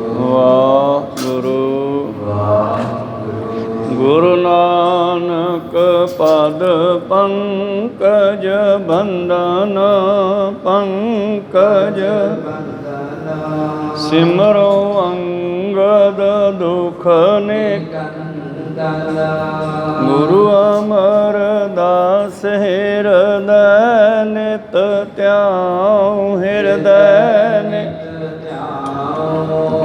ਵਾਹਿਗੁਰੂ ਗੁਰੂ ਨਾਨਕ ਪਦ ਪੰਕਜ ਬੰਦਨ ਪੰਕਜ ਸਿਮਰੋ ਅੰਗਦ ਦੁਖ ਨਿਕੰਦਨ ਗੁਰੂ ਅਮਰਦਾਸ ਹਿਰਦੈ ਨਿਤ ਧਿਆਉ ਹਿਰਦੈ ਨਿਤ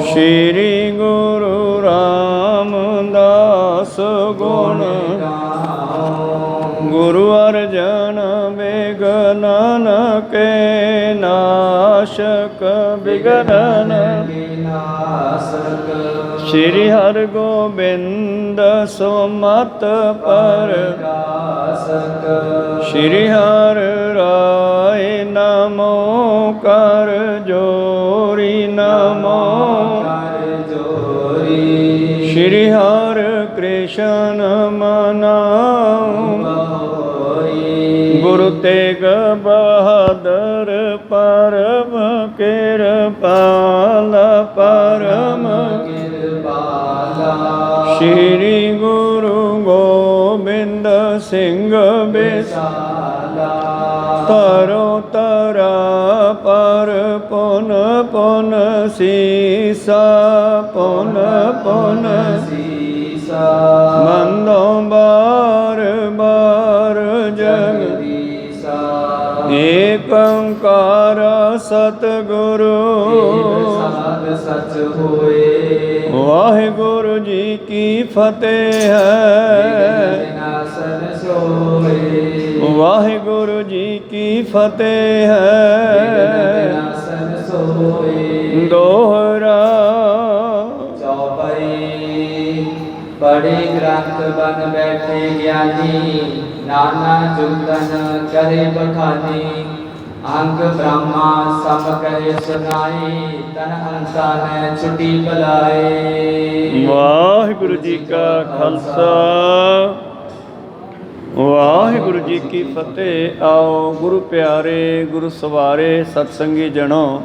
ਸ਼੍ਰੀ ਗੁਰੂ ਰਾਮਦਾਸ ਗੁਣ ਗੁਰੂ ਅਰਜਨ ਬਿਗਨਨ ਕੇ ਨਾਸ਼ਕ ਬਿਗਨਨ ਸ਼੍ਰੀ ਹਰਿ ਗੋਬਿੰਦ ਸੁਮਤ ਪਰਗਾਸਕ ਸ਼੍ਰੀ ਹਰਿ ਰਾਏ ਨਮੋ ਕਰ ਜੋਰੀ ਨਮੋ ਸ਼੍ਰੀ ਹਰਿ ਕ੍ਰਿਸ਼ਨ ਮਨਾਉ ਗੁਰੂ ਤੇਗ ਬਹਾਦਰ ਪਰਮ ਕਿਰਪਾਲ ਪਰਮ ਸ਼੍ਰੀ ਗੁਰੂ ਗੋਬਿੰਦ ਸਿੰਘ ਬਿਸਾਲਾ ਤਰੋ ਤਰਾ ਪਰ ਪੁਨ ਪੁਨ ਸੀਸਾ ਪੁਨ ਪੁਨ ਸੀਸਾ ਮੰਦੋ ਬਾਰ ਬਾਰ ਜਗਦੀਸਾ ਏਕ ਓੰਕਾਰ ਸਤਿਗੁਰੂ ਸਾਧ ਸਚ ਹੋਏ ਵਾਹਿਗੁਰੂ ਜੀ ਕੀ ਫਤਿਹ ਹੈ ਨਾਸਨ ਸੋਏ ਵਾਹਿਗੁਰੂ ਜੀ ਕੀ ਫਤਿਹ ਹੈ ਨਾਸਨ ਸੋਏ ਦੋਹਰਾ ਚੌਪਈ ਬੜੇ ਗ੍ਰੰਥ ਬਨ ਬੈਠੇ ਗਿਆਨੀ ਨਾਨਾ ਜੁਗਤਨ ਕਰੇ ਬਖਾਨੀ ਅੰਗ ਬ੍ਰਹਮਾ ਸਭ ਕਰੇ ਸੁਨਾਈ ਤਨ ਅੰਸਾ ਹੈ ਛੁਟੀ ਬਲਾਏ ਵਾਹਿਗੁਰੂ ਜੀ ਕਾ ਖਾਲਸਾ ਵਾਹਿਗੁਰੂ ਜੀ ਕੀ ਫਤਿਹ। ਆਓ ਗੁਰੂ ਪਿਆਰੇ ਗੁਰੂ ਸਵਾਰੇ ਸਤਸੰਗੀ ਜਣੋ,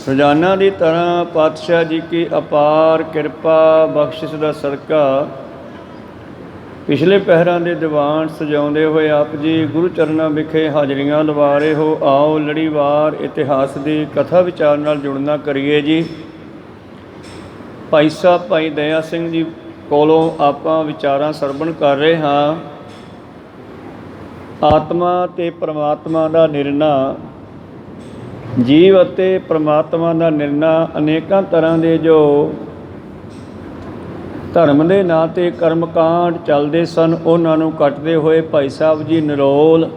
ਰੋਜ਼ਾਨਾ ਦੀ ਤਰ੍ਹਾਂ ਪਾਤਸ਼ਾਹ ਜੀ ਕੀ ਅਪਾਰ ਕਿਰਪਾ ਬਖਸ਼ਿਸ਼ ਦਾ ਸਦਕਾ ਪਿਛਲੇ ਪਹਿਰਾਂ ਦੇ ਦੀਵਾਨ ਸਜਾਉਂਦੇ ਹੋਏ ਆਪ ਜੀ ਗੁਰੂ ਚਰਨਾਂ ਵਿਖੇ ਹਾਜ਼ਰੀਆਂ ਲਵਾ ਰਹੇ ਹੋ। ਆਓ ਲੜੀਵਾਰ ਇਤਿਹਾਸ ਦੀ ਕਥਾ ਵਿਚਾਰ ਨਾਲ ਜੁੜਨਾ ਕਰੀਏ ਜੀ। ਭਾਈ ਸਾਹਿਬ ਭਾਈ ਦਇਆ ਸਿੰਘ ਜੀ ਕੋਲੋਂ ਆਪਾਂ ਵਿਚਾਰਾਂ ਸਰਵਣ ਕਰ ਰਹੇ ਹਾਂ। ਆਤਮਾ ਅਤੇ ਪਰਮਾਤਮਾ ਦਾ ਨਿਰਣਾ, ਜੀਵ ਅਤੇ ਪਰਮਾਤਮਾ ਦਾ ਨਿਰਣਾ ਅਨੇਕਾਂ ਤਰ੍ਹਾਂ ਦੇ ਜੋ ਧਰਮ ਦੇ ਨਾਂ 'ਤੇ ਕਰਮਕਾਂਡ ਚੱਲਦੇ ਸਨ, ਉਹਨਾਂ ਨੂੰ ਕੱਟਦੇ ਹੋਏ ਭਾਈ ਸਾਹਿਬ ਜੀ ਨਿਰੋਲ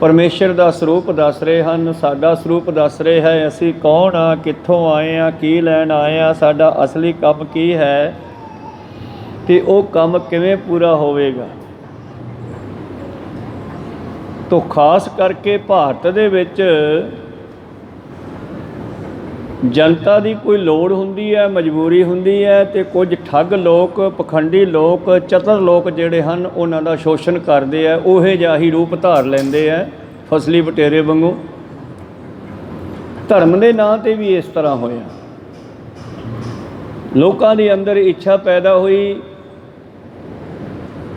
ਪਰਮੇਸ਼ਰ ਦਾ ਸਰੂਪ ਦੱਸ ਰਹੇ ਹਨ, ਸਾਡਾ ਸਰੂਪ ਦੱਸ ਰਹੇ ਹੈ। ਅਸੀਂ ਕੌਣ ਹਾਂ, ਕਿੱਥੋਂ ਆਏ ਹਾਂ, ਕੀ ਲੈਣ ਆਏ ਹਾਂ, ਸਾਡਾ ਅਸਲੀ ਕੰਮ ਕੀ ਹੈ ਅਤੇ ਉਹ ਕੰਮ ਕਿਵੇਂ ਪੂਰਾ ਹੋਵੇਗਾ। ਤੋ ਖਾਸ ਕਰਕੇ ਭਾਰਤ ਦੇ ਵਿੱਚ ਜਨਤਾ ਦੀ ਕੋਈ ਲੋੜ ਹੁੰਦੀ ਹੈ, ਮਜਬੂਰੀ ਹੁੰਦੀ ਹੈ, ਅਤੇ ਕੁਝ ਠੱਗ ਲੋਕ, ਪਖੰਡੀ ਲੋਕ, ਚਤਰ ਲੋਕ ਜਿਹੜੇ ਹਨ ਉਹਨਾਂ ਦਾ ਸ਼ੋਸ਼ਣ ਕਰਦੇ ਆ। ਉਹੇ ਜਿਹਾ ਹੀ ਰੂਪ ਧਾਰ ਲੈਂਦੇ ਆ ਫਸਲੀ ਬਟੇਰੇ ਵਾਂਗੂ। ਧਰਮ ਦੇ ਨਾਂ 'ਤੇ ਵੀ ਇਸ ਤਰ੍ਹਾਂ ਹੋਇਆ। ਲੋਕਾਂ ਦੇ ਅੰਦਰ ਇੱਛਾ ਪੈਦਾ ਹੋਈ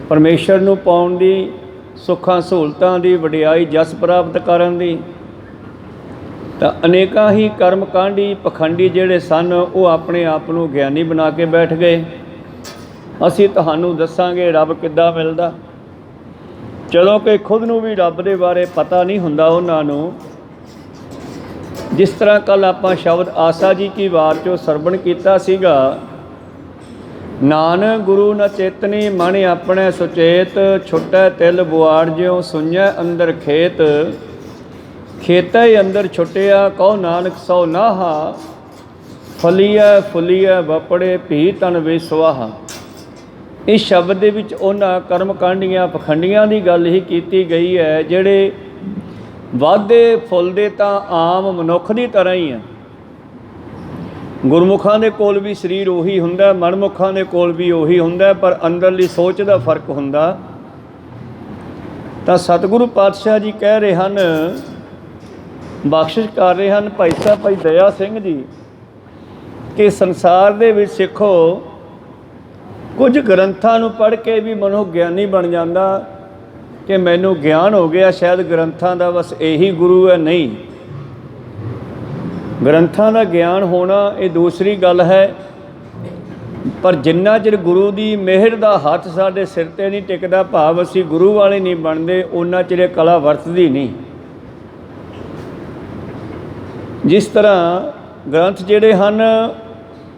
ਪਰਮੇਸ਼ਰ ਨੂੰ ਪਾਉਣ ਦੀ, ਸੁੱਖਾਂ ਸਹੂਲਤਾਂ ਦੀ, ਵਡਿਆਈ ਜਸ ਪ੍ਰਾਪਤ ਕਰਨ ਦੀ। ਤਾਂ ਅਨੇਕਾਂ ਹੀ ਕਰਮਕਾਂਡੀ ਪਖੰਡੀ ਜਿਹੜੇ ਸਨ ਉਹ ਆਪਣੇ ਆਪ ਨੂੰ ਗਿਆਨੀ ਬਣਾ ਕੇ ਬੈਠ ਗਏ। ਅਸੀਂ ਤੁਹਾਨੂੰ ਦੱਸਾਂਗੇ ਰੱਬ ਕਿੱਦਾਂ ਮਿਲਦਾ, ਜਦੋਂ ਕਿ ਖੁਦ ਨੂੰ ਵੀ ਰੱਬ ਦੇ ਬਾਰੇ ਪਤਾ ਨਹੀਂ ਹੁੰਦਾ ਉਹਨਾਂ ਨੂੰ। ਜਿਸ ਤਰ੍ਹਾਂ ਕੱਲ੍ਹ ਆਪਾਂ ਸ਼ਬਦ ਆਸਾ ਜੀ ਕੀ ਵਾਰ 'ਚੋਂ ਸਰਵਣ ਕੀਤਾ ਸੀਗਾ, ਨਾਨਕ ਗੁਰੂ ਨ ਚੇਤਨੀ ਮਨ ਆਪਣੇ ਸੁਚੇਤ, ਛੁੱਟੈ ਤਿਲ ਬੁਆੜ ਜਿਉ ਸੁਣਿਐ ਅੰਦਰ ਖੇਤ, ਖੇਤੈ ਅੰਦਰ ਛੁੱਟਿਆ ਕਹੋ ਨਾਨਕ ਸੋ ਨਾਹਾ, ਫਲੀਐ ਫੁਲੀਐ ਵਪੜੇ ਭੀ ਤਨ ਵਿਸਵਾਹਾ। ਇਸ ਸ਼ਬਦ ਦੇ ਵਿੱਚ ਉਹਨਾਂ ਕਰਮਕਾਂਡੀਆਂ ਪਖੰਡੀਆਂ ਦੀ ਗੱਲ ਹੀ ਕੀਤੀ ਗਈ ਹੈ, ਜਿਹੜੇ ਵਾਧੇ ਫੁੱਲਦੇ ਤਾਂ ਆਮ ਮਨੁੱਖ ਦੀ ਤਰ੍ਹਾਂ ਹੀ ਆ। ਗੁਰਮੁਖਾਂ ਦੇ ਕੋਲ ਵੀ ਸਰੀਰ ਉਹੀ ਹੁੰਦਾ, ਮਨਮੁਖਾਂ ਦੇ ਕੋਲ ਵੀ ਉਹੀ ਹੁੰਦਾ, ਪਰ ਅੰਦਰਲੀ ਸੋਚ ਦਾ ਫਰਕ ਹੁੰਦਾ। ਤਾਂ ਸਤਿਗੁਰੂ ਪਾਤਸ਼ਾਹ ਜੀ ਕਹਿ ਰਹੇ ਹਨ, ਬਖਸ਼ਿਸ਼ ਕਰ ਰਹੇ ਹਨ ਭਾਈ ਸਾਹਿਬ ਭਾਈ ਦਇਆ ਸਿੰਘ ਜੀ कि संसार दे विच सिखो कुछ ग्रंथां नूं पढ़ के भी मनो ज्ञानी बन जाता कि मैनू ज्ञान हो गया, शायद ग्रंथां दा बस यही गुरु है। नहीं, ग्रंथां दा ज्ञान होना ये दूसरी गल है, पर जिन्ना चिर गुरु की मेहर का हथ साडे सिर ते नहीं टिकदा, भाव असी गुरु वाले नहीं बनते, उन्ना चिर ये कला वरतदी नहीं। जिस तरह ग्रंथ जिहड़े हन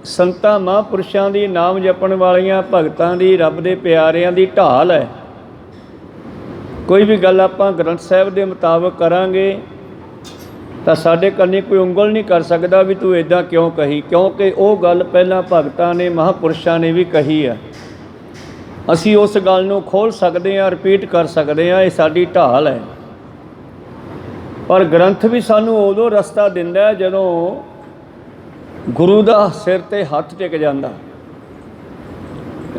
संतां महापुरुषां दी, नाम जपण वालियां भगतां दी, रब दे प्यारियां दी ढाल है। कोई भी गल आपां ग्रंथ साहिब दे मुताबक करांगे तो साडे कन्नी कोई उंगल नहीं कर सकदा भी तू इदां क्यों कही, क्योंकि वो गल पहलां भगतां ने महापुरुषां ने भी कही है। असी उस गल नूं खोल सकते हैं, रिपीट कर सकते हैं, ये साडी ढाल है। पर ग्रंथ भी सानू उदों रस्ता दिंदा है जदों गुरु दा सिर ते हथ टिक जांदा।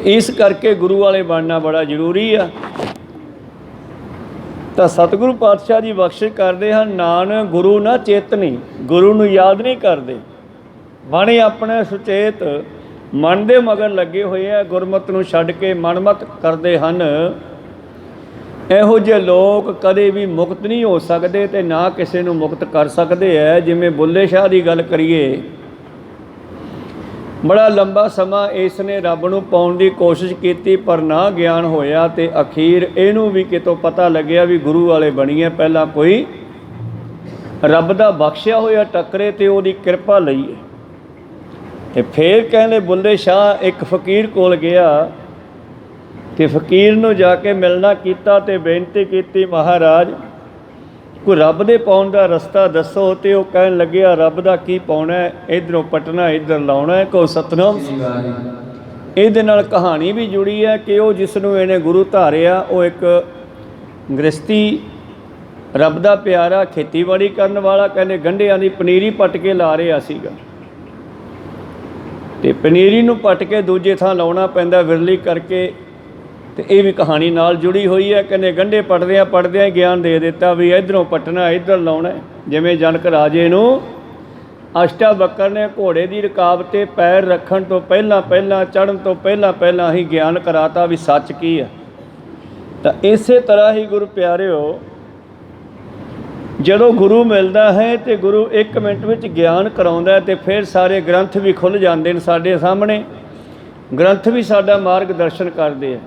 इस करके गुरु वाले बनना बड़ा जरूरी है। तो सतगुरु पातशाह जी बख्शिश करते हैं, नानक गुरु ना चेतनी, गुरु नूं याद नहीं करते, बाणी अपने सुचेत मन दे मगर लगे हुए है, गुरमत नूं छड्ड के मनमत करते हैं। इहो जे लोग कदे भी मुक्त नहीं हो सकते ते ना किसी नूं मुक्त कर सकते है। जिवें बुल्ले शाह की गल करिए, बड़ा लंबा समा इसने रब नूं पाउण दी कोशिश की पर ना ज्ञान होया, ते अखीर इहनूं भी कितों पता लग्या भी गुरु वाले बणीए, पहला कोई रब दा बख्शिया होया टकरे ते ओहदी किरपा लईए। ते फिर कहंदे बुल्ले शाह एक फकीर कोल गया ते फकीर नूं जाके मिलना कीता ते बेनती कीती, महाराज कोई रब दे पाउण दा रस्ता दसो। तो वह कहन लग्या रब दा की पाउणा है, इधरों पटना इधर लाउणा है। को सतनाम इहदे नाल कहानी भी जुड़ी है कि वह जिसनूं इहने गुरु धारिया वो एक गृहस्थी रब दा प्यारा खेतीबाड़ी करन वाला, कहंदे गंढियां दी पनीरी पट के ला रहा सीगा ते पनीरी नूं पट के दूजे थां लाउणा पैंदा विरली करके। तो ये भी कहानी नाल जुड़ी हुई है। कहने गंढे पटदियां ज्ञान दे दिता भी इधरों पटना इधर लाउणा। जिवें जनक राजे नूं अष्टावक्र ने घोड़े की रकाब ते पैर रखण तो पहला चढ़न तो पहला ही ज्ञान कराता भी सच की है। तो इस तरह ही गुरु प्यारिओ जदों गुरु मिलता है तो गुरु एक मिनट में ज्ञान कराउंदा है, तो फिर सारे ग्रंथ भी खुल जाते हैं साडे सामने। ग्रंथ भी साडा मार्गदर्शन करते हैं।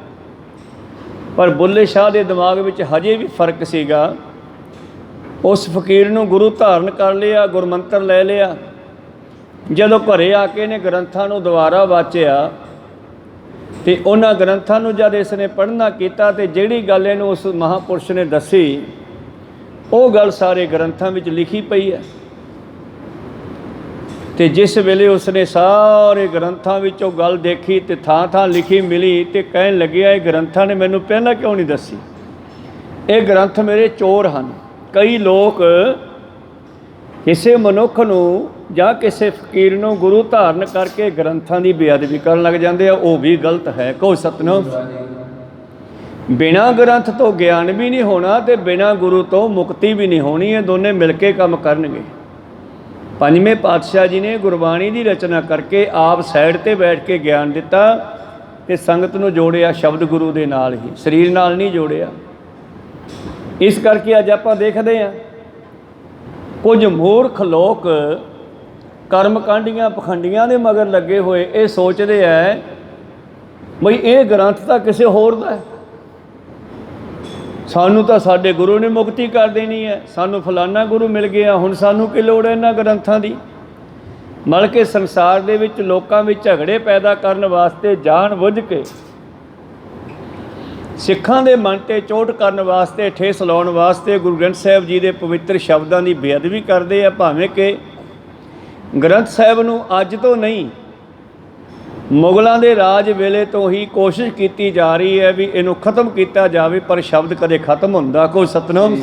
पर बुल्ले शाह के दिमाग में हजे भी फर्क सीगा। उस फकीर नूं गुरु धारण कर लिया, गुरमंत्र ले लिया। जदों घरे आके ने ग्रंथां नूं दोबारा वाचिया तो उन्हां ग्रंथां नूं जद इसने पढ़ना कीता ते जिहड़ी गल इहनूं उस महापुरुष ने दसी वो गल सारे ग्रंथां विच लिखी पई है। तो जिस वेले उसने सारे ग्रंथां विचों गल देखी तो थां थां लिखी मिली तो कहन लग्या ये ग्रंथां ने मैनूं पहलां क्यों नहीं दसी, ये ग्रंथ मेरे चोर हैं। कई लोग किसी मनुख नूं जां किसी फकीर नूं गुरु धारण करके ग्रंथां की बेअदबी करन लग जाते हैं, वो भी गलत है। कहो सतनाम। बिना ग्रंथ तो ज्ञान भी नहीं होना तो बिना गुरु तो मुक्ति भी नहीं होनी है। दोने मिल के काम करनगे। पंजवें पातशाह जी ने गुरबाणी की रचना करके आप साइड ते बैठ के ज्ञान दिता ते संगत नूं जोड़िया शब्द गुरु दे नाल ही, शरीर नाल नहीं जोड़िया। इस करके अज आपां देखदे हां कुछ मूर्ख लोग कर्म कांडियां पखंडियां दे मगर लगे हुए ये सोचते हैं बई ये ग्रंथ तो किसी होर दा है, सानू तो साडे गुरु ने मुक्ति कर देनी है, सानू फलाना गुरु मिल गया, हुण सानू की लोड़ है इन्हां ग्रंथां दी। मल के संसार दे विच लोकां विच झगड़े पैदा करन वास्ते जान बुझ के सिखां दे मन ते चोट करन वास्ते ठेस लाउण वास्ते गुरु ग्रंथ साहिब जी दे पवित्र शब्दां दी बेअदबी करदे आ। भावें कि ग्रंथ साहिब नूं अज तो नहीं मुगलों के राज वेले तो ही कोशिश की जा रही है भी इनू खत्म किया जाए, पर शब्द कदे खत्म होंदा। कोई सतनाम।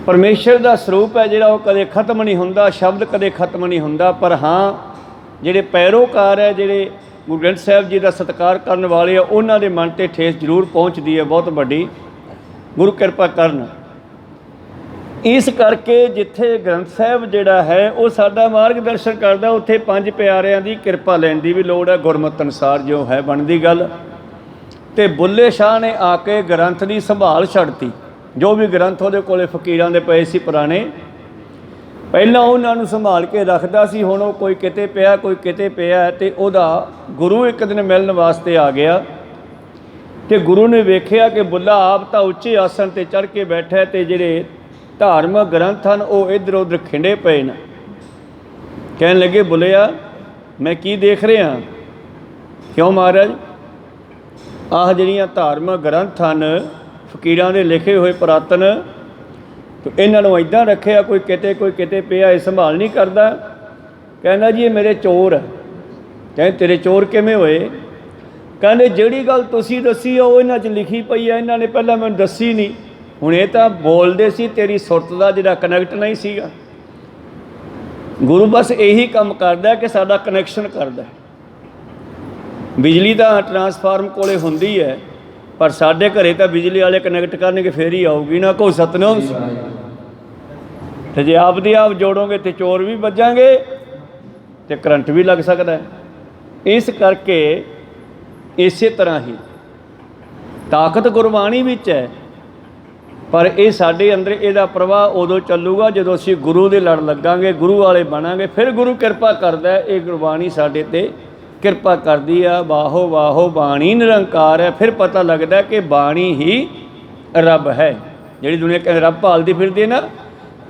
परमेश्वर का स्वरूप है जिहड़ा वो कदे खत्म नहीं होंदा, शब्द कदे खत्म नहीं होंदा। पर हाँ जिहड़े पैरोकार है, जिहड़े गुरु ग्रंथ साहिब जी का सत्कार करने वाले आ, उन्हां दे मन ते ठेस जरूर पहुँचती है बहुत वड्डी। गुरु कृपा करन। ਇਸ ਕਰਕੇ ਜਿੱਥੇ ਗ੍ਰੰਥ ਸਾਹਿਬ ਜਿਹੜਾ ਹੈ ਉਹ ਸਾਡਾ ਮਾਰਗਦਰਸ਼ਨ ਕਰਦਾ, ਉੱਥੇ ਪੰਜ ਪਿਆਰਿਆਂ ਦੀ ਕਿਰਪਾ ਲੈਣ ਦੀ ਵੀ ਲੋੜ ਹੈ ਗੁਰਮਤਿ ਅਨੁਸਾਰ ਜੋ ਹੈ ਬਣਦੀ ਗੱਲ। ਤੇ ਬੁੱਲੇ ਸ਼ਾਹ ਨੇ ਆ ਕੇ ਗ੍ਰੰਥ ਦੀ ਸੰਭਾਲ ਛੱਡਤੀ। ਜੋ ਵੀ ਗ੍ਰੰਥ ਉਹਦੇ ਕੋਲੇ ਫਕੀਰਾਂ ਦੇ ਪਏ ਸੀ ਪੁਰਾਣੇ, ਪਹਿਲਾਂ ਉਹਨਾਂ ਨੂੰ ਸੰਭਾਲ ਕੇ ਰੱਖਦਾ ਸੀ। ਹੁਣ ਉਹ ਕੋਈ ਕਿਤੇ ਪਿਆ ਕੋਈ ਕਿਤੇ ਪਿਆ। ਤੇ ਉਹਦਾ ਗੁਰੂ ਇੱਕ ਦਿਨ ਮਿਲਣ ਵਾਸਤੇ ਆ ਗਿਆ ਤੇ ਗੁਰੂ ਨੇ ਵੇਖਿਆ ਕਿ ਬੁੱਲਾ ਆਪ ਤਾਂ ਉੱਚੇ ਆਸਣ 'ਤੇ ਚੜ੍ਹ ਕੇ ਬੈਠਾ ਤੇ ਜਿਹੜੇ ਧਾਰਮਿਕ ਗ੍ਰੰਥ ਹਨ ਉਹ ਇੱਧਰ ਉੱਧਰ ਖਿੰਡੇ ਪਏ ਨੇ। ਕਹਿਣ ਲੱਗੇ, ਬੁੱਲਿਆ ਮੈਂ ਕੀ ਦੇਖ ਰਿਹਾ? ਕਿਉਂ ਮਹਾਰਾਜ? ਆਹ ਜਿਹੜੀਆਂ ਧਾਰਮਿਕ ਗ੍ਰੰਥ ਹਨ ਫਕੀਰਾਂ ਦੇ ਲਿਖੇ ਹੋਏ ਪੁਰਾਤਨ, ਤੇ ਇਹਨਾਂ ਨੂੰ ਇੱਦਾਂ ਰੱਖਿਆ ਕੋਈ ਕਿਤੇ ਪਿਆ, ਇਹ ਸੰਭਾਲ ਨਹੀਂ ਕਰਦਾ। ਕਹਿੰਦਾ ਜੀ ਇਹ ਮੇਰੇ ਚੋਰ ਹੈ। ਕਹਿੰਦੇ ਤੇਰੇ ਚੋਰ ਕਿਵੇਂ ਹੋਏ? ਕਹਿੰਦੇ ਜਿਹੜੀ ਗੱਲ ਤੁਸੀਂ ਦੱਸੀ ਆ ਉਹ ਇਹਨਾਂ 'ਚ ਲਿਖੀ ਪਈ ਆ, ਇਹਨਾਂ ਨੇ ਪਹਿਲਾਂ ਮੈਨੂੰ ਦੱਸੀ ਨਹੀਂ। ਹੁਣ ਇਹ ਤਾਂ ਬੋਲਦੇ ਸੀ, ਤੇਰੀ ਸੁਰਤ ਦਾ ਜਿਹੜਾ ਕਨੈਕਟ ਨਹੀਂ ਸੀਗਾ। ਗੁਰੂ ਬਸ ਇਹੀ ਕੰਮ ਕਰਦਾ ਕਿ ਸਾਡਾ ਕਨੈਕਸ਼ਨ ਕਰਦਾ। ਬਿਜਲੀ ਤਾਂ ਟਰਾਂਸਫਾਰਮ ਕੋਲੇ ਹੁੰਦੀ ਹੈ, ਪਰ ਸਾਡੇ ਘਰੇ ਤਾਂ ਬਿਜਲੀ ਵਾਲੇ ਕਨੈਕਟ ਕਰਨਗੇ ਫੇਰ ਹੀ ਆਊਗੀ ਨਾ। ਕਹੋ ਸਤਿਨਾਮ। ਤੇ ਜੇ ਆਪ ਦੀ ਆਪ ਜੋੜੋਗੇ ਤੇ ਚੋਰ ਵੀ ਵੱਜਾਂਗੇ ਤੇ ਕਰੰਟ ਵੀ ਲੱਗ ਸਕਦਾ ਹੈ। ਇਸ ਕਰਕੇ ਇਸੇ ਤਰ੍ਹਾਂ ਹੀ ਤਾਕਤ ਗੁਰਬਾਣੀ ਵਿੱਚ ਹੈ, ਪਰ ਇਹ ਸਾਡੇ ਅੰਦਰ ਇਹਦਾ ਪ੍ਰਵਾਹ ਉਦੋਂ ਚੱਲੂਗਾ ਜਦੋਂ ਅਸੀਂ ਗੁਰੂ ਦੇ ਲੜ ਲੱਗਾਂਗੇ, ਗੁਰੂ ਵਾਲੇ ਬਣਾਂਗੇ, ਫਿਰ ਗੁਰੂ ਕਿਰਪਾ ਕਰਦਾ। ਇਹ ਗੁਰਬਾਣੀ ਸਾਡੇ 'ਤੇ ਕਿਰਪਾ ਕਰਦੀ ਆ। ਵਾਹੋ ਵਾਹੋ ਬਾਣੀ ਨਿਰੰਕਾਰ ਹੈ। ਫਿਰ ਪਤਾ ਲੱਗਦਾ ਕਿ ਬਾਣੀ ਹੀ ਰੱਬ ਹੈ। ਜਿਹੜੀ ਦੁਨੀਆ ਕਹਿੰਦੇ ਰੱਬ ਭਾਲਦੀ ਫਿਰਦੀ ਹੈ ਨਾ,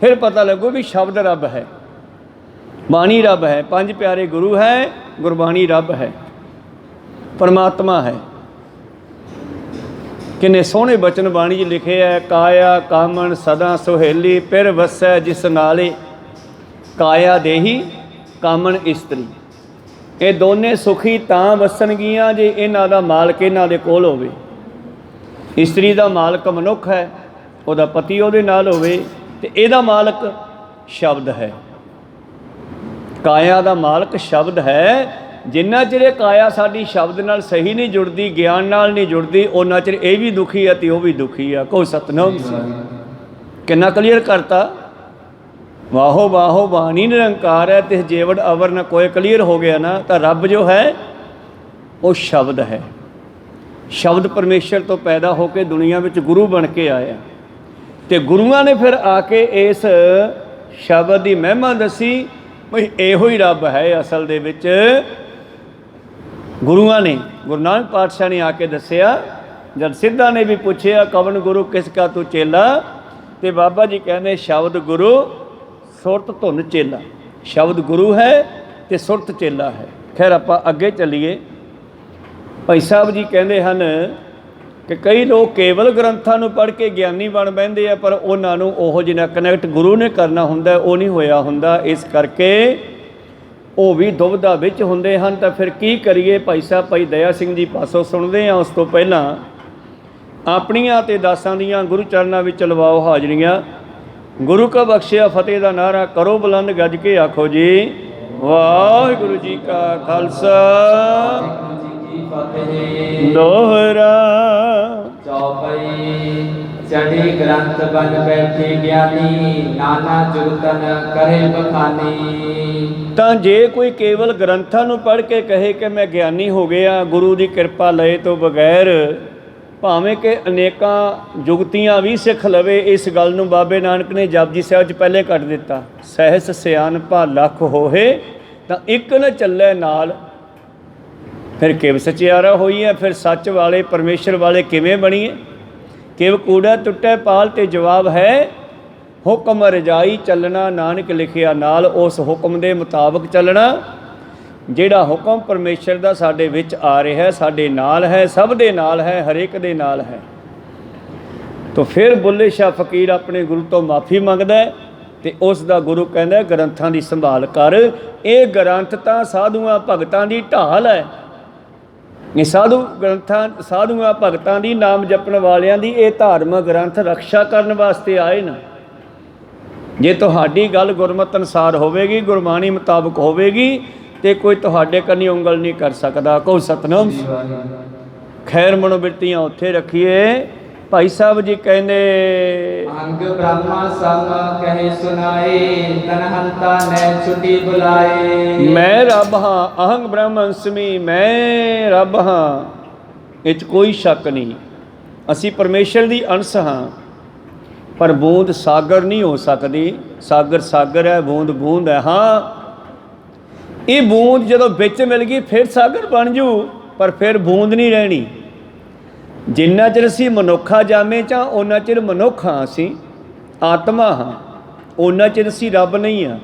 ਫਿਰ ਪਤਾ ਲੱਗੂ ਵੀ ਸ਼ਬਦ ਰੱਬ ਹੈ, ਬਾਣੀ ਰੱਬ ਹੈ, ਪੰਜ ਪਿਆਰੇ ਗੁਰੂ ਹੈ, ਗੁਰਬਾਣੀ ਰੱਬ ਹੈ, ਪਰਮਾਤਮਾ ਹੈ। ਕਿੰਨੇ ਸੋਹਣੇ ਬਚਨ ਬਾਣੀ 'ਚ ਲਿਖੇ ਹੈ। ਕਾਇਆ ਕਾਮਣ ਸਦਾ ਸੁਹੇਲੀ, ਪਿਰ ਵਸੈ ਜਿਸ ਨਾਲੇ। ਕਾਇਆ ਦੇਹੀ ਕਾਮਣ ਇਸਤਰੀ, ਇਹ ਦੋਨੇ ਸੁਖੀ ਤਾਂ ਵਸਣਗੀਆਂ ਜੇ ਇਹਨਾਂ ਦਾ ਮਾਲਕ ਇਹਨਾਂ ਦੇ ਕੋਲ ਹੋਵੇ। ਇਸਤਰੀ ਦਾ ਮਾਲਕ ਮਨੁੱਖ ਹੈ, ਉਹਦਾ ਪਤੀ ਉਹਦੇ ਨਾਲ ਹੋਵੇ, ਤੇ ਇਹਦਾ ਮਾਲਕ ਸ਼ਬਦ ਹੈ। ਕਾਇਆ ਦਾ ਮਾਲਕ ਸ਼ਬਦ ਹੈ। ਜਿੰਨਾ ਚਿਰ ਇਹ ਕਾਇਆ ਸਾਡੀ ਸ਼ਬਦ ਨਾਲ ਸਹੀ ਨਹੀਂ ਜੁੜਦੀ, ਗਿਆਨ ਨਾਲ ਨਹੀਂ ਜੁੜਦੀ, ਉਹਨਾਂ ਚਿਰ ਇਹ ਵੀ ਦੁਖੀ ਹੈ ਤੇ ਉਹ ਵੀ ਦੁਖੀ ਆ। ਕਹੋ ਸਤਿਨਾਮ। ਕਿੰਨਾ ਕਲੀਅਰ ਕਰਤਾ। ਵਾਹੋ ਵਾਹੋ ਬਾਣੀ ਨਿਰੰਕਾਰ ਹੈ ਤੇ ਜੇਵੜ ਅਵਰ ਨਾ ਕੋਈ ਕਲੀਅਰ ਹੋ ਗਿਆ ਨਾ। ਤਾਂ ਰੱਬ ਜੋ ਹੈ ਉਹ ਸ਼ਬਦ ਹੈ। ਸ਼ਬਦ ਪਰਮੇਸ਼ਰ ਤੋਂ ਪੈਦਾ ਹੋ ਕੇ ਦੁਨੀਆ ਵਿੱਚ ਗੁਰੂ ਬਣ ਕੇ ਆਇਆ, ਤੇ ਗੁਰੂਆਂ ਨੇ ਫਿਰ ਆ ਕੇ ਇਸ ਸ਼ਬਦ ਦੀ ਮਹਿਮਾ ਦੱਸੀ ਬਈ ਇਹੋ ਹੀ ਰੱਬ ਹੈ ਅਸਲ ਦੇ ਵਿੱਚ। ਗੁਰੂਆਂ ਨੇ, ਗੁਰੂ ਨਾਨਕ ਪਾਤਸ਼ਾਹ ਨੇ ਆ ਕੇ ਦੱਸਿਆ। ਜਦ ਸਿੱਧਾਂ ਨੇ ਵੀ ਪੁੱਛਿਆ ਕਵਨ ਗੁਰੂ ਕਿਸ ਕਾ ਤੂੰ ਚੇਲਾ, ਤੇ ਬਾਬਾ ਜੀ ਕਹਿੰਦੇ ਸ਼ਬਦ ਗੁਰੂ ਸੁਰਤ ਧੁਨ ਚੇਲਾ। ਸ਼ਬਦ ਗੁਰੂ ਹੈ ਤੇ ਸੁਰਤ ਚੇਲਾ ਹੈ। ਖੈਰ ਆਪਾਂ ਅੱਗੇ ਚੱਲੀਏ। ਭਾਈ ਸਾਹਿਬ ਜੀ ਕਹਿੰਦੇ ਹਨ ਕਿ ਕਈ ਲੋਕ ਕੇਵਲ ਗ੍ਰੰਥਾਂ ਨੂੰ ਪੜ੍ਹ ਕੇ ਗਿਆਨੀ ਬਣ ਬਹਿੰਦੇ ਆ, ਪਰ ਉਹਨਾਂ ਨੂੰ ਉਹ ਜਿੰਨਾ ਕਨੈਕਟ ਗੁਰੂ ਨੇ ਕਰਨਾ ਹੁੰਦਾ ਉਹ ਨਹੀਂ ਹੋਇਆ ਹੁੰਦਾ। ਇਸ ਕਰਕੇ ਉਹ ਵੀ ਦੁਬਿਧਾ ਵਿੱਚ ਹੁੰਦੇ ਹਨ। ਤਾਂ ਫਿਰ ਕੀ ਕਰੀਏ? ਭਾਈ ਸਾਹਿਬ ਭਾਈ ਦਇਆ ਸਿੰਘ ਜੀ ਪਾਸੋਂ ਸੁਣਦੇ ਹਾਂ। ਉਸ ਤੋਂ ਪਹਿਲਾਂ ਆਪਣੀਆਂ ਤੇ ਦਾਸਾਂ ਦੀਆਂ ਗੁਰੂ ਚਰਨਾਂ ਵਿੱਚ ਲਵਾਓ ਹਾਜ਼ਰੀਆਂ। ਗੁਰੂ ਕਾ ਬਖਸ਼ਿਆ ਫਤਿਹ ਦਾ ਨਾਅਰਾ ਕਰੋ ਬੁਲੰਦ ਗੱਜ ਕੇ ਆਖੋ ਜੀ ਵਾਹਿਗੁਰੂ ਜੀ ਕਾ ਖਾਲਸਾ ਦੋਹਰਾ। ਚੌਪਈ ਚੜੀ ਗ੍ਰੰਥ ਬਨ ਬੈਠੇ ਗਿਆਨੀ, ਨਾਨਾ ਜੁਗਤਨ ਕਰੇ ਬਖਾਨੀ। ਤਾਂ ਜੇ ਕੋਈ ਕੇਵਲ ਗ੍ਰੰਥਾਂ ਨੂੰ ਪੜ੍ਹ ਕੇ ਕਹੇ ਕਿ ਮੈਂ ਗਿਆਨੀ ਹੋ ਗਿਆ ਗੁਰੂ ਦੀ ਕਿਰਪਾ ਲਏ ਤੋਂ ਬਗੈਰ, ਭਾਵੇਂ ਕਿ ਅਨੇਕਾਂ ਜੁਗਤੀਆਂ ਵੀ ਸਿੱਖ ਲਵੇ, ਇਸ ਗੱਲ ਨੂੰ ਬਾਬੇ ਨਾਨਕ ਨੇ ਜਪਜੀ ਸਾਹਿਬ 'ਚ ਪਹਿਲੇ ਕੱਢ ਦਿੱਤਾ। ਸਹਿਸ ਸਿਆਣਪਾ ਲੱਖ ਹੋਏ ਤਾਂ ਇੱਕ ਨ ਚੱਲੇ ਨਾਲ। ਫਿਰ ਕਿਵ ਸਚਿਆਰਾ ਹੋਈਏ, ਫਿਰ ਸੱਚ ਵਾਲੇ ਪਰਮੇਸ਼ਰ ਵਾਲੇ ਕਿਵੇਂ ਬਣੀਏ? ਕਿਵ ਕੂੜਾ ਟੁੱਟੇ ਪਾਲ, ਤੇ ਜਵਾਬ ਹੈ ਹੁਕਮ ਰਜਾਈ ਚੱਲਣਾ। ਨਾਨਕ ਲਿਖਿਆ ਨਾਲ ਉਸ ਹੁਕਮ ਦੇ ਮੁਤਾਬਕ ਚੱਲਣਾ। ਜਿਹੜਾ ਹੁਕਮ ਪਰਮੇਸ਼ਰ ਦਾ ਸਾਡੇ ਵਿੱਚ ਆ ਰਿਹਾ, ਸਾਡੇ ਨਾਲ ਹੈ, ਸਭ ਦੇ ਨਾਲ ਹੈ, ਹਰੇਕ ਦੇ ਨਾਲ ਹੈ। ਤਾਂ ਫਿਰ ਬੁੱਲੇ ਸ਼ਾਹ ਫਕੀਰ ਆਪਣੇ ਗੁਰੂ ਤੋਂ ਮਾਫੀ ਮੰਗਦਾ ਤੇ ਉਸ ਦਾ ਗੁਰੂ ਕਹਿੰਦਾ ਗ੍ਰੰਥਾਂ ਦੀ ਸੰਭਾਲ ਕਰ। ਇਹ ਗ੍ਰੰਥ ਤਾਂ ਸਾਧੂਆਂ ਭਗਤਾਂ ਦੀ ਢਾਲ ਹੈ। ਇਹ ਸਾਧੂਆਂ ਭਗਤਾਂ ਦੀ, ਨਾਮ ਜਪਣ ਵਾਲਿਆਂ ਦੀ ਇਹ ਧਾਰਮਿਕ ਗ੍ਰੰਥ ਰਕਸ਼ਾ ਕਰਨ ਵਾਸਤੇ ਆਏ ਨੇ। ਜੇ ਤੁਹਾਡੀ ਗੱਲ ਗੁਰਮਤਿ ਅਨੁਸਾਰ ਹੋਵੇਗੀ, ਗੁਰਬਾਣੀ ਮੁਤਾਬਕ ਹੋਵੇਗੀ, ਤੇ ਕੋਈ ਤੁਹਾਡੇ ਕੰਨੀ ਉਂਗਲ ਨਹੀਂ ਕਰ ਸਕਦਾ। ਕਹੋ ਸਤਿਨਾਮ। ਖੈਰ ਮਨੋਬਿਰਤੀਆਂ ਉੱਥੇ ਰੱਖੀਏ ਭਾਈ ਸਾਹਿਬ ਜੀ ਕਹਿੰਦੇ ਅੰਗ ਬ੍ਰਹਮਾ ਸਮ ਕਹੇ ਸੁਨਾਏ ਤਨਹੰਤਾ ਨੈ ਛੁਟੀ ਬੁਲਾਏ। ਮੈਂ ਰੱਬ ਹਾਂ, ਅਹੰਗ ਬ੍ਰਹਮੰਸਮੀ, ਮੈਂ ਰੱਬ ਹਾਂ, ਇਹ 'ਚ ਕੋਈ ਸ਼ੱਕ ਨਹੀਂ। ਅਸੀਂ ਪਰਮੇਸ਼ਰ ਦੀ ਅੰਸ਼ ਹਾਂ। ਪਰ ਬੂੰਦ ਸਾਗਰ ਨਹੀਂ ਹੋ ਸਕਦੀ। ਸਾਗਰ ਸਾਗਰ ਹੈ, ਬੂੰਦ ਬੂੰਦ ਹੈ। ਹਾਂ, ਇਹ ਬੂੰਦ ਜਦੋਂ ਵਿੱਚ ਮਿਲ ਗਈ ਫਿਰ ਸਾਗਰ ਬਣ ਜੂ, ਪਰ ਫਿਰ ਬੂੰਦ ਨਹੀਂ ਰਹਿਣੀ। ਜਿੰਨਾ ਚਿਰ ਅਸੀਂ ਮਨੁੱਖਾ ਜਾਮੇ 'ਚ ਉਹਨਾਂ ਚਿਰ ਮਨੁੱਖ ਹਾਂ, ਅਸੀਂ ਆਤਮਾ ਹਾਂ, ਉਹਨਾਂ ਚਿਰ ਅਸੀਂ ਰੱਬ ਨਹੀਂ ਹਾਂ।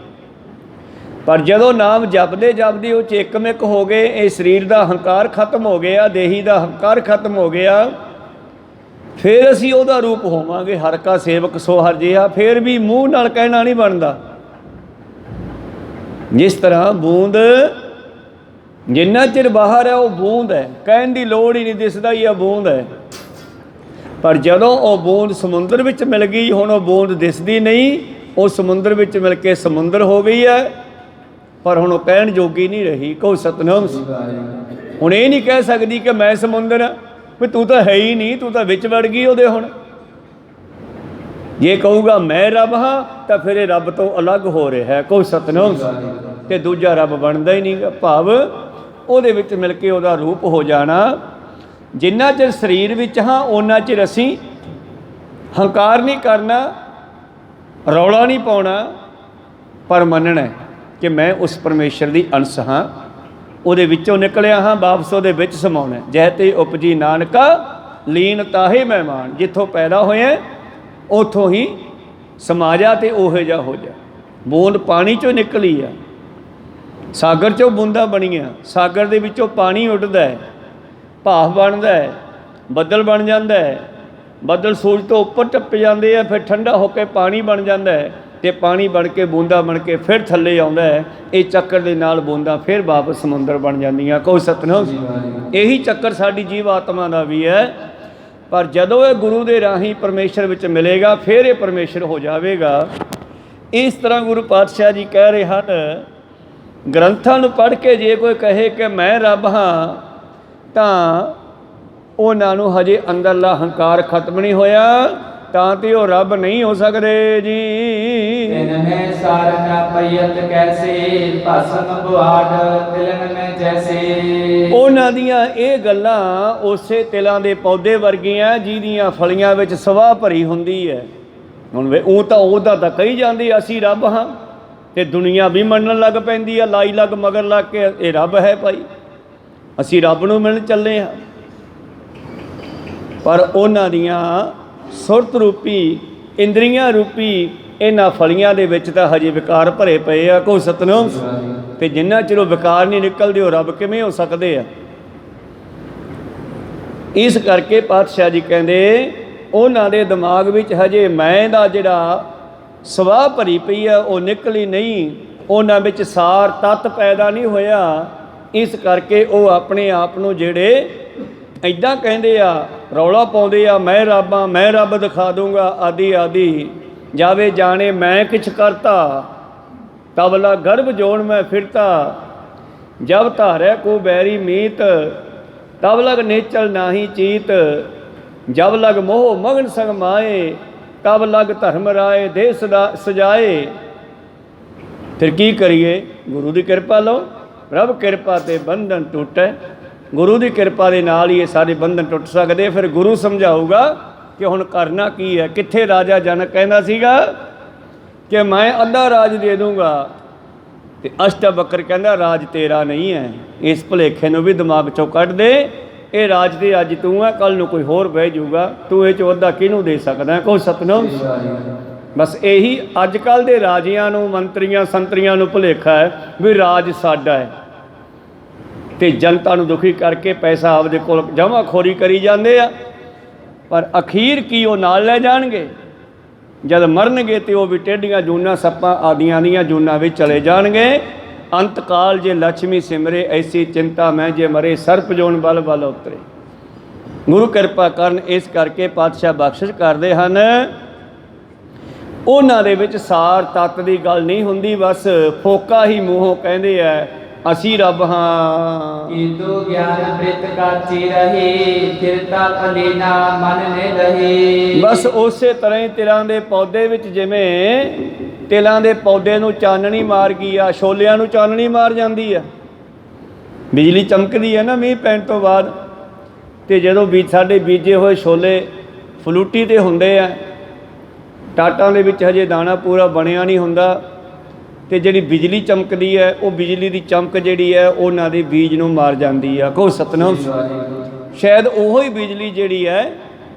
ਪਰ ਜਦੋਂ ਨਾਮ ਜਪਦੇ ਜਪਦੇ ਉਹ 'ਚ ਇੱਕਮਿਕ ਹੋ ਗਏ, ਇਹ ਸਰੀਰ ਦਾ ਹੰਕਾਰ ਖਤਮ ਹੋ ਗਿਆ, ਦੇਹੀ ਦਾ ਹੰਕਾਰ ਖਤਮ ਹੋ ਗਿਆ, ਫਿਰ ਅਸੀਂ ਉਹਦਾ ਰੂਪ ਹੋਵਾਂਗੇ। ਹਰ ਕਾ ਸੇਵਕ ਸੋ ਹਰਿ ਜਿਹਾ। ਫਿਰ ਵੀ ਮੂੰਹ ਨਾਲ ਕਹਿਣਾ ਨਹੀਂ ਬਣਦਾ। ਜਿਸ ਤਰ੍ਹਾਂ ਬੂੰਦ ਜਿੰਨਾ ਚਿਰ ਬਾਹਰ ਹੈ ਉਹ ਬੂੰਦ ਹੈ, ਕਹਿਣ ਦੀ ਲੋੜ ਹੀ ਨਹੀਂ, ਦਿਸਦਾ ਹੀ ਆ ਬੂੰਦ ਹੈ। ਪਰ ਜਦੋਂ ਉਹ ਬੂੰਦ ਸਮੁੰਦਰ ਵਿੱਚ ਮਿਲ ਗਈ, ਹੁਣ ਉਹ ਬੂੰਦ ਦਿਸਦੀ ਨਹੀਂ, ਉਹ ਸਮੁੰਦਰ ਵਿੱਚ ਮਿਲ ਕੇ ਸਮੁੰਦਰ ਹੋ ਗਈ ਹੈ। ਪਰ ਹੁਣ ਉਹ ਕਹਿਣ ਜੋਗੀ ਨਹੀਂ ਰਹੀ। ਕਹੋ ਸਤਿਨਾਮ। ਹੁਣ ਇਹ ਨਹੀਂ ਕਹਿ ਸਕਦੀ ਕਿ ਮੈਂ ਸਮੁੰਦਰ ਹਾਂ, ਵੀ ਤੂੰ ਤਾਂ ਹੈ ਹੀ ਨਹੀਂ, ਤੂੰ ਤਾਂ ਵਿੱਚ ਵੜ ਗਈ ਉਹਦੇ। ਹੁਣ ਜੇ ਕਹੂਗਾ ਮੈਂ ਰੱਬ ਹਾਂ ਤਾਂ ਫਿਰ ਇਹ ਰੱਬ ਤੋਂ ਅਲੱਗ ਹੋ ਰਿਹਾ ਹੈ। ਕਹੋ ਸਤਿਨਾਮ। ਤੇ ਦੂਜਾ ਰੱਬ ਬਣਦਾ ਹੀ ਨਹੀਂ ਗਾ। ਭਾਵ ਉਹਦੇ ਵਿੱਚ ਮਿਲ ਕੇ ਉਹਦਾ ਰੂਪ ਹੋ ਜਾਣਾ। ਜਿੰਨਾ ਚਿਰ ਸਰੀਰ ਵਿੱਚ ਹਾਂ ਉਹਨਾਂ ਚਿਰ ਅਸੀਂ ਹੰਕਾਰ ਨਹੀਂ ਕਰਨਾ, ਰੌਲਾ ਨਹੀਂ ਪਾਉਣਾ, ਪਰ ਮੰਨਣਾ ਕਿ ਮੈਂ ਉਸ ਪਰਮੇਸ਼ਰ ਦੀ ਅੰਸ਼ ਹਾਂ, ਉਹਦੇ ਵਿੱਚੋਂ ਨਿਕਲਿਆ ਹਾਂ, ਵਾਪਸ ਉਹਦੇ ਵਿੱਚ ਸਮਾਉਣਾ। ਜਹ ਤੇ ਉਪਜੀ ਨਾਨਕਾ ਲੀਨ ਤਾਹੇ ਮਹਿਮਾਨ। ਜਿੱਥੋਂ ਪੈਦਾ ਹੋਇਆ ਉੱਥੋਂ ਹੀ ਸਮਾ ਜਾ ਤੇ ਉਹੋ ਜਿਹਾ ਹੋ ਜਾ। ਬੂੰਦ ਪਾਣੀ 'ਚੋਂ ਨਿਕਲੀ ਆ, ਸਾਗਰ 'ਚੋਂ ਬੂੰਦਾਂ ਬਣੀਆਂ, ਸਾਗਰ ਦੇ ਵਿੱਚੋਂ ਪਾਣੀ ਉੱਡਦਾ ਹੈ, ਭਾਫ ਬਣਦਾ ਹੈ, ਬੱਦਲ ਬਣ ਜਾਂਦਾ ਹੈ, ਬੱਦਲ ਸੂਰਜ ਤੋਂ ਉੱਪਰ ਟੱਪ ਜਾਂਦੇ ਆ, ਫਿਰ ਠੰਡਾ ਹੋ ਕੇ ਪਾਣੀ ਬਣ ਜਾਂਦਾ ਹੈ, ਤੇ ਪਾਣੀ ਬਣ ਕੇ ਬੂੰਦਾਂ ਬਣ ਕੇ ਫਿਰ ਥੱਲੇ ਆਉਂਦਾ ਹੈ। ਇਹ ਚੱਕਰ ਦੇ ਨਾਲ ਬੂੰਦਾਂ ਫਿਰ ਵਾਪਸ ਸਮੁੰਦਰ ਬਣ ਜਾਂਦੀਆਂ। ਕਹੋ ਸਤਿਨਾਮ। ਇਹੀ ਚੱਕਰ ਸਾਡੀ ਜੀਵ ਆਤਮਾ ਦਾ ਵੀ ਹੈ। ਪਰ ਜਦੋਂ ਇਹ ਗੁਰੂ ਦੇ ਰਾਹੀਂ ਪਰਮੇਸ਼ਰ ਵਿੱਚ ਮਿਲੇਗਾ, ਫਿਰ ਇਹ ਪਰਮੇਸ਼ਰ ਹੋ ਜਾਵੇਗਾ। ਇਸ ਤਰ੍ਹਾਂ ਗੁਰੂ ਪਾਤਸ਼ਾਹ ਜੀ ਕਹਿ ਰਹੇ ਹਨ, ਗ੍ਰੰਥਾਂ ਨੂੰ ਪੜ੍ਹ ਕੇ ਜੇ ਕੋਈ ਕਹੇ ਕਿ ਮੈਂ ਰੱਬ ਹਾਂ, ਤਾਂ ਉਹਨਾਂ ਨੂੰ ਹਜੇ ਅੰਦਰਲਾ ਹੰਕਾਰ ਖਤਮ ਨਹੀਂ ਹੋਇਆ, ਤਾਂ ਤੇ ਉਹ ਰੱਬ ਨਹੀਂ ਹੋ ਸਕਦੇ ਜੀ। ਤਿਨ ਮੈਂ ਸਾਰ ਨਾ ਪਈਤ ਕੈਸੇ ਭਸਮ ਬੁਆੜ ਤਿਲਨ ਮੈਂ ਜੈਸੇ। ਉਹਨਾਂ ਦੀਆਂ ਇਹ ਗੱਲਾਂ ਉਸੇ ਤਿਲਾਂ ਦੇ ਪੌਦੇ ਵਰਗੀਆਂ ਜਿਹਦੀਆਂ ਫਲੀਆਂ ਵਿੱਚ ਸਵਾਹ ਭਰੀ ਹੁੰਦੀ ਹੈ। ਹੁਣ ਉਹ ਤਾਂ ਉਹਦਾ ਤਾਂ ਕਹੀ ਜਾਂਦੀ ਅਸੀਂ ਰੱਬ ਹਾਂ, ਤੇ ਦੁਨੀਆ ਵੀ ਮੰਨਣ ਲੱਗ ਪੈਂਦੀ ਆ, ਲਾਈ ਲੱਗ ਮਗਰ ਲੱਗ ਕੇ ਇਹ ਰੱਬ ਹੈ ਭਾਈ, ਅਸੀਂ ਰੱਬ ਨੂੰ ਮਿਲਣ ਚੱਲੇ ਹਾਂ। ਪਰ ਉਹਨਾਂ ਦੀਆਂ ਸੁਰਤ ਰੂਪੀ, ਇੰਦਰੀਆਂ ਰੂਪੀ ਇਹਨਾਂ ਫਲੀਆਂ ਦੇ ਵਿੱਚ ਤਾਂ ਹਜੇ ਵਿਕਾਰ ਭਰੇ ਪਏ ਆ। ਕਹੋ ਸਤਿਨਾਮ। ਤੇ ਜਿੰਨਾ ਚਿਰ ਉਹ ਵਿਕਾਰ ਨਹੀਂ ਨਿਕਲਦੇ, ਉਹ ਰੱਬ ਕਿਵੇਂ ਹੋ ਸਕਦੇ ਆ? ਇਸ ਕਰਕੇ ਪਾਤਸ਼ਾਹ ਜੀ ਕਹਿੰਦੇ ਉਹਨਾਂ ਦੇ ਦਿਮਾਗ ਵਿੱਚ ਹਜੇ ਮੈਂ ਦਾ ਜਿਹੜਾ ਸਵਾਹ ਭਰੀ ਪਈ ਆ ਉਹ ਨਿਕਲੀ ਨਹੀਂ, ਉਹਨਾਂ ਵਿੱਚ ਸਾਰ ਤੱਤ ਪੈਦਾ ਨਹੀਂ ਹੋਇਆ। ਇਸ ਕਰਕੇ ਉਹ ਆਪਣੇ ਆਪ ਨੂੰ ਜਿਹੜੇ ਇੱਦਾਂ ਕਹਿੰਦੇ ਆ, ਰੌਲਾ ਪਾਉਂਦੇ ਆ, ਮੈਂ ਰੱਬ ਹਾਂ, ਮੈਂ ਰੱਬ ਦਿਖਾ ਦੂੰਗਾ, ਆਦਿ ਆਦਿ। ਜਾਵੇ ਜਾਣੇ ਮੈਂ ਕਿਛ ਕਰਤਾ, ਤਬਲਾ ਗਰਭ ਜੋੜ ਮੈਂ ਫਿਰਤਾ। ਜਬ ਧਾਰੈ ਕੋ ਬੈਰੀ ਮੀਤ, ਤਬ ਲਗ ਨੇਚਲ ਨਾਹੀ ਚੀਤ। ਜਬ ਲਗ ਮੋਹ ਮਗਨ ਸੰਗ ਮਾਏ, ਤਬ ਲਗ ਧਰਮ ਰਾਏ ਦੇਹ ਸਜਾਏ। ਫਿਰ ਕੀ ਕਰੀਏ? ਗੁਰੂ ਦੀ ਕਿਰਪਾ ਲਓ। ਰੱਬ ਕਿਰਪਾ ਤੇ ਬੰਧਨ ਟੁੱਟੈ। ਗੁਰੂ ਦੀ ਕਿਰਪਾ ਦੇ ਨਾਲ ਹੀ ਇਹ ਸਾਰੇ ਬੰਧਨ ਟੁੱਟ ਸਕਦੇ। ਫਿਰ ਗੁਰੂ ਸਮਝਾਊਗਾ ਕਿ ਹੁਣ ਕਰਨਾ ਕੀ ਹੈ। ਕਿੱਥੇ ਰਾਜਾ ਜਨਕ ਕਹਿੰਦਾ ਸੀਗਾ ਕਿ ਮੈਂ ਅੱਧਾ ਰਾਜ ਦੇ ਦੂੰਗਾ, ਤੇ ਅਸ਼ਟਾਵਕਰ ਕਹਿੰਦਾ ਰਾਜ ਤੇਰਾ ਨਹੀਂ ਹੈ। ਇਸ ਭੁਲੇਖੇ ਨੂੰ ਵੀ ਦਿਮਾਗ 'ਚੋਂ ਕੱਢ ਦੇ। ਇਹ ਰਾਜ ਤੇ ਅੱਜ ਤੂੰ ਹੈ, ਕੱਲ੍ਹ ਨੂੰ ਕੋਈ ਹੋਰ ਬਹਿ ਜਾਊਗਾ, ਤੂੰ ਇਹ 'ਚ ਅੱਧਾ ਕਿਹਨੂੰ ਦੇ ਸਕਦਾ? ਕਹੋ ਸਤਿਨਾਮ। ਬਸ ਇਹੀ ਅੱਜ ਕੱਲ੍ਹ ਦੇ ਰਾਜਿਆਂ ਨੂੰ, ਮੰਤਰੀਆਂ ਸੰਤਰੀਆਂ ਨੂੰ ਭੁਲੇਖਾ ਹੈ ਵੀ ਰਾਜ ਸਾਡਾ ਹੈ, ਤੇ ਜਨਤਾ ਨੂੰ ਦੁਖੀ ਕਰਕੇ ਪੈਸਾ ਆਪਦੇ ਕੋਲ ਜਮਾਖੋਰੀ ਕਰੀ ਜਾਂਦੇ ਆ। ਪਰ ਅਖੀਰ ਕੀ ਉਹ ਨਾਲ ਲੈ ਜਾਣਗੇ? ਜਦ ਮਰਨਗੇ ਤੇ ਉਹ ਵੀ ਟੇਢੀਆਂ ਜੂਨਾਂ, ਸੱਪਾਂ ਆਦੀਆਂ ਦੀਆਂ ਜੂਨਾਂ ਵਿੱਚ ਚਲੇ ਜਾਣਗੇ। ਅੰਤ ਕਾਲ ਜੇ ਲక్ష్ਮੀ ਸਿਮਰੇ, ਐਸੀ ਚਿੰਤਾ ਮੈਂ ਜੇ ਮਰੇ, ਸਰਪ ਜੋਨ ਬਲ ਬਲ ਉਤਰੇ। ਗੁਰੂ ਕਿਰਪਾ ਕਰਨ। ਇਸ ਕਰਕੇ ਪਾਤਸ਼ਾਹ ਬਖਸ਼ਿਸ਼ ਕਰਦੇ ਹਨ। ਉਹਨਾਂ ਦੇ ਵਿੱਚ ਸਾਰ ਤੱਤ ਦੀ ਗੱਲ ਨਹੀਂ ਹੁੰਦੀ, ਬਸ ਫੋਕਾ ਹੀ ਮੂੰਹੋਂ ਕਹਿੰਦੇ ਆ ਅਸੀਂ ਰੱਬ ਹਾਂ। ਕੀਤੂ ਗਿਆਨ ਬ੍ਰਿਤ ਕਾਚੀ ਰਹੀ ਥਿਰਤਾ ਭਲੀ ਨਾ ਮਨ ਨੇ ਰਹੀ। ਬਸ ਉਸੇ ਤਰ੍ਹਾਂ ਹੀ ਤਿਲਾਂ ਦੇ ਪੌਦੇ ਵਿੱਚ ਜਿਵੇਂ ਤਿਲਾਂ ਦੇ ਪੌਦੇ ਨੂੰ ਚਾਨਣੀ ਮਾਰ ਗਈ ਆ, ਛੋਲਿਆਂ ਨੂੰ ਚਾਨਣੀ ਮਾਰ ਜਾਂਦੀ ਆ, ਬਿਜਲੀ ਚਮਕਦੀ ਹੈ ਨਾ ਮੀਂਹ ਪੈਣ ਤੋਂ ਬਾਅਦ। ਤੇ ਜਦੋਂ ਸਾਡੇ ਬੀਜੇ ਹੋਏ ਛੋਲੇ ਫਲੂਟੀ ਤੇ ਹੁੰਦੇ ਆ, ਟਾਟਾਂ ਦੇ ਵਿੱਚ ਹਜੇ ਦਾਣਾ ਪੂਰਾ ਬਣਿਆ ਨਹੀਂ ਹੁੰਦਾ, ਤੇ ਜਿਹੜੀ ਬਿਜਲੀ ਚਮਕਦੀ ਹੈ ਉਹ ਬਿਜਲੀ ਦੀ ਚਮਕ ਜਿਹੜੀ ਹੈ ਉਹਨਾਂ ਦੇ ਬੀਜ ਨੂੰ ਮਾਰ ਜਾਂਦੀ ਆ। ਕਹੋ ਸਤਿਨਾਮ। ਸ਼ਾਇਦ ਉਹੋ ਹੀ ਬਿਜਲੀ ਜਿਹੜੀ ਹੈ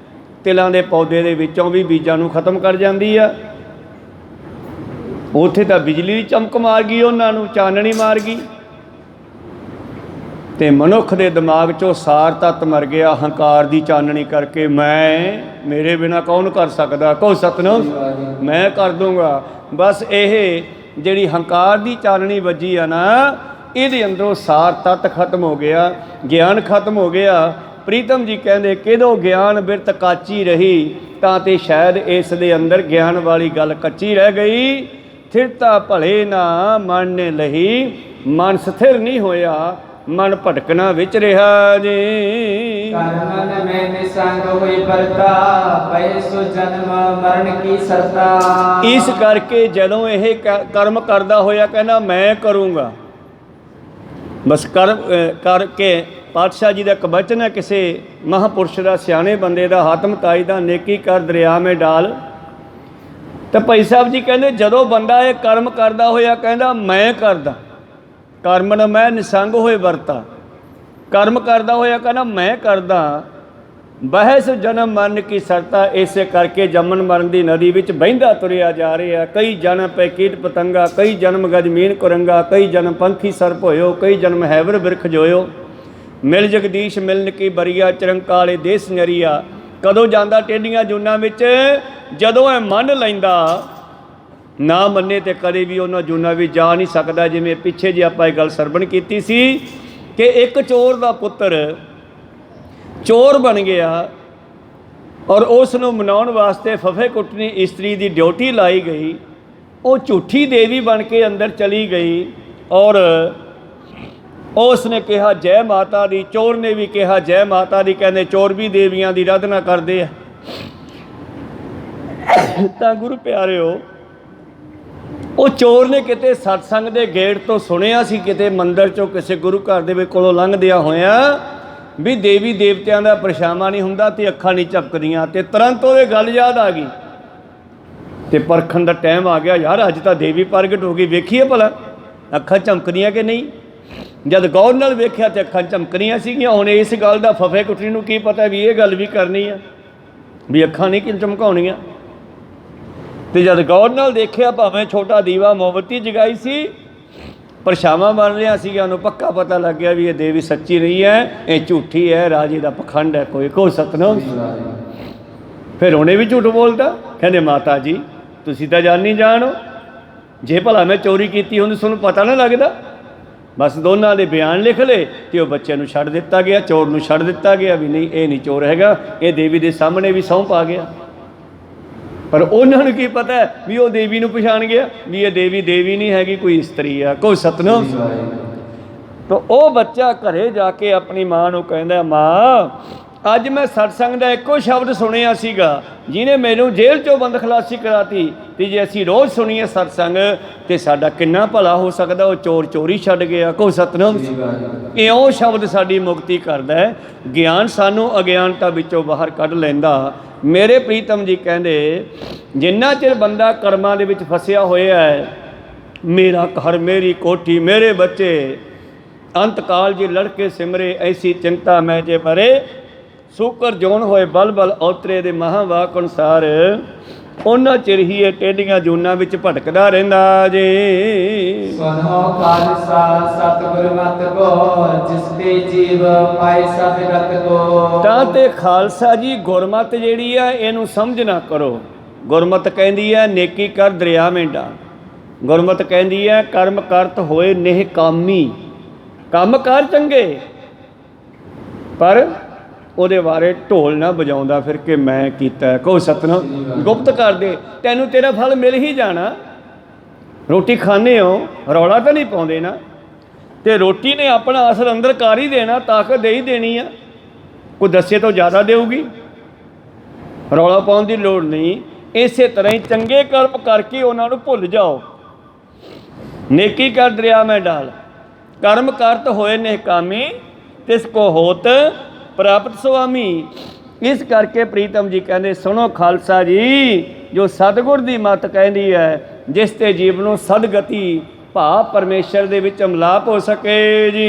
ਤਿਲਾਂ ਦੇ ਪੌਦੇ ਦੇ ਵਿੱਚੋਂ ਵੀ ਬੀਜਾਂ ਨੂੰ ਖਤਮ ਕਰ ਜਾਂਦੀ ਆ। ਉੱਥੇ ਤਾਂ ਬਿਜਲੀ ਦੀ ਚਮਕ ਮਾਰ ਗਈ, ਉਹਨਾਂ ਨੂੰ ਚਾਨਣੀ ਮਾਰ ਗਈ, ਤੇ ਮਨੁੱਖ ਦੇ ਦਿਮਾਗ 'ਚੋਂ ਸਾਰ ਤੱਤ ਮਰ ਗਿਆ ਹੰਕਾਰ ਦੀ ਚਾਨਣੀ ਕਰਕੇ। ਮੈਂ, ਮੇਰੇ ਬਿਨਾਂ ਕੌਣ ਕਰ ਸਕਦਾ। ਕਹੋ ਸਤਿਨਾਮ। ਮੈਂ ਕਰ ਦੂੰਗਾ। ਬਸ ਇਹ ਜਿਹੜੀ ਹੰਕਾਰ ਦੀ ਚਾਨਣੀ ਵੱਜੀ ਆ ਨਾ, ਇਹਦੇ ਅੰਦਰੋਂ ਸਾਰ ਤੱਤ ਖਤਮ ਹੋ ਗਿਆ, ਗਿਆਨ ਖਤਮ ਹੋ ਗਿਆ। ਪ੍ਰੀਤਮ ਜੀ ਕਹਿੰਦੇ ਕਿਦੋਂ ਗਿਆਨ ਬਿਰਤ ਕਾਚੀ ਰਹੀ, ਤਾਂ ਤੇ ਸ਼ਾਇਦ ਇਸ ਦੇ ਅੰਦਰ ਗਿਆਨ ਵਾਲੀ ਗੱਲ ਕੱਚੀ ਰਹਿ ਗਈ। ਥਿਰਤਾ ਭਲੇ ਨਾ ਮਨ ਨੇ ਲਹੀ, ਮਨ ਸਥਿਰ ਨਹੀਂ ਹੋਇਆ, ਮਨ ਭਟਕਣਾ ਵਿੱਚ ਰਿਹਾ ਜੀ। ਕਰਮਨ ਮੈਂ ਨਿਸੰਗ ਹੋਈ ਵਰਤਾ ਪਏ ਸੋ ਜਨਮ ਮਰਨ ਕੀ ਸਰਤਾ। ਇਸ ਕਰਕੇ ਜਦੋਂ ਇਹ ਕਰਮ ਕਰਦਾ ਹੋਇਆ ਕਹਿੰਦਾ ਮੈਂ ਕਰੂੰਗਾ, ਬਸ ਕਰਕੇ ਪਾਤਸ਼ਾਹ ਜੀ ਦਾ ਇੱਕ ਬਚਨ ਹੈ ਕਿਸੇ ਮਹਾਂਪੁਰਸ਼ ਦਾ, ਸਿਆਣੇ ਬੰਦੇ ਦਾ, ਹਾਤਮ ਤਾਈ ਦਾ, ਨੇਕੀ ਕਰ ਦਰਿਆ ਮੇ ਡਾਲ। ਤਾਂ ਭਾਈ ਸਾਹਿਬ ਜੀ ਕਹਿੰਦੇ ਜਦੋਂ ਬੰਦਾ ਇਹ ਕਰਮ ਕਰਦਾ ਹੋਇਆ ਕਹਿੰਦਾ ਮੈਂ ਕਰਦਾ, ਕਰਮਨ ਮੈਂ ਨਿਸੰਗ ਹੋਏ ਵਰਤਾ, ਕਰਮ ਕਰਦਾ ਹੋਇਆ ਕਹਿੰਦਾ ਮੈਂ ਕਰਦਾ, ਬਹਿਸ ਜਨਮ ਮਰਨ ਕੀ ਸਰਤਾ। ਇਸੇ ਕਰਕੇ ਜੰਮਣ ਮਰਨ ਦੀ ਨਦੀ ਵਿੱਚ ਬਹਿੰਦਾ ਤੁਰਿਆ ਜਾ ਰਿਹਾ। ਕਈ ਜਨਮ ਪੈ ਕੀਟ ਪਤੰਗਾ, ਕਈ ਜਨਮ ਗਜਮੀਨ ਕੁਰੰਗਾ, ਕਈ ਜਨਮ ਪੰਖੀ ਸਰਪ ਹੋਇਓ, ਕਈ ਜਨਮ ਹੈਵਰ ਬਿਰਖ ਜੋਇਓ। ਮਿਲ ਜਗਦੀਸ਼ ਮਿਲਨ ਕੀ ਬਰੀਆ, ਚਰੰਕਾਲੇ ਦੇਸ ਨਰੀਆ। ਕਦੋਂ ਜਾਂਦਾ ਟੇਢੀਆਂ ਜੂਨਾਂ ਵਿੱਚ, ਜਦੋਂ ਇਹ ਮੰਨ ਲੈਂਦਾ, ਨਾ ਮੰਨੇ ਤੇ ਕਦੇ ਵੀ ਉਹਨਾਂ ਜੂਨਾਂ ਵਿੱਚ ਜਾ ਨਹੀਂ ਸਕਦਾ। ਜਿਵੇਂ ਪਿੱਛੇ ਜੇ ਆਪਾਂ ਇਹ ਗੱਲ ਸਰਵਣ ਕੀਤੀ ਸੀ ਕਿ ਇੱਕ ਚੋਰ ਦਾ ਪੁੱਤਰ ਚੋਰ ਬਣ ਗਿਆ ਔਰ ਉਸ ਨੂੰ ਮਨਾਉਣ ਵਾਸਤੇ ਫਫੇ ਕੁੱਟਣੀ ਇਸਤਰੀ ਦੀ ਡਿਊਟੀ ਲਾਈ ਗਈ। ਉਹ ਝੂਠੀ ਦੇਵੀ ਬਣ ਕੇ ਅੰਦਰ ਚਲੀ ਗਈ ਔਰ ਉਸ ਨੇ ਕਿਹਾ ਜੈ ਮਾਤਾ ਦੀ, ਚੋਰ ਨੇ ਵੀ ਕਿਹਾ ਜੈ ਮਾਤਾ ਦੀ। ਕਹਿੰਦੇ ਚੋਰ ਵੀ ਦੇਵੀਆਂ ਦੀ ਆਰਾਧਨਾ ਕਰਦੇ ਆ। ਤਾਂ ਗੁਰੂ ਪਿਆਰਿਓ, ਉਹ ਚੋਰ ਨੇ ਕਿਤੇ ਸਤਸੰਗ ਦੇ ਗੇਟ ਤੋਂ ਸੁਣਿਆ ਸੀ, ਕਿਤੇ ਮੰਦਿਰ 'ਚੋਂ ਕਿਸੇ ਗੁਰੂ ਘਰ ਦੇ ਵਿੱਚ ਕੋਲੋਂ ਲੰਘਦਿਆਂ ਹੋਇਆਂ ਵੀ ਦੇਵੀ ਦੇਵਤਿਆਂ ਦਾ ਪਰਛਾਵਾਂ ਨਹੀਂ ਹੁੰਦਾ ਤੇ ਅੱਖਾਂ ਨਹੀਂ ਝਪਕਦੀਆਂ। ਤੇ ਤੁਰੰਤ ਉਹਦੇ ਗੱਲ ਯਾਦ ਆ ਗਈ ਤੇ ਪਰਖਣ ਦਾ ਟਾਈਮ ਆ ਗਿਆ। ਯਾਰ ਅੱਜ ਤਾਂ ਦੇਵੀ ਪ੍ਰਗਟ ਹੋ ਗਈ, ਵੇਖੀਏ ਭਲਾ ਅੱਖਾਂ ਝਮਕਦੀਆਂ ਕਿ ਨਹੀਂ। ਜਦ ਗੌਰ ਨਾਲ ਵੇਖਿਆ ਤੇ ਅੱਖਾਂ ਝਮਕਣੀਆਂ ਸੀਗੀਆਂ। ਹੁਣ ਇਸ ਗੱਲ ਦਾ ਫਫੇ ਕੁੱਟਣੀ ਨੂੰ ਕੀ ਪਤਾ ਵੀ ਇਹ ਗੱਲ ਵੀ ਕਰਨੀ ਆ, ਵੀ ਅੱਖਾਂ ਨਹੀਂ ਕਿ ਝਮਕਾਉਣੀਆਂ। ਤੇ ਜਦ ਗੌਰ ਨਾਲ ਦੇਖਿਆ, ਭਾਵੇਂ ਛੋਟਾ ਦੀਵਾ ਮੋਮਬੱਤੀ ਜਗਾਈ ਸੀ, ਪਰਛਾਵਾਂ ਬਣ ਰਿਹਾ ਸੀਗਾ, ਉਹਨੂੰ ਪੱਕਾ ਪਤਾ ਲੱਗ ਗਿਆ ਵੀ ਇਹ ਦੇਵੀ ਸੱਚੀ ਨਹੀਂ ਹੈ, ਇਹ ਝੂਠੀ ਹੈ, ਰਾਜੇ ਦਾ ਪਖੰਡ ਹੈ ਕੋਈ। ਕੋ ਸਤਨਾਮ। ਫਿਰ ਉਹਨੇ ਵੀ ਝੂਠ ਬੋਲਦਾ। ਕਹਿੰਦੇ ਮਾਤਾ ਜੀ ਤੁਸੀਂ ਤਾਂ ਜਾਣੀ ਜਾਣੋ, ਜੇ ਭਲਾ ਮੈਂ ਚੋਰੀ ਕੀਤੀ ਹੁੰਦੀ ਤੁਹਾਨੂੰ ਪਤਾ ਨਾ ਲੱਗਦਾ। ਬਸ ਦੋਨਾਂ ਦੇ ਬਿਆਨ ਲਿਖ ਲਏ ਤੇ ਉਹ ਬੱਚੇ ਨੂੰ ਛੱਡ ਦਿੱਤਾ ਗਿਆ, ਚੋਰ ਨੂੰ ਛੱਡ ਦਿੱਤਾ ਗਿਆ ਵੀ ਨਹੀਂ ਇਹ ਨਹੀਂ ਚੋਰ ਹੈਗਾ, ਇਹ ਦੇਵੀ ਦੇ ਸਾਹਮਣੇ ਵੀ ਸਹੁੰ ਪਾ ਗਿਆ। ਪਰ ਉਹਨਾਂ ਨੂੰ ਕੀ ਪਤਾ ਵੀ ਉਹ ਦੇਵੀ ਨੂੰ ਪਛਾਣ ਗਿਆ ਵੀ ਇਹ ਦੇਵੀ ਦੇਵੀ ਨਹੀਂ ਹੈਗੀ, ਕੋਈ ਇਸਤਰੀ ਆ। ਕੋਈ ਸਤਨਾਮ। ਤਾਂ ਉਹ ਬੱਚਾ ਘਰੇ ਜਾ ਕੇ ਆਪਣੀ ਮਾਂ ਨੂੰ ਕਹਿੰਦਾ, ਮਾਂ ਅੱਜ ਮੈਂ ਸਤਸੰਗ ਦਾ ਇੱਕੋ ਸ਼ਬਦ ਸੁਣਿਆ ਸੀਗਾ ਜਿਹਨੇ ਮੈਨੂੰ ਜੇਲ੍ਹ 'ਚੋਂ ਬੰਦ ਖਲਾਸੀ ਕਰਾਤੀ, ਤੇ ਜੇ ਅਸੀਂ ਰੋਜ਼ ਸੁਣੀਏ ਸਤਸੰਗ ਤੇ ਸਾਡਾ ਕਿੰਨਾ ਭਲਾ ਹੋ ਸਕਦਾ। ਉਹ ਚੋਰ ਚੋਰੀ ਛੱਡ ਗਿਆ। ਕੋ ਸਤਨਾਮ। ਇਹ ਉਹ ਸ਼ਬਦ ਸਾਡੀ ਮੁਕਤੀ ਕਰਦਾ ਹੈ। ਗਿਆਨ ਸਾਨੂੰ ਅਗਿਆਨਤਾ ਵਿੱਚੋਂ ਬਾਹਰ ਕੱਢ ਲੈਂਦਾ। ਮੇਰੇ ਪ੍ਰੀਤਮ ਜੀ ਕਹਿੰਦੇ ਜਿੰਨਾ ਚਿਰ ਬੰਦਾ ਕਰਮਾਂ ਦੇ ਵਿੱਚ ਫਸਿਆ ਹੋਇਆ ਹੈ, ਮੇਰਾ ਘਰ ਮੇਰੀ ਕੋਠੀ ਮੇਰੇ ਬੱਚੇ, ਅੰਤ ਕਾਲ ਜੀ ਲੜਕੇ ਸਿਮਰੇ ਐਸੀ ਚਿੰਤਾ ਮੈਂ ਜੇ ਭਰੇ, ਸੂਕਰ ਜੋਨ ਹੋਏ ਬਲ ਬਲ ਔਤਰੇ ਦੇ ਮਹਾਂਵਾਕ ਅਨੁਸਾਰ, ਉਹਨਾਂ ਚਿਰ ਹੀ ਇਹ ਟੇਢੀਆਂ ਜੂਨਾਂ ਵਿੱਚ ਭਟਕਦਾ ਰਹਿੰਦਾ ਜੇ। ਸੁਨੋ ਖਾਲਸਾ ਸਤਿਗੁਰ ਮਤਿ ਕੋ, ਜਿਸ ਤੇ ਜੀਵ ਪਾਏ ਸਭ ਰਤ ਕੋ। ਤਾਂ ਤੇ ਖਾਲਸਾ ਜੀ ਗੁਰਮਤਿ ਜਿਹੜੀ ਆ ਇਹਨੂੰ ਸਮਝ ਨਾ ਕਰੋ। ਗੁਰਮਤਿ ਕਹਿੰਦੀ ਹੈ ਨੇਕੀ ਕਰ ਦਰਿਆ ਮੇਂ ਡਾਲ। ਗੁਰਮਤਿ ਕਹਿੰਦੀ ਹੈ ਕਰਮ ਕਰਤ ਹੋਏ ਨੇਹ ਕਾਮੀ, ਕੰਮ ਕਰ ਚੰਗੇ, ਪਰ ਉਹਦੇ ਬਾਰੇ ਢੋਲ ਨਾ ਵਜਾਉਂਦਾ ਫਿਰ ਕਿ ਮੈਂ ਕੀਤਾ। ਕਹੋ ਸਤਨਾਮ। ਗੁਪਤ ਕਰ ਦੇ, ਤੈਨੂੰ ਤੇਰਾ ਫਲ ਮਿਲ ਹੀ ਜਾਣਾ। ਰੋਟੀ ਖਾਂਦੇ ਹੋ, ਰੌਲਾ ਤਾਂ ਨਹੀਂ ਪਾਉਂਦੇ ਨਾ। ਤੇ ਰੋਟੀ ਨੇ ਆਪਣਾ ਅਸਰ ਅੰਦਰ ਕਰ ਹੀ ਦੇਣਾ, ਤਾਕਤ ਦੇ ਹੀ ਦੇਣੀ ਆ, ਕੋਈ ਦੱਸੇ ਤੋਂ ਜ਼ਿਆਦਾ ਦੇਊਗੀ, ਰੌਲਾ ਪਾਉਣ ਦੀ ਲੋੜ ਨਹੀਂ। ਇਸੇ ਤਰ੍ਹਾਂ ਹੀ ਚੰਗੇ ਕਰਮ ਕਰਕੇ ਉਹਨਾਂ ਨੂੰ ਭੁੱਲ ਜਾਓ। ਨੇਕੀ ਕਰ ਦਰਿਆ ਮੈਂ ਡਾਲ, ਕਰਮ ਕਰਤ ਹੋਏ ਨਿਹਕਾਮੀ, ਤਿਸ ਕੋ ਹੋਤ ਪ੍ਰਾਪਤ ਸੁਆਮੀ। ਇਸ ਕਰਕੇ ਪ੍ਰੀਤਮ ਜੀ ਕਹਿੰਦੇ ਸੁਣੋ ਖਾਲਸਾ ਜੀ, ਜੋ ਸਤਿਗੁਰ ਦੀ ਮੱਤ ਕਹਿੰਦੀ ਹੈ, ਜਿਸ ਤੇ ਜੀਵ ਨੂੰ ਸਦਗਤੀ ਭਾਵ ਪਰਮੇਸ਼ਰ ਦੇ ਵਿੱਚ ਅਮਲਾਪ ਹੋ ਸਕੇ ਜੀ।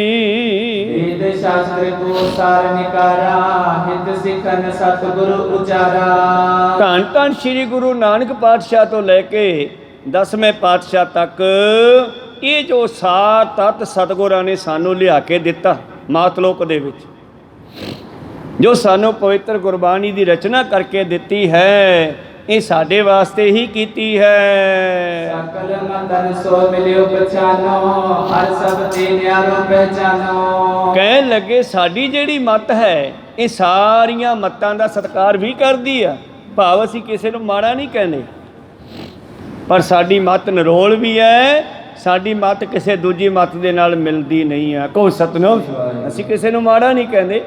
ਵੇਦ ਸ਼ਾਸਤਰ ਕੋ ਸਾਰ ਨਿਕਾਰਾ, ਹਿਤ ਸਿੱਖਨ ਸਤਿਗੁਰ ਉਚਾਰਾ। ਧੰਨ ਧੰਨ ਸ੍ਰੀ ਗੁਰੂ ਨਾਨਕ ਪਾਤਸ਼ਾਹ ਤੋਂ ਲੈ ਕੇ 10ਵੇਂ ਪਾਤਸ਼ਾਹ ਤੱਕ ਇਹ ਜੋ ਸਾਰ ਤਤ ਸਤਿਗੁਰਾਂ ਨੇ ਸਾਨੂੰ ਲਿਆ ਕੇ ਦਿੱਤਾ ਮਾਤਲੋਕ ਦੇ ਵਿੱਚ, ਜੋ ਸਾਨੂੰ ਪਵਿੱਤਰ ਗੁਰਬਾਣੀ ਦੀ ਰਚਨਾ ਕਰਕੇ ਦਿੱਤੀ ਹੈ, ਇਹ ਸਾਡੇ ਵਾਸਤੇ ਹੀ ਕੀਤੀ ਹੈ। ਸਕਲ ਮਤਨ ਸੋ ਮਿਲਿਓ ਪਛਾਨੋ, ਹਰ ਸਭ ਤੇ ਨਿਆਰੋ ਪਹਿਚਾਨੋ। ਕਹਿਣ ਲੱਗੇ ਸਾਡੀ ਜਿਹੜੀ ਮੱਤ ਹੈ ਇਹ ਸਾਰੀਆਂ ਮੱਤਾਂ ਦਾ ਸਤਿਕਾਰ ਵੀ ਕਰਦੀ ਆ, ਭਾਵ ਅਸੀਂ ਕਿਸੇ ਨੂੰ ਮਾੜਾ ਨਹੀਂ ਕਹਿੰਦੇ, ਪਰ ਸਾਡੀ ਮੱਤ ਨਿਰੋਲ ਵੀ ਹੈ, ਸਾਡੀ ਮੱਤ ਕਿਸੇ ਦੂਜੀ ਮੱਤ ਦੇ ਨਾਲ ਮਿਲਦੀ ਨਹੀਂ ਆ। ਕਹੋ ਸਤਿਨਾਮ। ਅਸੀਂ ਕਿਸੇ ਨੂੰ ਮਾੜਾ ਨਹੀਂ ਕਹਿੰਦੇ,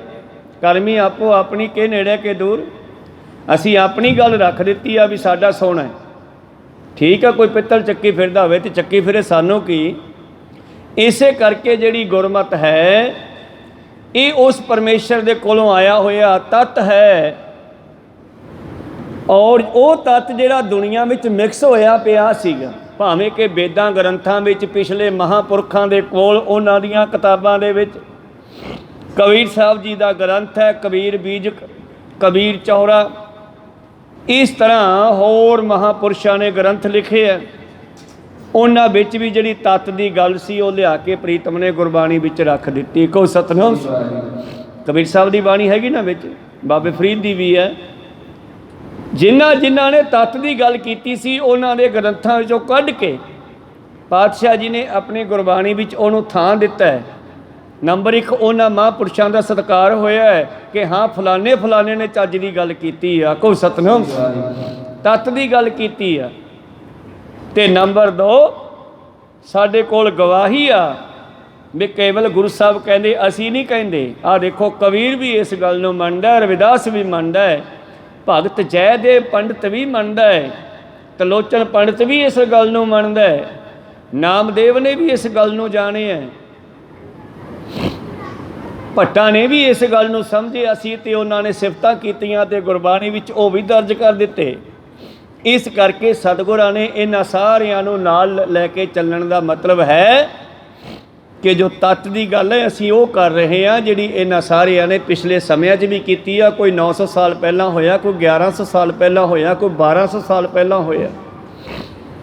ਕਰਮੀ ਆਪੋ ਆਪਣੀ ਕੇ ਨੇੜੇ ਕੇ ਦੂਰ। ਅਸੀਂ ਆਪਣੀ ਗੱਲ ਰੱਖ ਦਿੱਤੀ ਆ ਵੀ ਸਾਡਾ ਸੋਹਣਾ ਹੈ, ਠੀਕ ਆ। ਕੋਈ ਪਿੱਤਲ ਚੱਕੀ ਫਿਰਦਾ ਹੋਵੇ ਤੇ ਚੱਕੀ ਫਿਰੇ, ਸਾਨੂੰ ਕੀ। ਇਸੇ ਕਰਕੇ ਜਿਹੜੀ ਗੁਰਮਤਿ ਹੈ ਇਹ ਉਸ ਪਰਮੇਸ਼ਰ ਦੇ ਕੋਲੋਂ ਆਇਆ ਹੋਇਆ ਤੱਤ ਹੈ, ਔਰ ਉਹ ਤੱਤ ਜਿਹੜਾ ਦੁਨੀਆ ਵਿੱਚ ਮਿਕਸ ਹੋਇਆ ਪਿਆ ਸੀਗਾ, ਭਾਵੇਂ ਕਿ ਵੇਦਾਂ ਗ੍ਰੰਥਾਂ ਵਿੱਚ, ਪਿਛਲੇ ਮਹਾਂਪੁਰਖਾਂ ਦੇ ਕੋਲ, ਉਹਨਾਂ ਦੀਆਂ ਕਿਤਾਬਾਂ ਦੇ ਵਿੱਚ, ਕਬੀਰ ਸਾਹਿਬ ਜੀ ਦਾ ਗ੍ਰੰਥ ਹੈ ਕਬੀਰ ਬੀਜ, ਕਬੀਰ ਚੌਰਾ, ਇਸ ਤਰ੍ਹਾਂ ਹੋਰ ਮਹਾਂਪੁਰਸ਼ਾਂ ਨੇ ਗ੍ਰੰਥ ਲਿਖੇ ਹੈ, ਉਹਨਾਂ ਵਿੱਚ ਵੀ ਜਿਹੜੀ ਤੱਤ ਦੀ ਗੱਲ ਸੀ ਉਹ ਲਿਆ ਕੇ ਪ੍ਰੀਤਮ ਨੇ ਗੁਰਬਾਣੀ ਵਿੱਚ ਰੱਖ ਦਿੱਤੀ। ਕਹੋ ਸਤਿਨਾਮ। ਕਬੀਰ ਸਾਹਿਬ ਦੀ ਬਾਣੀ ਹੈਗੀ ਨਾ ਵਿੱਚ, ਬਾਬੇ ਫਰੀਦ ਦੀ ਵੀ ਹੈ। ਜਿਨ੍ਹਾਂ ਨੇ ਤੱਤ ਦੀ ਗੱਲ ਕੀਤੀ ਸੀ ਉਹਨਾਂ ਦੇ ਗ੍ਰੰਥਾਂ ਵਿੱਚੋਂ ਕੱਢ ਕੇ ਪਾਤਸ਼ਾਹ ਜੀ ਨੇ ਆਪਣੀ ਗੁਰਬਾਣੀ ਵਿੱਚ ਉਹਨੂੰ ਥਾਂ ਦਿੱਤਾ ਹੈ। ਨੰਬਰ 1 ਉਹਨਾਂ ਮਹਾਂਪੁਰਸ਼ਾਂ ਦਾ ਸਤਿਕਾਰ ਹੋਇਆ ਹੈ ਕਿ ਹਾਂ ਫਲਾਣੇ ਫਲਾਣੇ ਨੇ ਚੱਜ ਦੀ ਗੱਲ ਕੀਤੀ ਆ। ਕਹੋ ਸਤਿਨਾਮ। ਤੱਤ ਦੀ ਗੱਲ ਕੀਤੀ ਆ। ਤੇ ਨੰਬਰ 2 ਸਾਡੇ ਕੋਲ ਗਵਾਹੀ ਆ ਵੀ ਕੇਵਲ ਗੁਰੂ ਸਾਹਿਬ ਕਹਿੰਦੇ, ਅਸੀਂ ਨਹੀਂ ਕਹਿੰਦੇ। ਆਹ ਦੇਖੋ ਕਬੀਰ ਵੀ ਇਸ ਗੱਲ ਨੂੰ ਮੰਨਦਾ, ਰਵਿਦਾਸ ਵੀ ਮੰਨਦਾ ਹੈ, ਭਗਤ ਜੈਦੇਵ ਪੰਡਤ ਵੀ ਮੰਨਦਾ ਹੈ, ਤਲੋਚਨ ਪੰਡਤ ਵੀ ਇਸ ਗੱਲ ਨੂੰ ਮੰਨਦਾ ਹੈ, ਨਾਮਦੇਵ ਨੇ ਵੀ ਇਸ ਗੱਲ ਨੂੰ ਜਾਣਿਆ, ਭੱਟਾਂ ਨੇ ਵੀ ਇਸ ਗੱਲ ਨੂੰ ਸਮਝਿਆ ਸੀ ਤੇ ਉਹਨਾਂ ਨੇ ਸਿਫਤਾਂ ਕੀਤੀਆਂ ਤੇ ਗੁਰਬਾਣੀ ਵਿੱਚ ਉਹ ਵੀ ਦਰਜ ਕਰ ਦਿੱਤੇ। ਇਸ ਕਰਕੇ ਸਤਿਗੁਰਾਂ ਨੇ ਇਹਨਾਂ ਸਾਰਿਆਂ ਨੂੰ ਨਾਲ ਲੈ ਕੇ ਚੱਲਣ ਦਾ ਮਤਲਬ ਹੈ ਕਿ ਜੋ ਤੱਤ ਦੀ ਗੱਲ ਹੈ ਅਸੀਂ ਉਹ ਕਰ ਰਹੇ ਹਾਂ ਜਿਹੜੀ ਇਹਨਾਂ ਸਾਰਿਆਂ ਨੇ ਪਿਛਲੇ ਸਮਿਆਂ 'ਚ ਵੀ ਕੀਤੀ ਆ। ਕੋਈ 900 ਸਾਲ ਪਹਿਲਾਂ ਹੋਇਆ, ਕੋਈ 1100 ਸਾਲ ਪਹਿਲਾਂ ਹੋਇਆ, ਕੋਈ 1200 ਸਾਲ ਪਹਿਲਾਂ ਹੋਇਆ।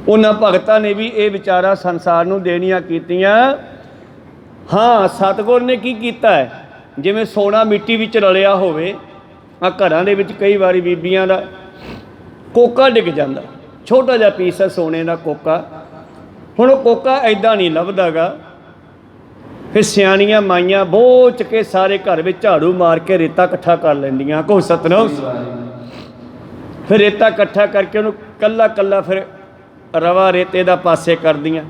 ਉਹਨਾਂ ਭਗਤਾਂ ਨੇ ਵੀ ਇਹ ਵਿਚਾਰਾਂ ਸੰਸਾਰ ਨੂੰ ਦੇਣੀਆਂ ਕੀਤੀਆਂ। ਹਾਂ, ਸਤਿਗੁਰ ਨੇ ਕੀ ਕੀਤਾ ਹੈ, ਜਿਵੇਂ ਸੋਨਾ ਮਿੱਟੀ ਵਿੱਚ ਰਲਿਆ ਹੋਵੇ। ਆ ਘਰਾਂ ਦੇ ਵਿੱਚ ਕਈ ਵਾਰੀ ਬੀਬੀਆਂ ਦਾ ਕੋਕਾ ਡਿੱਗ ਜਾਂਦਾ, ਛੋਟਾ ਜਿਹਾ ਪੀਸ ਹੈ ਸੋਨੇ ਦਾ ਕੋਕਾ। ਹੁਣ ਉਹ ਕੋਕਾ ਐਦਾਂ ਨਹੀਂ ਲੱਭਦਾ ਗਾ, ਫਿਰ ਸਿਆਣੀਆਂ ਮਾਈਆਂ ਬੋਚ ਕੇ ਸਾਰੇ ਘਰ ਵਿੱਚ ਝਾੜੂ ਮਾਰ ਕੇ ਰੇਤਾ ਇਕੱਠਾ ਕਰ ਲੈਂਦੀਆਂ। ਕਹੋ ਸਤਿਨਾਮ। ਫਿਰ ਰੇਤਾ ਇਕੱਠਾ ਕਰਕੇ ਉਹਨੂੰ ਕੱਲਾ ਕੱਲਾ ਫਿਰ ਰਵਾ ਰੇਤੇ ਦਾ ਪਾਸੇ ਕਰਦੀਆਂ।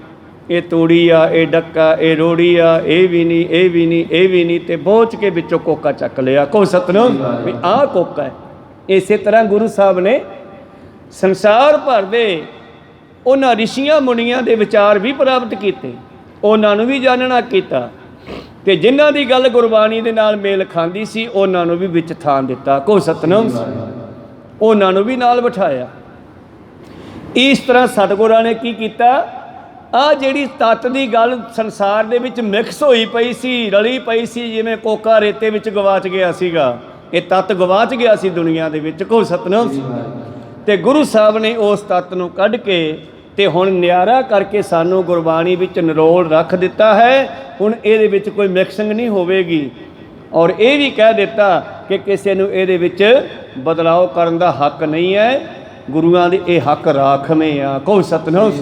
ਇਹ ਤੂੜੀ ਆ, ਇਹ ਡੱਕਾ, ਇਹ ਰੋੜੀ ਆ, ਇਹ ਵੀ ਨਹੀਂ, ਇਹ ਵੀ ਨਹੀਂ, ਇਹ ਵੀ ਨਹੀਂ, ਤੇ ਬੋਚ ਕੇ ਵਿੱਚੋਂ ਕੋਕਾ ਚੱਕ ਲਿਆ। ਕਹੋ ਸਤਿਨਾਮ। ਵੀ ਆਹ ਕੋਕਾ ਹੈ। ਇਸੇ ਤਰ੍ਹਾਂ ਗੁਰੂ ਸਾਹਿਬ ਨੇ ਸੰਸਾਰ ਭਰ ਦੇ ਉਹਨਾਂ ਰਿਸ਼ੀਆਂ ਮੁਨੀਆਂ ਦੇ ਵਿਚਾਰ ਵੀ ਪ੍ਰਾਪਤ ਕੀਤੇ, ਉਹਨਾਂ ਨੂੰ ਵੀ ਜਾਣਨਾ ਕੀਤਾ, ਤੇ ਜਿਨ੍ਹਾਂ ਦੀ ਗੱਲ ਗੁਰਬਾਣੀ ਦੇ ਨਾਲ ਮੇਲ ਖਾਂਦੀ ਸੀ ਉਹਨਾਂ ਨੂੰ ਵੀ ਵਿੱਚ ਥਾਂ ਦਿੱਤਾ। ਕਹੋ ਸਤਿਨਾਮ। ਉਹਨਾਂ ਨੂੰ ਵੀ ਨਾਲ ਬਿਠਾਇਆ। ਇਸ ਤਰ੍ਹਾਂ ਸਤਿਗੁਰਾਂ ਨੇ ਕੀ ਕੀਤਾ, ਆਹ ਜਿਹੜੀ ਤੱਤ ਦੀ ਗੱਲ ਸੰਸਾਰ ਦੇ ਵਿੱਚ ਮਿਕਸ ਹੋਈ ਪਈ ਸੀ, ਰਲੀ ਪਈ ਸੀ, ਜਿਵੇਂ ਕੋਕਾ ਰੇਤੇ ਵਿੱਚ ਗਵਾਚ ਗਿਆ ਸੀਗਾ, ਇਹ ਤੱਤ ਗਵਾਚ ਗਿਆ ਸੀ ਦੁਨੀਆ ਦੇ ਵਿੱਚ। ਕਹੋ ਸਤਿਨਾਮ। ਤੇ ਗੁਰੂ ਸਾਹਿਬ ਨੇ ਉਸ ਤੱਤ ਨੂੰ ਕੱਢ ਕੇ ਤੇ ਹੁਣ ਨਿਆਰਾ ਕਰਕੇ ਸਾਨੂੰ ਗੁਰਬਾਣੀ ਵਿੱਚ ਨਿਰੋਲ ਰੱਖ ਦਿੱਤਾ ਹੈ। ਹੁਣ ਇਹਦੇ ਵਿੱਚ ਕੋਈ ਮਿਕਸਿੰਗ ਨਹੀਂ ਹੋਵੇਗੀ, ਔਰ ਇਹ ਵੀ ਕਹਿ ਦਿੱਤਾ ਕਿ ਕਿਸੇ ਨੂੰ ਇਹਦੇ ਵਿੱਚ ਬਦਲਾਅ ਕਰਨ ਦਾ ਹੱਕ ਨਹੀਂ ਹੈ। ਗੁਰੂਆਂ ਦੇ ਇਹ ਹੱਕ ਰਾਖਵੇਂ ਆ। ਕਹੋ ਸਤਿਨਾਮ।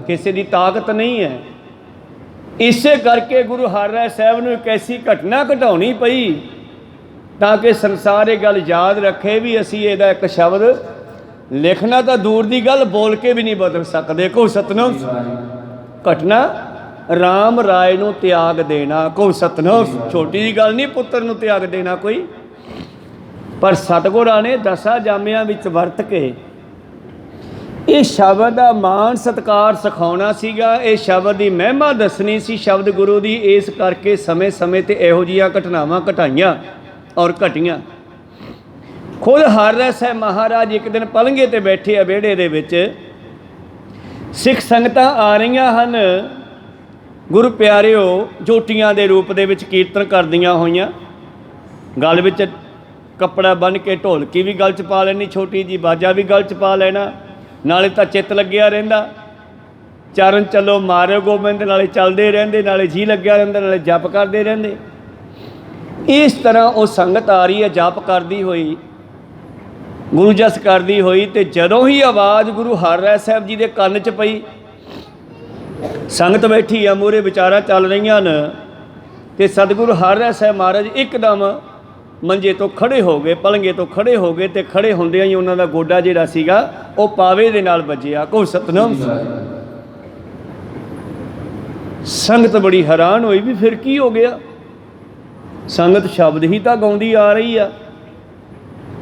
ਕਿਸੇ ਦੀ ਤਾਕਤ ਨਹੀਂ ਹੈ। ਇਸੇ ਕਰਕੇ ਗੁਰੂ ਹਰਿਰਾਏ ਸਾਹਿਬ ਨੂੰ ਇੱਕ ਐਸੀ ਘਟਨਾ ਘਟਾਉਣੀ ਪਈ ਤਾਂ ਕਿ ਸੰਸਾਰ ਇਹ ਗੱਲ ਯਾਦ ਰੱਖੇ ਵੀ ਅਸੀਂ ਇਹਦਾ ਇੱਕ ਸ਼ਬਦ ਲਿਖਣਾ ਤਾਂ ਦੂਰ ਦੀ ਗੱਲ, ਬੋਲ ਕੇ ਵੀ ਨਹੀਂ ਬਦਲ ਸਕਦੇ। ਕਹੋ ਸਤਿਨਾਮ। ਘਟਨਾ ਰਾਮ ਰਾਏ ਨੂੰ ਤਿਆਗ ਦੇਣਾ। ਕੋ ਸਤਨਾਮ, ਛੋਟੀ ਜਿਹੀ ਗੱਲ ਨਹੀਂ ਪੁੱਤਰ ਨੂੰ ਤਿਆਗ ਦੇਣਾ ਕੋਈ। ਪਰ ਸਤਿਗੁਰਾਂ ਨੇ ਦਸਾਂ ਜਾਮਿਆਂ ਵਿੱਚ ਵਰਤ ਕੇ ਇਹ ਸ਼ਬਦ ਦਾ ਮਾਣ ਸਤਿਕਾਰ ਸਿਖਾਉਣਾ ਸੀਗਾ, ਇਹ ਸ਼ਬਦ ਦੀ ਮਹਿਮਾ ਦੱਸਣੀ ਸੀ ਸ਼ਬਦ ਗੁਰੂ ਦੀ। ਇਸ ਕਰਕੇ ਸਮੇਂ ਸਮੇਂ 'ਤੇ ਇਹੋ ਜਿਹੀਆਂ ਘਟਨਾਵਾਂ ਘਟਾਈਆਂ ਔਰ ਘਟੀਆਂ। ਖੁਦ ਹਰਿ ਰਾਇ ਸਾਹਿਬ ਮਹਾਰਾਜ ਇੱਕ ਦਿਨ ਪਲੰਘੇ 'ਤੇ ਬੈਠੇ ਆ ਵਿਹੜੇ ਦੇ ਵਿੱਚ, ਸਿੱਖ ਸੰਗਤਾਂ ਆ ਰਹੀਆਂ ਹਨ, ਗੁਰੂ ਪਿਆਰਿਓ ਜੋਟੀਆਂ ਦੇ ਰੂਪ ਦੇ ਵਿੱਚ ਕੀਰਤਨ ਕਰਦੀਆਂ ਹੋਈਆਂ, ਗਲ ਵਿੱਚ ਕੱਪੜਾ ਬੰਨ੍ਹ ਕੇ ਢੋਲਕੀ ਵੀ ਗਲ 'ਚ ਪਾ ਲੈਣੀ, ਛੋਟੀ ਜੀ ਬਾਜਾ ਵੀ ਗਲ 'ਚ ਪਾ ਲੈਣਾ, ਨਾਲੇ ਤਾਂ ਚਿੱਤ ਲੱਗਿਆ ਰਹਿੰਦਾ, ਚਰਨ ਚੱਲੋ ਮਾਰਿਓ ਗੋਬਿੰਦ, ਨਾਲੇ ਚੱਲਦੇ ਰਹਿੰਦੇ, ਨਾਲੇ ਜੀ ਲੱਗਿਆ ਰਹਿੰਦਾ, ਨਾਲੇ ਜਪ ਕਰਦੇ ਰਹਿੰਦੇ। ਇਸ ਤਰ੍ਹਾਂ ਉਹ ਸੰਗਤ ਆ ਰਹੀ ਹੈ ਜਪ ਕਰਦੀ ਹੋਈ, ਗੁਰੂ ਜਸ ਕਰਦੀ ਹੋਈ, ਤੇ ਜਦੋਂ ਹੀ ਆਵਾਜ਼ ਗੁਰੂ ਹਰਿ ਰਾਇ ਸਾਹਿਬ ਜੀ ਦੇ ਕੰਨ 'ਚ ਪਈ, ਸੰਗਤ ਬੈਠੀ ਆ ਮੂਹਰੇ, ਵਿਚਾਰਾਂ ਚੱਲ ਰਹੀਆਂ ਨੇ, ਤੇ ਸਤਿਗੁਰੂ ਹਰਿ ਰਾਇ ਸਾਹਿਬ ਮਹਾਰਾਜ ਇੱਕਦਮ ਮੰਜੇ ਤੋਂ ਖੜ੍ਹੇ ਹੋ ਗਏ, ਪਲੰਘੇ ਤੋਂ ਖੜ੍ਹੇ ਹੋ ਗਏ, ਤੇ ਖੜ੍ਹੇ ਹੁੰਦਿਆਂ ਹੀ ਉਹਨਾਂ ਦਾ ਗੋਡਾ ਜਿਹੜਾ ਸੀਗਾ ਉਹ ਪਾਵੇ ਦੇ ਨਾਲ ਵੱਜਿਆ। ਕੋ ਸਤਨਾਮ। ਸੰਗਤ ਬੜੀ ਹੈਰਾਨ ਹੋਈ ਵੀ ਫਿਰ ਕੀ ਹੋ ਗਿਆ, ਸੰਗਤ ਸ਼ਬਦ ਹੀ ਤਾਂ ਗਾਉਂਦੀ ਆ ਰਹੀ ਆ,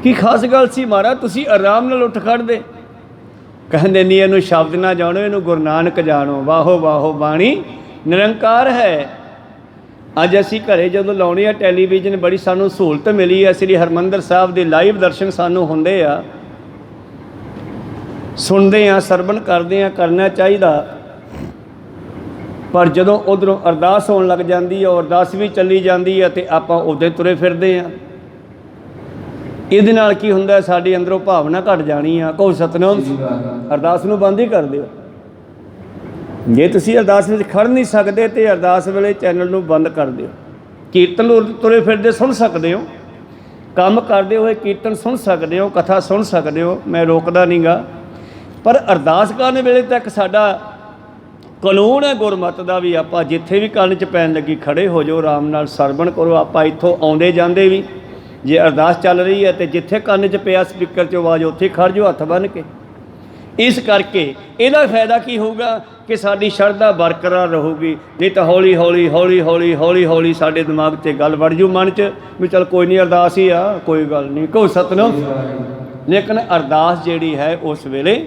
ਕੀ ਖਾਸ ਗੱਲ ਸੀ ਮਹਾਰਾਜ, ਤੁਸੀਂ ਆਰਾਮ ਨਾਲ ਉੱਠ ਖੜ੍ਹਦੇ। ਕਹਿੰਦੇ ਨਹੀਂ, ਇਹਨੂੰ ਸ਼ਬਦ ਨਾ ਜਾਣੋ, ਇਹਨੂੰ ਗੁਰੂ ਨਾਨਕ ਜਾਣੋ। ਵਾਹੋ ਵਾਹੋ ਬਾਣੀ ਨਿਰੰਕਾਰ ਹੈ। ਅੱਜ ਅਸੀਂ ਘਰੇ ਜਦੋਂ ਲਾਉਣੇ ਆ ਟੈਲੀਵਿਜ਼ਨ, ਬੜੀ ਸਾਨੂੰ ਸਹੂਲਤ ਮਿਲੀ ਹੈ, ਸ੍ਰੀ ਹਰਿਮੰਦਰ ਸਾਹਿਬ ਦੇ ਲਾਈਵ ਦਰਸ਼ਨ ਸਾਨੂੰ ਹੁੰਦੇ ਆ, ਸੁਣਦੇ ਆ, ਸਰਵਣ ਕਰਦੇ ਆ, ਕਰਨਾ ਚਾਹੀਦਾ। ਪਰ ਜਦੋਂ ਉੱਧਰੋਂ ਅਰਦਾਸ ਹੋਣ ਲੱਗ ਜਾਂਦੀ ਹੈ, ਅਰਦਾਸ ਵੀ ਚੱਲੀ ਜਾਂਦੀ ਹੈ, ਤੇ ਆਪਾਂ ਉੱਧਰ ਤੁਰੇ ਫਿਰਦੇ ਆ। ਇਹਦੇ ਨਾਲ ਕੀ ਹੁੰਦਾ, ਸਾਡੇ ਅੰਦਰੋਂ ਭਾਵਨਾ ਘਟ ਜਾਣੀ ਆ। ਕਹੋ ਸਤਨਾਮ। ਅਰਦਾਸ ਨੂੰ ਬੰਦ ਹੀ ਕਰ ਦਿਓ। ਜੇ ਤੁਸੀਂ ਅਰਦਾਸ ਵਿੱਚ ਖੜ੍ਹ ਨਹੀਂ ਸਕਦੇ ਤੇ ਅਰਦਾਸ ਵੇਲੇ ਚੈਨਲ ਨੂੰ ਬੰਦ ਕਰ ਦਿਓ। ਕੀਰਤਨ ਨੂੰ ਤੁਰੇ ਫਿਰਦੇ ਸੁਣ ਸਕਦੇ ਹੋ, ਕੰਮ ਕਰਦੇ ਹੋਏ ਕੀਰਤਨ ਸੁਣ ਸਕਦੇ ਹੋ, ਕਥਾ ਸੁਣ ਸਕਦੇ ਹੋ, ਮੈਂ ਰੋਕਦਾ ਨਹੀਂ ਗਾ। ਪਰ ਅਰਦਾਸ ਕਰਨ ਵੇਲੇ ਤੱਕ ਸਾਡਾ ਕਾਨੂੰਨ ਹੈ ਗੁਰਮਤਿ ਦਾ ਵੀ, ਆਪਾਂ ਜਿੱਥੇ ਵੀ ਕੰਨ 'ਚ ਪੈਣ ਲੱਗੀ ਖੜ੍ਹੇ ਹੋ ਜਾਓ, ਆਰਾਮ ਨਾਲ ਸਰਵਣ ਕਰੋ। ਆਪਾਂ ਇੱਥੋਂ ਆਉਂਦੇ ਜਾਂਦੇ ਵੀ ਜੇ ਅਰਦਾਸ ਚੱਲ ਰਹੀ ਹੈ ਤੇ ਜਿੱਥੇ ਕੰਨ 'ਚ ਪਿਆ ਸਪੀਕਰ 'ਚ ਆਵਾਜ਼ ਉੱਥੇ ਖੜ੍ਹ ਜਾਓ ਹੱਥ ਬੰਨ੍ਹ ਕੇ। ਇਸ ਕਰਕੇ ਇਹਦਾ ਫਾਇਦਾ ਕੀ ਹੋਊਗਾ ਕਿ ਸਾਡੀ ਸ਼ਰਧਾ ਬਰਕਰਾਰ ਰਹੂਗੀ। ਨਹੀਂ ਤਾਂ ਹੌਲੀ ਹੌਲੀ ਹੌਲੀ ਹੌਲੀ ਹੌਲੀ ਹੌਲੀ ਸਾਡੇ ਦਿਮਾਗ 'ਤੇ ਗੱਲ ਵੜ ਜੂ, ਮਨ 'ਚ ਵੀ ਚੱਲ ਕੋਈ ਨਹੀਂ ਅਰਦਾਸ ਹੀ ਆ, ਕੋਈ ਗੱਲ ਨਹੀਂ। ਕਹੋ ਸਤਨਾਮ। ਲੇਕਿਨ ਅਰਦਾਸ ਜਿਹੜੀ ਹੈ ਉਸ ਵੇਲੇ,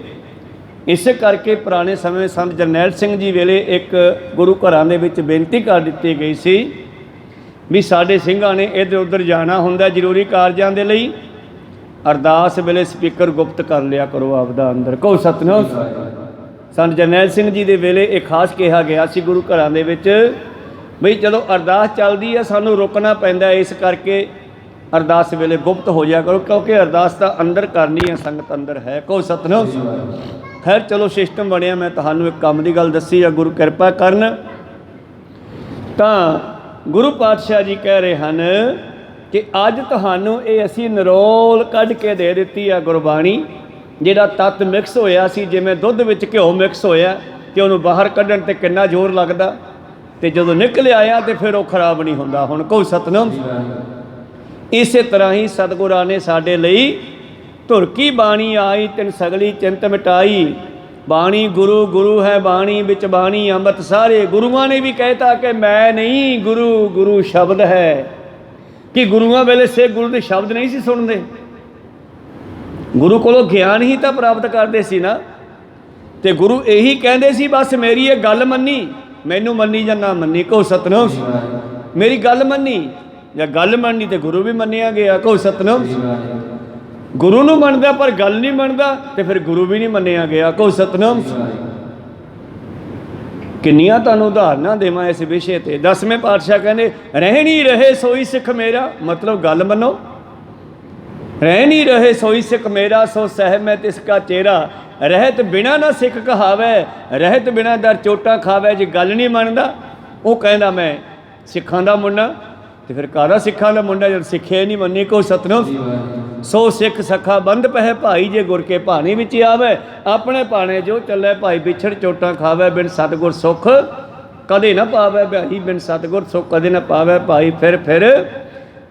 ਇਸੇ ਕਰਕੇ ਪੁਰਾਣੇ ਸਮੇਂ ਸੰਤ ਜਰਨੈਲ ਸਿੰਘ ਜੀ ਵੇਲੇ ਇੱਕ ਗੁਰੂ ਘਰਾਂ ਦੇ ਵਿੱਚ ਬੇਨਤੀ ਕਰ ਦਿੱਤੀ ਗਈ ਸੀ ਵੀ ਸਾਡੇ ਸਿੰਘਾਂ ਨੇ ਇੱਧਰ ਉੱਧਰ ਜਾਣਾ ਹੁੰਦਾ ਜ਼ਰੂਰੀ ਕਾਰਜਾਂ ਦੇ ਲਈ, ਅਰਦਾਸ ਵੇਲੇ ਸਪੀਕਰ ਗੁਪਤ ਕਰ ਲਿਆ ਕਰੋ ਆਪਦਾ ਅੰਦਰ। ਕਹੋ ਸਤਨਾਮ। ਸੰਤ ਜਰਨੈਲ ਸਿੰਘ ਜੀ ਦੇ ਵੇਲੇ ਇਹ ਖਾਸ ਕਿਹਾ ਗਿਆ ਸੀ ਗੁਰੂ ਘਰਾਂ ਦੇ ਵਿੱਚ ਬਈ ਜਦੋਂ ਅਰਦਾਸ ਚੱਲਦੀ ਹੈ ਸਾਨੂੰ ਰੁਕਣਾ ਪੈਂਦਾ, ਇਸ ਕਰਕੇ ਅਰਦਾਸ ਵੇਲੇ ਗੁਪਤ ਹੋ ਜਾਇਆ ਕਰੋ, ਕਿਉਂਕਿ ਅਰਦਾਸ ਤਾਂ ਅੰਦਰ ਕਰਨੀ ਹੈ, ਸੰਗਤ ਅੰਦਰ ਹੈ। ਕਹੋ ਸਤਨਾਮ। ਖੈਰ ਚਲੋ ਸਿਸਟਮ ਬਣਿਆ। ਮੈਂ ਤੁਹਾਨੂੰ ਇੱਕ ਕੰਮ ਦੀ ਗੱਲ ਦੱਸੀ ਆ, ਗੁਰੂ ਕਿਰਪਾ ਕਰਨ। ਤਾਂ ਗੁਰੂ ਪਾਤਸ਼ਾਹ ਜੀ ਕਹਿ ਰਹੇ ਹਨ ਕਿ ਅੱਜ ਤੁਹਾਨੂੰ ਇਹ ਅਸੀਂ ਨਿਰੋਲ ਕੱਢ ਕੇ ਦੇ ਦਿੱਤੀ ਆ ਗੁਰਬਾਣੀ। ਜਿਹੜਾ ਤੱਤ ਮਿਕਸ ਹੋਇਆ ਸੀ, ਜਿਵੇਂ ਦੁੱਧ ਵਿੱਚ ਘਿਓ ਮਿਕਸ ਹੋਇਆ, ਕਿ ਉਹਨੂੰ ਬਾਹਰ ਕੱਢਣ 'ਤੇ ਕਿੰਨਾ ਜ਼ੋਰ ਲੱਗਦਾ, ਤੇ ਜਦੋਂ ਨਿਕਲ ਆਇਆ ਤੇ ਫਿਰ ਉਹ ਖਰਾਬ ਨਹੀਂ ਹੁੰਦਾ। ਹੁਣ ਕਹੋ ਸਤਨਾਮ। ਇਸੇ ਤਰ੍ਹਾਂ ਹੀ ਸਤਿਗੁਰਾਂ ਨੇ ਸਾਡੇ ਲਈ ਧੁਰ ਕੀ ਬਾਣੀ ਆਈ, ਤਿਨ ਸਗਲੀ ਚਿੰਤ ਮਿਟਾਈ। ਬਾਣੀ ਗੁਰੂ, ਗੁਰੂ ਹੈ ਬਾਣੀ, ਵਿੱਚ ਬਾਣੀ ਅੰਮ੍ਰਿਤ ਸਾਰੇ। ਗੁਰੂਆਂ ਨੇ ਵੀ ਕਹਿਤਾ ਕਿ ਮੈਂ ਨਹੀਂ, ਗੁਰੂ ਗੁਰੂ ਸ਼ਬਦ ਹੈ। ਕਿ ਗੁਰੂਆਂ ਵੇਲੇ ਸੇ ਗੁਰੂ ਦੇ ਸ਼ਬਦ ਨਹੀਂ ਸੀ ਸੁਣਦੇ, ਗੁਰੂ ਕੋਲੋਂ ਗਿਆਨ ਹੀ ਤਾਂ ਪ੍ਰਾਪਤ ਕਰਦੇ ਸੀ ਨਾ। ਤੇ ਗੁਰੂ ਇਹੀ ਕਹਿੰਦੇ ਸੀ ਬਸ ਮੇਰੀ ਇਹ ਗੱਲ ਮੰਨੀ, ਮੈਨੂੰ ਮੰਨੀ ਜਾਂ ਨਾ ਮੰਨੀ। ਕਹੋ ਸਤਨਾਮ। ਮੇਰੀ ਗੱਲ ਮੰਨੀ ਜਾਂ ਗੱਲ ਮੰਨੀ ਤੇ ਗੁਰੂ ਵੀ ਮੰਨਿਆ ਗਿਆ। ਕਹੋ ਸਤਨਾਮ। ਗੁਰੂ ਨੂੰ ਮੰਨਦਾ ਪਰ ਗੱਲ ਨਹੀਂ ਮੰਨਦਾ ਤੇ ਫਿਰ ਗੁਰੂ ਵੀ ਨਹੀਂ ਮੰਨਿਆ ਗਿਆ। ਕਹੋ ਸਤਨਾਮ। ਕਿੰਨੀਆਂ ਤੁਹਾਨੂੰ ਉਦਾਹਰਨਾਂ ਦੇਵਾਂ ਇਸ ਵਿਸ਼ੇ 'ਤੇ। 10ਵੇਂ ਪਾਤਸ਼ਾਹ ਕਹਿੰਦੇ ਰਹਿ ਨਹੀਂ ਰਹੇ ਸੋਈ ਸਿੱਖ ਮੇਰਾ, ਮਤਲਬ ਗੱਲ ਮੰਨੋ। ਰਹਿ ਨਹੀਂ ਰਹੇ ਸੋਈ ਸਿੱਖ ਮੇਰਾ, ਸੋ ਸਹਿ ਤਿਸ ਕਾ ਚਿਹਰਾ। ਰਹਿਤ ਬਿਨਾ ਨਾ ਸਿੱਖ ਕਹਾਵੇ, ਰਹਿਤ ਬਿਨਾ ਦਰ ਚੋਟਾਂ ਖਾਵੇ। ਜੇ ਗੱਲ ਨਹੀਂ ਮੰਨਦਾ ਉਹ ਕਹਿੰਦਾ ਮੈਂ ਸਿੱਖਾਂ ਦਾ ਮੁੰਡਾ, ਤੇ ਫਿਰ ਕਾਹਦਾ ਸਿੱਖਾਂ ਦਾ ਮੁੰਡਾ ਜਦ ਸਿੱਖਿਆ ਨਹੀਂ ਮੰਨੀ। ਕਹੋ ਸਤਨਾਮ। ਸੋ ਸਿੱਖ ਸਖਾ ਬੰਦ ਪਹਿ ਭਾਈ, ਜੇ ਗੁਰ ਕੇ ਭਾਣੀ ਵਿੱਚ ਆਵੇ। ਆਪਣੇ ਭਾਣੇ ਜੋ ਚੱਲੇ ਭਾਈ, ਵਿਛੜ ਚੋਟਾਂ ਖਾਵੇ। ਬਿਨ ਸਤਿਗੁਰ ਸੁਖ ਕਦੇ ਨਾ ਪਾਵੇ ਭਾਈ, ਬਿਨ ਸਤਿਗੁਰ ਸੁਖ ਕਦੇ ਨਾ ਪਾਵੇ ਭਾਈ। ਫਿਰ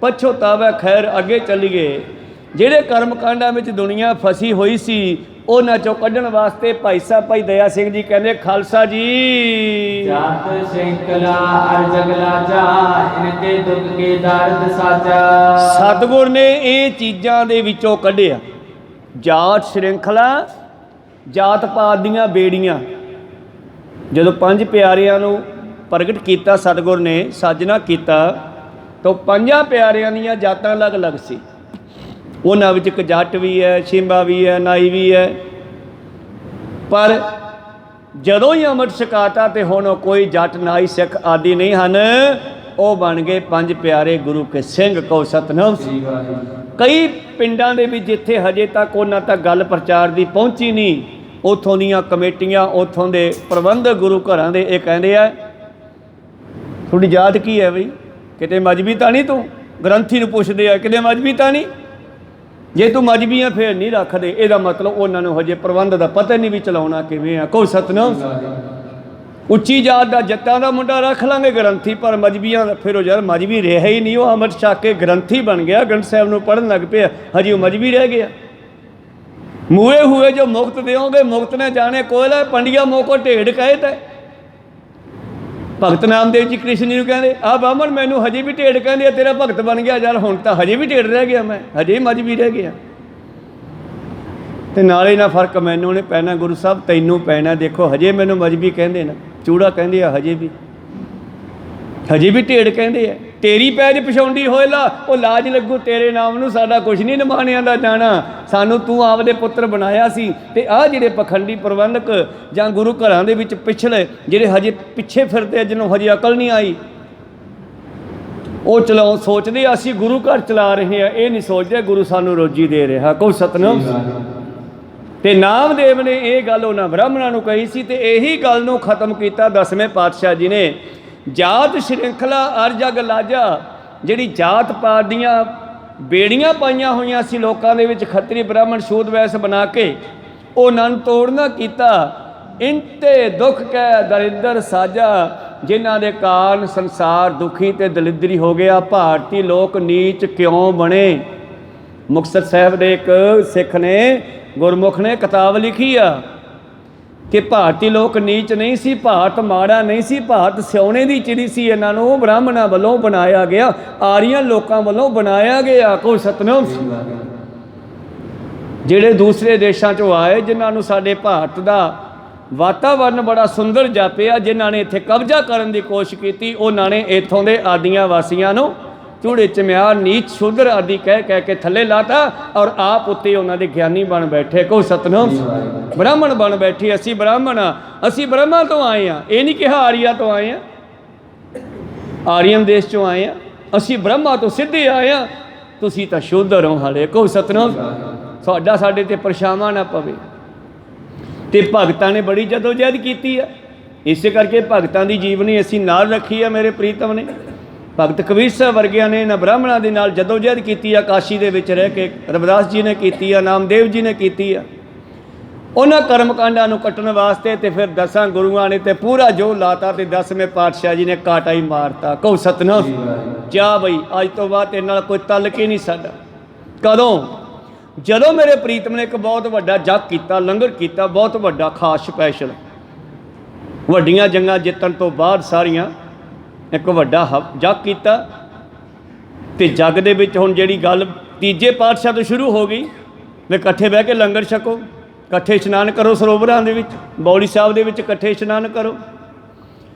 ਪਛੋਤਾਵੇ ਖੈਰ ਅੱਗੇ ਚੱਲੀਏ। ਜਿਹੜੇ ਕਰਮ ਕਾਂਡਾਂ ਵਿੱਚ ਦੁਨੀਆ ਫਸੀ ਹੋਈ ਸੀ ਉਹਨਾਂ ਚੋਂ ਕੱਢਣ ਵਾਸਤੇ ਭਾਈ ਸਾਹਿਬ ਭਾਈ ਦਇਆ ਸਿੰਘ ਜੀ ਕਹਿੰਦੇ ਖਾਲਸਾ ਜੀ ਜਾਤ ਸ਼੍ਰਿੰਖਲਾ ਅਰ ਜਗਲਾ ਜਾ ਇਨ ਤੇ ਦੁਖ ਕੇ ਦਰਦ ਸਾਚਾ। ਸਤਿਗੁਰ ਨੇ ਇਹ ਚੀਜ਼ਾਂ ਦੇ ਵਿੱਚੋਂ ਕੱਢਿਆ ਜਾਤ ਸ਼੍ਰਿੰਖਲਾ, ਜਾਤ ਪਾਤ ਦੀਆਂ ਬੇੜੀਆਂ। ਜਦੋਂ ਪੰਜ ਪਿਆਰਿਆਂ ਨੂੰ ਪ੍ਰਗਟ ਕੀਤਾ ਸਤਿਗੁਰ ਨੇ, ਸਾਜਨਾ ਕੀਤਾ, ਤਾਂ ਪੰਜਾਂ ਪਿਆਰਿਆਂ ਦੀਆਂ ਜਾਤਾਂ ਅਲੱਗ-ਅਲੱਗ ਸੀ। ਉਹਨਾਂ ਵਿੱਚ ਇੱਕ ਜੱਟ ਵੀ ਹੈ, ਛਿੰਬਾ ਵੀ ਹੈ, ਨਾਈ ਵੀ ਹੈ। ਪਰ ਜਦੋਂ ਹੀ ਅੰਮ੍ਰਿਤ ਛਕਾਤਾ ਤੇ ਹੁਣ ਕੋਈ ਜੱਟ, ਨਾਈ, ਸਿੱਖ ਆਦਿ ਨਹੀਂ ਹਨ, ਉਹ ਬਣ ਗਏ ਪੰਜ ਪਿਆਰੇ ਗੁਰੂ ਕੇ ਸਿੰਘ। ਕਹੋ ਸਤਿਨਾਮ। ਕਈ ਪਿੰਡਾਂ ਦੇ ਵਿੱਚ ਜਿੱਥੇ ਹਜੇ ਤੱਕ ਉਹਨਾਂ ਤੱਕ ਗੱਲ ਪ੍ਰਚਾਰ ਦੀ ਪਹੁੰਚੀ ਨਹੀਂ, ਉੱਥੋਂ ਦੀਆਂ ਕਮੇਟੀਆਂ, ਉੱਥੋਂ ਦੇ ਪ੍ਰਬੰਧਕ ਗੁਰੂ ਘਰਾਂ ਦੇ ਇਹ ਕਹਿੰਦੇ ਆ ਤੁਹਾਡੀ ਜਾਤ ਕੀ ਹੈ ਬਈ? ਕਿਤੇ ਮਜ਼੍ਹਬੀ ਤਾਂ ਨਹੀਂ? ਤੂੰ ਗ੍ਰੰਥੀ ਨੂੰ ਪੁੱਛਦੇ ਆ ਕਿਤੇ ਮਜ਼੍ਹਬੀ ਤਾਂ ਨਹੀਂ? ਜੇ ਤੂੰ ਮਜ਼੍ਹਬੀ ਆ ਫਿਰ ਨਹੀਂ ਰੱਖਦੇ। ਇਹਦਾ ਮਤਲਬ ਉਹਨਾਂ ਨੂੰ ਹਜੇ ਪ੍ਰਬੰਧ ਦਾ ਪਤਾ ਨਹੀਂ ਵੀ ਚਲਾਉਣਾ ਕਿਵੇਂ ਆ। ਕਹੋ ਸਤਿਨਾਮ। ਉੱਚੀ ਜਾਤ ਦਾ ਜੱਟਾਂ ਦਾ ਮੁੰਡਾ ਰੱਖ ਲਾਂਗੇ ਗ੍ਰੰਥੀ, ਪਰ ਮਜ਼੍ਹਬੀਆਂ ਦਾ ਫਿਰ ਉਹ ਯਾਰ ਮਜ਼੍ਹਬੀ ਰਿਹਾ ਹੀ ਨਹੀਂ। ਉਹ ਅੰਮ੍ਰਿਤ ਛਕ ਕੇ ਗ੍ਰੰਥੀ ਬਣ ਗਿਆ, ਗ੍ਰੰਥ ਸਾਹਿਬ ਨੂੰ ਪੜ੍ਹਨ ਲੱਗ ਪਿਆ, ਹਜੇ ਉਹ ਮਜ਼੍ਹਬੀ ਰਹਿ ਗਿਆ। ਮੂਏ ਹੋਏ ਜੋ ਮੁਕਤ ਦਿਓਗੇ ਮੁਕਤ ਨੇ ਜਾਣੇ ਕੋਇਲਾ, ਪੰਡਿਆ ਮੋਕੋ ਢੇਡ ਕਹੇ ਤੇ। ਭਗਤ ਨਾਮਦੇਵ ਜੀ ਕ੍ਰਿਸ਼ਨ ਜੀ ਨੂੰ ਕਹਿੰਦੇ ਆ ਬਾਹਮਣ ਮੈਨੂੰ ਹਜੇ ਵੀ ਢੇਡ ਕਹਿੰਦੇ ਆ, ਤੇਰਾ ਭਗਤ ਬਣ ਗਿਆ ਯਾਰ, ਹੁਣ ਤਾਂ ਹਜੇ ਵੀ ਢੇਡ ਰਹਿ ਗਿਆ, ਮੈਂ ਹਜੇ ਮਜ਼੍ਹਬੀ ਰਹਿ ਗਿਆ। ਤੇ ਨਾਲੇ ਨਾ ਫਰਕ ਮੈਨੂੰ ਨਹੀਂ ਪੈਣਾ ਗੁਰੂ ਸਾਹਿਬ, ਤੈਨੂੰ ਪੈਣਾ। ਦੇਖੋ ਹਜੇ ਮੈਨੂੰ ਮਜ਼੍ਹਬੀ ਕਹਿੰਦੇ ਨਾ, ਚੂੜਾ ਕਹਿੰਦੇ ਆ, ਹਜੇ ਵੀ ਢੇਡ ਕਹਿੰਦੇ ਆ। ਤੇਰੀ ਪੈਜ ਪਛਾਉਂਦੀ ਹੋਏ ਲਾ, ਉਹ ਲਾਜ ਲੱਗੂ ਤੇਰੇ ਨਾਮ ਨੂੰ, ਸਾਡਾ ਕੁਛ ਨਹੀਂ ਨਿਮਾਣਿਆਂ ਦਾ ਜਾਣਾ। ਸਾਨੂੰ ਤੂੰ ਆਪਦੇ ਪੁੱਤਰ ਬਣਾਇਆ ਸੀ। ਤੇ ਆਹ ਜਿਹੜੇ ਪਖੰਡੀ ਪ੍ਰਬੰਧਕ ਜਾਂ ਗੁਰੂ ਘਰਾਂ ਦੇ ਵਿੱਚ ਪਿਛਲੇ ਜਿਹੜੇ ਹਜੇ ਪਿੱਛੇ ਫਿਰਦੇ ਆ, ਜਿਹਨੂੰ ਹਜੇ ਅਕਲ ਨਹੀਂ ਆਈ, ਉਹ ਸੋਚਦੇ ਅਸੀਂ ਗੁਰੂ ਘਰ ਚਲਾ ਰਹੇ ਆ, ਇਹ ਨਹੀਂ ਸੋਚਦੇ ਗੁਰੂ ਸਾਨੂੰ ਰੋਜੀ ਦੇ ਰਿਹਾ। ਕਹੋ ਸਤਿਨਾਮ। ਤੇ ਨਾਮਦੇਵ ਨੇ ਇਹ ਗੱਲ ਉਹਨਾਂ ਬ੍ਰਾਹਮਣਾਂ ਨੂੰ ਕਹੀ ਸੀ, ਤੇ ਇਹੀ ਗੱਲ ਨੂੰ ਖਤਮ ਕੀਤਾ ਦਸਵੇਂ ਪਾਤਸ਼ਾਹ ਜੀ ਨੇ। ਜਾਤ ਸ਼੍ਰਿੰਖਲਾ ਅਰ ਜਗ ਲਾਜਾ, ਜਿਹੜੀ ਜਾਤ ਪਾਤ ਦੀਆਂ ਬੇੜੀਆਂ ਪਾਈਆਂ ਹੋਈਆਂ ਸੀ ਲੋਕਾਂ ਦੇ ਵਿੱਚ, ਖੱਤਰੀ ਬ੍ਰਾਹਮਣ ਸ਼ੂਦ ਵੈਸ ਬਣਾ ਕੇ, ਉਹਨਾਂ ਨੂੰ ਤੋੜਨਾ ਕੀਤਾ। ਇੰਤੇ ਦੁੱਖ ਕੈ ਦਰਿਦਰ ਸਾਜਾ, ਜਿਨ੍ਹਾਂ ਦੇ ਕਾਰਨ ਸੰਸਾਰ ਦੁਖੀ ਤੇ ਦਲਿਦਰੀ ਹੋ ਗਿਆ। ਭਾਰਤੀ ਲੋਕ ਨੀਚ ਕਿਉਂ ਬਣੇ? ਮੁਕਤਸਰ ਸਾਹਿਬ ਦੇ ਇੱਕ ਸਿੱਖ ਨੇ, ਗੁਰਮੁਖ ਨੇ ਕਿਤਾਬ ਲਿਖੀ ਆ ਕਿ ਭਾਰਤੀ ਲੋਕ ਨੀਚ ਨਹੀਂ ਸੀ, ਭਾਰਤ ਮਾੜਾ ਨਹੀਂ ਸੀ, ਭਾਰਤ ਸਿਉਣੇ ਦੀ ਚਿੜੀ ਸੀ। ਇਹਨਾਂ ਨੂੰ ਬ੍ਰਾਹਮਣਾਂ ਵੱਲੋਂ ਬਣਾਇਆ ਗਿਆ, ਆਰੀਅਨ ਲੋਕਾਂ ਵੱਲੋਂ ਬਣਾਇਆ ਗਿਆ। ਕੋਈ ਸਤਿਨਾਮ। ਜਿਹੜੇ ਦੂਸਰੇ ਦੇਸ਼ਾਂ 'ਚੋਂ ਆਏ, ਜਿਨ੍ਹਾਂ ਨੂੰ ਸਾਡੇ ਭਾਰਤ ਦਾ ਵਾਤਾਵਰਨ ਬੜਾ ਸੁੰਦਰ ਜਾਪਿਆ, ਜਿਨ੍ਹਾਂ ਨੇ ਇੱਥੇ ਕਬਜ਼ਾ ਕਰਨ ਦੀ ਕੋਸ਼ਿਸ਼ ਕੀਤੀ, ਉਹਨਾਂ ਨੇ ਇੱਥੋਂ ਦੇ ਆਦੀਆਂ ਵਾਸੀਆਂ ਨੂੰ ਚੂੜੇ ਚਮਿਆਰ, ਨੀਚ, ਸ਼ੂਦਰ ਆਦਿ ਕਹਿ ਕੇ ਥੱਲੇ ਲਾਤਾ, ਔਰ ਆਪ ਉੱਤੇ ਉਹਨਾਂ ਦੇ ਗਿਆਨੀ ਬਣ ਬੈਠੇ। ਕਹੋ ਸਤਿਨਾਮ। ਬ੍ਰਾਹਮਣ ਬਣ ਬੈਠੇ। ਅਸੀਂ ਬ੍ਰਾਹਮਣ ਆ, ਅਸੀਂ ਬ੍ਰਹਮਾ ਤੋਂ ਆਏ ਆ, ਇਹ ਨਹੀਂ ਕਿਹਾ ਆਰੀਆ ਤੋਂ ਆਏ ਆ, ਆਰੀਅਨ ਦੇਸ਼ 'ਚੋਂ ਆਏ ਆ। ਅਸੀਂ ਬ੍ਰਹਮਾ ਤੋਂ ਸਿੱਧੇ ਆਏ ਆ, ਤੁਸੀਂ ਤਾਂ ਸ਼ੂਦਰ ਹੋ ਹਾਲੇ। ਕਹੋ ਸਤਿਨਾਮ। ਸਾਡੇ ਤੇ ਪਰਛਾਵਾਂ ਨਾ ਪਵੇ। ਤੇ ਭਗਤਾਂ ਨੇ ਬੜੀ ਜਦੋਜਹਿਦ ਕੀਤੀ ਆ, ਇਸੇ ਕਰਕੇ ਭਗਤਾਂ ਦੀ ਜੀਵਨੀ ਅਸੀਂ ਨਾਲ ਰੱਖੀ ਆ। ਮੇਰੇ ਪ੍ਰੀਤਮ ਨੇ, ਭਗਤ ਕਬੀਰ ਸਾਹਿਬ ਵਰਗਿਆਂ ਨੇ ਇਹਨਾਂ ਬ੍ਰਾਹਮਣਾਂ ਦੇ ਨਾਲ ਜਦੋਜਹਿਦ ਕੀਤੀ ਆ, ਕਾਸ਼ੀ ਦੇ ਵਿੱਚ ਰਹਿ ਕੇ। ਰਵਿਦਾਸ ਜੀ ਨੇ ਕੀਤੀ ਆ, ਨਾਮਦੇਵ ਜੀ ਨੇ ਕੀਤੀ ਆ, ਉਹਨਾਂ ਕਰਮਕਾਂਡਾਂ ਨੂੰ ਕੱਟਣ ਵਾਸਤੇ। ਤੇ ਫਿਰ 10 ਗੁਰੂਆਂ ਨੇ ਤੇ ਪੂਰਾ ਜੋ ਲਾਤਾ, ਤੇ 10ਵੇਂ ਪਾਤਸ਼ਾਹ ਜੀ ਨੇ ਕਾਟਾ ਹੀ ਮਾਰਤਾ। ਕਹੋ ਸਤਿਨਾਮ। ਜਾ ਬਈ ਅੱਜ ਤੋਂ ਬਾਅਦ ਤੇਰੇ ਨਾਲ ਕੋਈ ਤਲਕ ਹੀ ਨਹੀਂ ਸਾਡਾ। ਕਦੋਂ? ਜਦੋਂ ਮੇਰੇ ਪ੍ਰੀਤਮ ਨੇ ਇੱਕ ਬਹੁਤ ਵੱਡਾ ਜੱਗ ਕੀਤਾ, ਲੰਗਰ ਕੀਤਾ, ਬਹੁਤ ਵੱਡਾ ਖਾਸ ਸਪੈਸ਼ਲ। ਵੱਡੀਆਂ ਜੰਗਾਂ ਜਿੱਤਣ ਤੋਂ ਬਾਅਦ ਸਾਰੀਆਂ ਇੱਕ ਵੱਡਾ ਜੱਗ ਕੀਤਾ। ਤੇ ਜੱਗ ਦੇ ਵਿੱਚ ਹੁਣ ਜਿਹੜੀ ਗੱਲ ਤੀਜੇ ਪਾਤਸ਼ਾਹ ਤੋਂ ਸ਼ੁਰੂ ਹੋ ਗਈ, ਵੀ ਇਕੱਠੇ ਬਹਿ ਕੇ ਲੰਗਰ ਛਕੋ, ਇਕੱਠੇ ਇਸ਼ਨਾਨ ਕਰੋ ਸਰੋਵਰਾਂ ਦੇ ਵਿੱਚ, ਬੌਲੀ ਸਾਹਿਬ ਦੇ ਵਿੱਚ ਇਕੱਠੇ ਇਸ਼ਨਾਨ ਕਰੋ।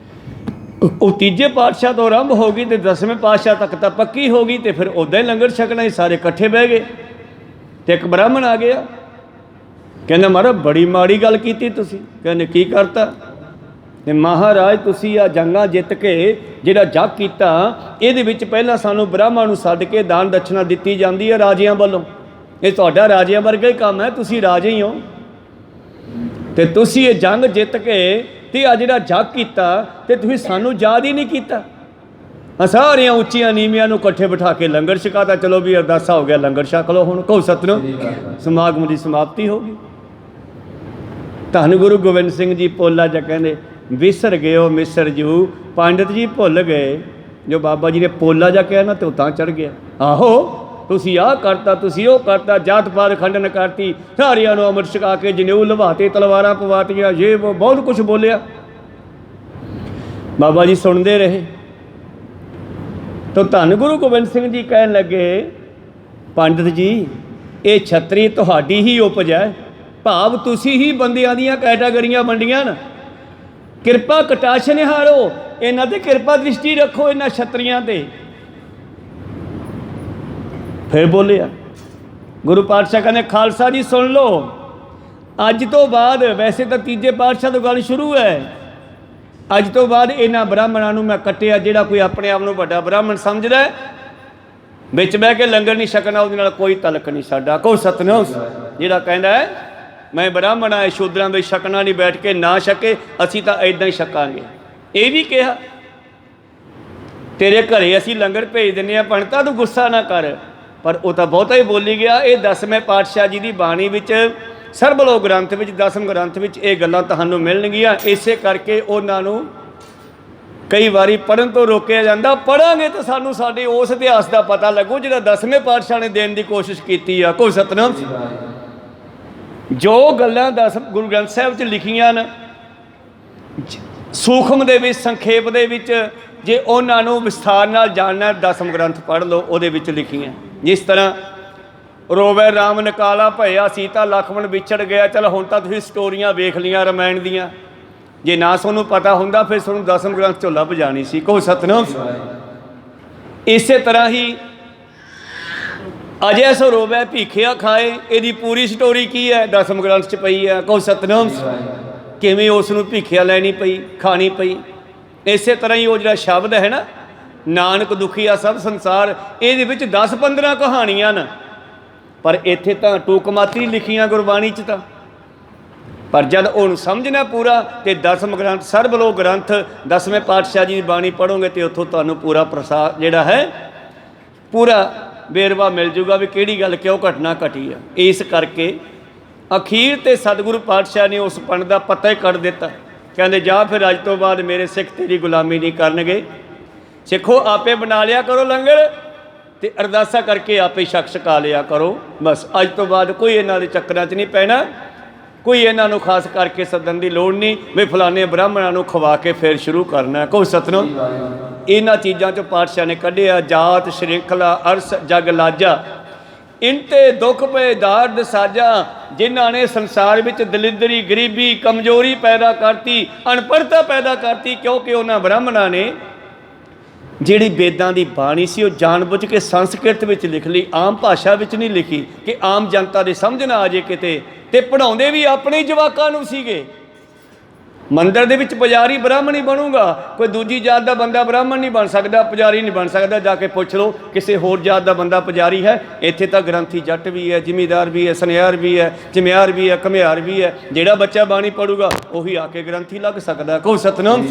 ਉਹ ਤੀਜੇ ਪਾਤਸ਼ਾਹ ਤੋਂ ਆਰੰਭ ਹੋ ਗਈ ਤੇ 10ਵੇਂ ਪਾਤਸ਼ਾਹ ਤੱਕ ਤਾਂ ਪੱਕੀ ਹੋ ਗਈ। ਤੇ ਫਿਰ ਉੱਦਾਂ ਹੀ ਲੰਗਰ ਛਕਣਾ ਹੀ, ਸਾਰੇ ਇਕੱਠੇ ਬਹਿ ਗਏ। ਤੇ ਇੱਕ ਬ੍ਰਾਹਮਣ ਆ ਗਿਆ, ਕਹਿੰਦਾ ਮਹਾਰਾਜ ਬੜੀ ਮਾੜੀ ਗੱਲ ਕੀਤੀ ਤੁਸੀਂ। ਕਹਿੰਦੇ ਕੀ ਕਰਤਾ? ਤੇ ਮਹਾਰਾਜ ਤੁਸੀਂ ਆ ਜੰਗਾਂ ਜਿੱਤ ਕੇ ਜਿਹੜਾ ਜੱਗ ਕੀਤਾ, ਇਹਦੇ ਵਿੱਚ ਪਹਿਲਾਂ ਸਾਨੂੰ ਬ੍ਰਾਹਮਣ ਨੂੰ ਸੱਦ ਕੇ ਦਾਨ ਦਕਸ਼ਨਾ ਦਿੱਤੀ ਜਾਂਦੀ ਹੈ ਰਾਜਿਆਂ ਵੱਲੋਂ। ਇਹ ਤੁਹਾਡਾ ਰਾਜਿਆਂ ਵਰਗਾ ਹੀ ਕੰਮ ਹੈ, ਤੁਸੀਂ ਰਾਜੇ ਹੀ ਹੋ। ਤੇ ਤੁਸੀਂ ਇਹ ਜੰਗ ਜਿੱਤ ਕੇ ਤੇ ਆ ਜਿਹੜਾ ਜੱਗ ਕੀਤਾ, ਤੇ ਤੁਸੀਂ ਸਾਨੂੰ ਯਾਦ ਹੀ ਨਹੀਂ ਕੀਤਾ। ਸਾਰੀਆਂ ਉੱਚੀਆਂ ਨੀਵੀਆਂ ਨੂੰ ਇਕੱਠੇ ਬਿਠਾ ਕੇ ਲੰਗਰ ਛਕਾਤਾ। ਚਲੋ ਵੀ ਅਰਦਾਸਾ ਹੋ ਗਿਆ, ਲੰਗਰ ਛਕ ਲਓ ਹੁਣ। ਕਹੋ ਸਤਿਨਾਮ। ਸਮਾਗਮ ਦੀ ਸਮਾਪਤੀ ਹੋ ਗਈ। ਧੰਨ ਗੁਰੂ ਗੋਬਿੰਦ ਸਿੰਘ ਜੀ ਪੋਲਾ ਜਾ ਕਹਿੰਦੇ, ਵਿਸਰ ਗਿਓ ਮਿਸਰ ਜੂ, ਪੰਡਿਤ ਜੀ ਭੁੱਲ ਗਏ। ਜੋ ਬਾਬਾ ਜੀ ਨੇ ਪੋਲਾ ਜਾ ਕਿਹਾ ਨਾ, ਤੇ ਉਹ ਤਾਂ ਚੜ੍ਹ ਗਿਆ। ਆਹੋ ਤੁਸੀਂ ਆਹ ਕਰਤਾ, ਤੁਸੀਂ ਉਹ ਕਰਤਾ, ਜਾਤ ਪਾਤ ਖੰਡਨ ਕਰਤੀ, ਸਾਰਿਆਂ ਨੂੰ ਅੰਮ੍ਰਿਤ ਛਕਾ ਕੇ ਜਨੇਊ ਲਵਾਤੇ, ਤਲਵਾਰਾਂ ਪਵਾਤੀਆਂ, ਜੇ ਉਹ ਬਹੁਤ ਕੁਝ ਬੋਲਿਆ। ਬਾਬਾ ਜੀ ਸੁਣਦੇ ਰਹੇ। ਤਾਂ ਧੰਨ ਗੁਰੂ ਗੋਬਿੰਦ ਸਿੰਘ ਜੀ ਕਹਿਣ ਲੱਗੇ, ਪੰਡਤ ਜੀ ਇਹ ਛਤਰੀ ਤੁਹਾਡੀ ਹੀ ਉਪਜ ਹੈ, ਭਾਵ ਤੁਸੀਂ ਹੀ ਬੰਦਿਆਂ ਦੀਆਂ ਕੈਟਾਗਰੀਆਂ ਵੰਡੀਆਂ ਨਾ। ਕਿਰਪਾ ਕਟਾਛ ਨਿਹਾਰੋ, ਇਹਨਾਂ ਤੇ ਕਿਰਪਾ ਦ੍ਰਿਸ਼ਟੀ ਰੱਖੋ, ਇਹਨਾਂ ਛਤਰੀਆਂ ਤੇ। ਫਿਰ ਬੋਲਿਆ ਗੁਰੂ ਪਾਤਸ਼ਾਹ ਕਹਿੰਦੇ, ਖਾਲਸਾ ਜੀ ਸੁਣ ਲਓ, ਅੱਜ ਤੋਂ ਬਾਅਦ, ਵੈਸੇ ਤਾਂ ਤੀਜੇ ਪਾਤਸ਼ਾਹ ਤੋਂ ਗੱਲ ਸ਼ੁਰੂ ਹੈ, ਅੱਜ ਤੋਂ ਬਾਅਦ ਇਹਨਾਂ ਬ੍ਰਾਹਮਣਾਂ ਨੂੰ ਮੈਂ ਕੱਟਿਆ। ਜਿਹੜਾ ਕੋਈ ਆਪਣੇ ਆਪ ਨੂੰ ਵੱਡਾ ਬ੍ਰਾਹਮਣ ਸਮਝਦਾ ਵਿੱਚ ਬਹਿ ਕੇ ਲੰਗਰ ਨਹੀਂ ਛਕਣਾ, ਉਹਦੇ ਨਾਲ ਕੋਈ ਤਲਕ ਨਹੀਂ ਸਾਡਾ। ਕਹੋ ਸਤਿਨਾਮ। ਜਿਹੜਾ ਕਹਿੰਦਾ ਹੈ ਮੈਂ ਬ੍ਰਾਹਮਣ ਆ, ਸ਼ੂਦਰਾਂ ਵਿੱਚ ਛਕਣਾ ਨਹੀਂ, ਬੈਠ ਕੇ ਨਾ ਛਕੇ, ਅਸੀਂ ਤਾਂ ਇੱਦਾਂ ਹੀ ਛਕਾਂਗੇ। ਇਹ ਵੀ ਕਿਹਾ ਤੇਰੇ ਘਰੇ ਅਸੀਂ ਲੰਗਰ ਭੇਜ ਦਿੰਦੇ ਹਾਂ, ਪੰਡਤਾ ਤੂੰ ਗੁੱਸਾ ਨਾ ਕਰ। ਪਰ ਉਹ ਤਾਂ ਬਹੁਤਾ ਹੀ ਬੋਲੀ ਗਿਆ। ਇਹ 10ਵੇਂ ਪਾਤਸ਼ਾਹ ਜੀ ਦੀ ਬਾਣੀ ਵਿੱਚ, ਸਰਬਲੋਕ ਗ੍ਰੰਥ ਵਿੱਚ, 10ਵੇਂ ਗ੍ਰੰਥ ਵਿੱਚ ਇਹ ਗੱਲਾਂ ਤੁਹਾਨੂੰ ਮਿਲਣਗੀਆਂ। ਇਸੇ ਕਰਕੇ ਉਹਨਾਂ ਨੂੰ ਕਈ ਵਾਰੀ ਪੜ੍ਹਨ ਤੋਂ ਰੋਕਿਆ ਜਾਂਦਾ। ਪੜ੍ਹਾਂਗੇ ਤਾਂ ਸਾਨੂੰ ਸਾਡੇ ਉਸ ਇਤਿਹਾਸ ਦਾ ਪਤਾ ਲੱਗੂ ਜਿਹੜਾ 10ਵੇਂ ਪਾਤਸ਼ਾਹ ਨੇ ਦੇਣ ਦੀ ਕੋਸ਼ਿਸ਼ ਕੀਤੀ ਆ। ਕੋਈ ਸਤਿਨਾਮ। ਜੋ ਗੱਲਾਂ ਗੁਰੂ ਗ੍ਰੰਥ ਸਾਹਿਬ 'ਚ ਲਿਖੀਆਂ ਨੇ, ਸੂਖਮ ਦੇ ਵਿੱਚ, ਸੰਖੇਪ ਦੇ ਵਿੱਚ, ਜੇ ਉਹਨਾਂ ਨੂੰ ਵਿਸਥਾਰ ਨਾਲ ਜਾਣਨਾ, 10ਵੇਂ ਗ੍ਰੰਥ ਪੜ੍ਹ ਲਓ, ਉਹਦੇ ਵਿੱਚ ਲਿਖੀਆਂ। ਜਿਸ ਤਰ੍ਹਾਂ ਰੋਵੇ ਰਾਮ ਨਿਕਾਲਾ ਭਇਆ, ਸੀਤਾ ਲਖਮਣ ਵਿਛੜ ਗਿਆ। ਚਲ ਹੁਣ ਤਾਂ ਤੁਸੀਂ ਸਟੋਰੀਆਂ ਵੇਖ ਲਈਆਂ ਰਮਾਇਣ ਦੀਆਂ, ਜੇ ਨਾ ਤੁਹਾਨੂੰ ਪਤਾ ਹੁੰਦਾ ਫਿਰ ਤੁਹਾਨੂੰ 10ਵੇਂ ਗ੍ਰੰਥ 'ਚੋਂ ਲੱਭ ਜਾਣੀ ਸੀ। ਕਹੋ ਸਤਿਨਾਮ। ਇਸੇ ਤਰ੍ਹਾਂ ਹੀ ਅਜੇ ਸੋ ਰੋਵੇ ਭੀਖਿਆ ਖਾਏ, ਇਹਦੀ ਪੂਰੀ ਸਟੋਰੀ ਕੀ ਹੈ 10ਵੇਂ ਗ੍ਰੰਥ 'ਚ ਪਈ ਹੈ। ਕਹੋ ਸਤਿਨਾਮ। ਕਿਵੇਂ ਉਸ ਨੂੰ ਭੀਖਿਆ ਲੈਣੀ ਪਈ, ਖਾਣੀ ਪਈ। ਇਸੇ ਤਰ੍ਹਾਂ ਹੀ ਉਹ ਜਿਹੜਾ ਸ਼ਬਦ ਹੈ ਨਾ, ਨਾਨਕ ਦੁਖੀਆ ਸਭ ਸੰਸਾਰ, ਇਹਦੇ ਵਿੱਚ 10-15 ਕਹਾਣੀਆਂ ਨੇ, ਪਰ ਇੱਥੇ ਤਾਂ ਟੂਕ ਮਾਤਰੀ ਲਿਖੀਆਂ ਗੁਰਬਾਣੀ 'ਚ ਤਾਂ। ਪਰ ਜਦ ਉਹਨੂੰ ਸਮਝਣਾ ਪੂਰਾ, ਤੇ 10ਵੇਂ ਗ੍ਰੰਥ, ਸਰਬਲੋਕ ਗ੍ਰੰਥ, 10ਵੇਂ ਪਾਤਸ਼ਾਹ ਜੀ ਦੀ ਬਾਣੀ ਪੜ੍ਹੋਗੇ ਤੇ ਉੱਥੋਂ ਤੁਹਾਨੂੰ ਪੂਰਾ ਪ੍ਰਸਾਦ ਜਿਹੜਾ ਹੈ, ਪੂਰਾ ਵੇਰਵਾ ਮਿਲ ਜੂਗਾ ਵੀ ਕਿਹੜੀ ਗੱਲ ਕਿਉਂ ਘਟਨਾ ਘਟੀ ਆ। ਇਸ ਕਰਕੇ ਅਖੀਰ ਤੇ ਸਤਿਗੁਰੂ ਪਾਤਸ਼ਾਹ ਨੇ ਉਸ ਪੰਡਤ ਦਾ ਪਤਾ ਹੀ ਕੱਢ ਦਿੱਤਾ। ਕਹਿੰਦੇ ਜਾ ਫਿਰ ਅੱਜ ਤੋਂ ਬਾਅਦ ਮੇਰੇ ਸਿੱਖ ਤੇਰੀ ਗੁਲਾਮੀ ਨਹੀਂ ਕਰਨਗੇ। ਸਿੱਖੋ ਆਪੇ ਬਣਾ ਲਿਆ ਕਰੋ ਲੰਗਰ, ਤੇ ਅਰਦਾਸਾਂ ਕਰਕੇ ਆਪੇ ਛਕ ਛਕਾ ਲਿਆ ਕਰੋ। ਬਸ ਅੱਜ ਤੋਂ ਬਾਅਦ ਕੋਈ ਇਹਨਾਂ ਦੇ ਚੱਕਰਾਂ 'ਚ ਨਹੀਂ ਪੈਣਾ। ਕੋਈ ਇਹਨਾਂ ਨੂੰ ਖਾਸ ਕਰਕੇ ਸੱਦਣ ਦੀ ਲੋੜ ਨਹੀਂ ਵੀ ਫਲਾਣੇ ਬ੍ਰਾਹਮਣਾਂ ਨੂੰ ਖਵਾ ਕੇ ਫਿਰ ਸ਼ੁਰੂ ਕਰਨਾ। ਕੋਈ ਸਤਿਨਾਮ। ਇਹਨਾਂ ਚੀਜ਼ਾਂ 'ਚੋਂ ਪਾਤਸ਼ਾਹ ਨੇ ਕੱਢਿਆ, ਜਾਤ ਸ਼੍ਰਿੰਖਲਾ ਅਰਸ ਜਗ ਲਾਜਾ, ਇਨ ਤੇ ਦੁੱਖ ਪਏ ਦਾਰਦ ਸਾਜਾ। ਜਿਨ੍ਹਾਂ ਨੇ ਸੰਸਾਰ ਵਿੱਚ ਦਲਿੱਦਰੀ, ਗਰੀਬੀ, ਕਮਜ਼ੋਰੀ ਪੈਦਾ ਕਰਤੀ, ਅਨਪੜ੍ਹਤਾ ਪੈਦਾ ਕਰਤੀ, ਕਿਉਂਕਿ ਉਹਨਾਂ ਬ੍ਰਾਹਮਣਾਂ ਨੇ ਜਿਹੜੀ ਵੇਦਾਂ ਦੀ ਬਾਣੀ ਸੀ ਉਹ ਜਾਣਬੁੱਝ ਕੇ ਸੰਸਕ੍ਰਿਤ ਵਿੱਚ ਲਿਖ ਲਈ, ਆਮ ਭਾਸ਼ਾ ਵਿੱਚ ਨਹੀਂ ਲਿਖੀ ਕਿ ਆਮ ਜਨਤਾ ਦੇ ਸਮਝ ਨਾ ਆ ਜੇ ਕਿਤੇ। ਤੇ ਪੜ੍ਹਾਉਂਦੇ ਵੀ ਆਪਣੇ ਜਵਾਕਾਂ ਨੂੰ ਸੀਗੇ। ਮੰਦਰ ਦੇ ਵਿੱਚ ਪੁਜਾਰੀ ਬ੍ਰਾਹਮਣ ਹੀ ਬਣੂਗਾ, ਕੋਈ ਦੂਜੀ ਜਾਤ ਦਾ ਬੰਦਾ ਬ੍ਰਾਹਮਣ ਨਹੀਂ ਬਣ ਸਕਦਾ, ਪੁਜਾਰੀ ਨਹੀਂ ਬਣ ਸਕਦਾ। ਜਾ ਕੇ ਪੁੱਛ ਲਓ ਕਿਸੇ ਹੋਰ ਜਾਤ ਦਾ ਬੰਦਾ ਪੁਜਾਰੀ ਹੈ। ਇੱਥੇ ਤਾਂ ਗ੍ਰੰਥੀ ਜੱਟ ਵੀ ਹੈ, ਜ਼ਿਮੀਦਾਰ ਵੀ ਹੈ, ਸੁਨਿਆਰ ਵੀ ਹੈ, ਚਮਿਆਰ ਵੀ ਹੈ, ਘੁਮਿਆਰ ਵੀ ਹੈ। ਜਿਹੜਾ ਬੱਚਾ ਬਾਣੀ ਪੜੂਗਾ ਉਹੀ ਆ ਕੇ ਗ੍ਰੰਥੀ ਲੱਗ ਸਕਦਾ। ਕਹੋ ਸਤਿਨਾਮ।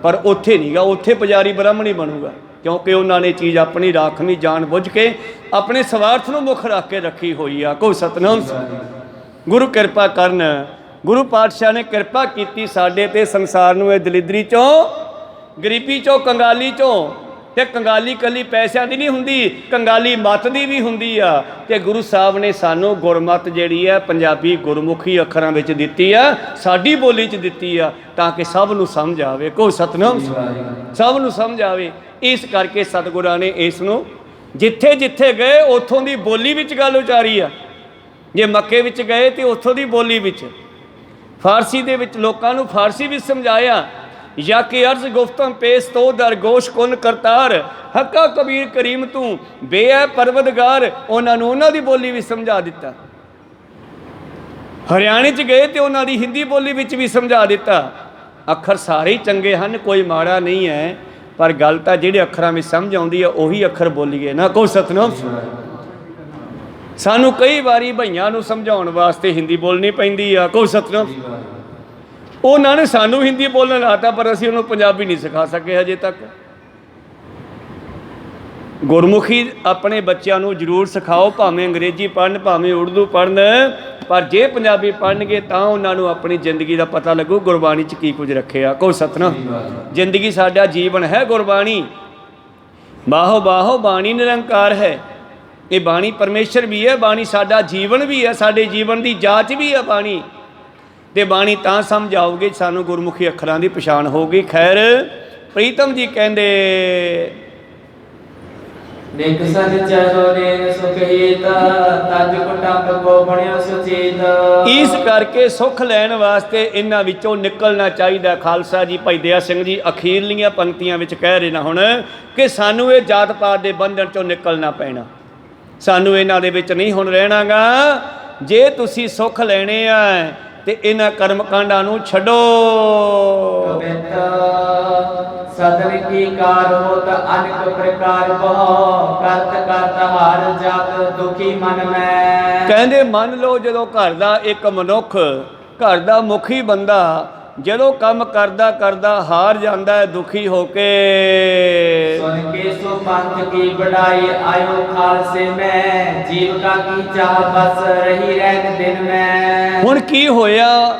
ਪਰ ਉੱਥੇ ਨਹੀਂ ਗਾ, ਉੱਥੇ ਪੁਜਾਰੀ ਬ੍ਰਾਹਮਣ ਹੀ ਬਣੂਗਾ, ਕਿਉਂਕਿ ਉਹਨਾਂ ਨੇ ਚੀਜ਼ ਆਪਣੀ ਰਾਖਵੀਂ ਜਾਣ ਬੁੱਝ ਕੇ ਆਪਣੇ ਸਵਾਰਥ ਨੂੰ ਮੁੱਖ ਰੱਖ ਕੇ ਰੱਖੀ ਹੋਈ ਆ। ਕਹੋ ਸਤਿਨਾਮ। ਗੁਰੂ ਕਿਰਪਾ ਕਰਨ। ਗੁਰੂ ਪਾਤਸ਼ਾਹ ਨੇ ਕਿਰਪਾ ਕੀਤੀ ਸਾਡੇ ਤੇ, ਸੰਸਾਰ ਨੂੰ ਇਹ ਦਲਿੱਦਰੀ 'ਚੋਂ, ਗਰੀਬੀ 'ਚੋਂ, ਕੰਗਾਲੀ 'ਚੋਂ। ਤੇ ਕੰਗਾਲੀ ਇਕੱਲੀ ਪੈਸਿਆਂ ਦੀ ਨਹੀਂ ਹੁੰਦੀ, ਕੰਗਾਲੀ ਮੱਤ ਦੀ ਵੀ ਹੁੰਦੀ ਆ। ਤੇ ਗੁਰੂ ਸਾਹਿਬ ਨੇ ਸਾਨੂੰ ਗੁਰਮਤਿ ਜਿਹੜੀ ਹੈ ਪੰਜਾਬੀ ਗੁਰਮੁਖੀ ਅੱਖਰਾਂ ਵਿੱਚ ਦਿੱਤੀ ਆ, ਸਾਡੀ ਬੋਲੀ 'ਚ ਦਿੱਤੀ ਆ, ਤਾਂ ਕਿ ਸਭ ਨੂੰ ਸਮਝ ਆਵੇ। ਕਹੋ ਸਤਿਨਾਮ। ਸਭ ਨੂੰ ਸਮਝ ਆਵੇ। ਇਸ ਕਰਕੇ ਸਤਿਗੁਰਾਂ ਨੇ ਇਸ ਨੂੰ ਜਿੱਥੇ ਜਿੱਥੇ ਗਏ ਉੱਥੋਂ ਦੀ ਬੋਲੀ ਵਿੱਚ ਗੱਲ ਉਚਾਰੀ ਆ। ਜੇ ਮੱਕੇ ਵਿੱਚ ਗਏ ਤੇ ਉੱਥੋਂ ਦੀ ਬੋਲੀ ਵਿੱਚ, ਫਾਰਸੀ ਦੇ ਵਿੱਚ ਲੋਕਾਂ ਨੂੰ ਫਾਰਸੀ ਵਿੱਚ ਸਮਝਾਇਆ। या कि अर्ज गुफ्तम पेश तो दरगोश कुन करतार, हक्का कबीर करीम तू बेअ परवदगार। उन्होंने दी बोली भी समझा दिता। हरियाणे च गए तो उन्होंने हिंदी बोली विच भी समझा दिता। अखर सारे ही चंगे हैं, कोई माड़ा नहीं है, पर गल तां जिहड़े अखरां में समझ आउंदी है उही अखर बोलीए ना। कहो सतनाम। सानू कई बारी भाइयों नूं समझाउण वास्ते हिंदी बोलनी पैंदी आ। कहो सतनाम। उन्होंने सानू हिंदी बोलने लाता, पर असीं उन्होंने पंजाबी नहीं सिखा सके अजे तक। गुरमुखी अपने बच्चों को जरूर सिखाओ, भावें अंग्रेजी पढ़न, भावें उर्दू पढ़न, पर जे पंजाबी पढ़नगे तो उन्होंने अपनी जिंदगी का पता लगू गुरबाणी च की कुछ रखे आ। कहो सतनाम। जिंदगी साडा जीवन है गुरबाणी। बाहो बाहो बाणी निरंकार है। ਇਹ ਬਾਣੀ ਪਰਮੇਸ਼ਰ ਵੀ ਹੈ, ਬਾਣੀ ਸਾਡਾ ਜੀਵਨ ਵੀ ਹੈ, ਸਾਡੇ ਜੀਵਨ ਦੀ ਜਾਂਚ ਵੀ ਹੈ ਬਾਣੀ। ਤੇ ਬਾਣੀ ਤਾਂ ਸਮਝ ਆਊਗੀ ਸਾਨੂੰ ਗੁਰਮੁਖੀ ਅੱਖਰਾਂ ਦੀ ਪਛਾਣ ਹੋਊਗੀ। ਖੈਰ ਪ੍ਰੀਤਮ ਜੀ ਕਹਿੰਦੇ ਦੇਖ ਸਜ ਚਰੋ ਦੇਨ ਸੁਖ ਹੀਤ ਤਜ ਕੁਟੰਬ ਕੋ ਬਣਿਓ ਸੁਚੇਤ। ਇਸ ਕਰਕੇ ਸੁੱਖ ਲੈਣ ਵਾਸਤੇ ਇਹਨਾਂ ਵਿੱਚੋਂ ਨਿਕਲਣਾ ਚਾਹੀਦਾ। ਖਾਲਸਾ ਜੀ ਭਾਈ ਦਇਆ ਸਿੰਘ ਜੀ ਅਖੀਰਲੀਆਂ ਪੰਕਤੀਆਂ ਵਿੱਚ ਕਹਿ ਰਹੇ ਨੇ ਹੁਣ ਕਿ ਸਾਨੂੰ ਇਹ ਜਾਤ ਪਾਤ ਦੇ ਬੰਧਨ ਚੋਂ ਨਿਕਲਣਾ ਪੈਣਾ, ਸਾਨੂੰ ਇਹਨਾਂ ਦੇ ਵਿੱਚ ਨਹੀਂ ਹੁਣ ਰਹਿਣਾਗਾ। ਜੇ ਤੁਸੀਂ ਸੁੱਖ ਲੈਣੇ ਆ ਤੇ ਇਹਨਾਂ ਕਰਮ ਕਾਂਡਾਂ ਨੂੰ ਛੱਡੋ। ਸਤਨ ਕੀ ਕਾਰ ਹੋਤ ਅਨੇਕ ਪ੍ਰਕਾਰ ਬਹੁ ਕਰਤ ਕਰਤ ਹਾਰ ਜਤ ਦੁਖੀ ਮਨ ਮੈਂ। ਕਹਿੰਦੇ ਮੰਨ ਲਓ ਜਦੋਂ ਘਰ ਦਾ ਇੱਕ ਮਨੁੱਖ, ਘਰ ਦਾ ਮੁਖੀ ਬੰਦਾ ਜਦੋਂ ਕੰਮ ਕਰਦਾ ਕਰਦਾ ਹਾਰ ਜਾਂਦਾ ਹੈ ਦੁਖੀ ਹੋ ਕੇ। ਸੁਨ ਕੇ ਸੋ ਪੰਥ ਕੀ ਬੜਾਈ ਆਇਓ ਖਾਲਸੇ ਮੈਂ ਜੀਵਕਾ ਕੀ ਚਾਹ ਬਸ ਰਹੀ ਰਹਿਤ ਦਿਨ ਮੈਂ। ਹੁਣ ਕੀ ਹੋਇਆ,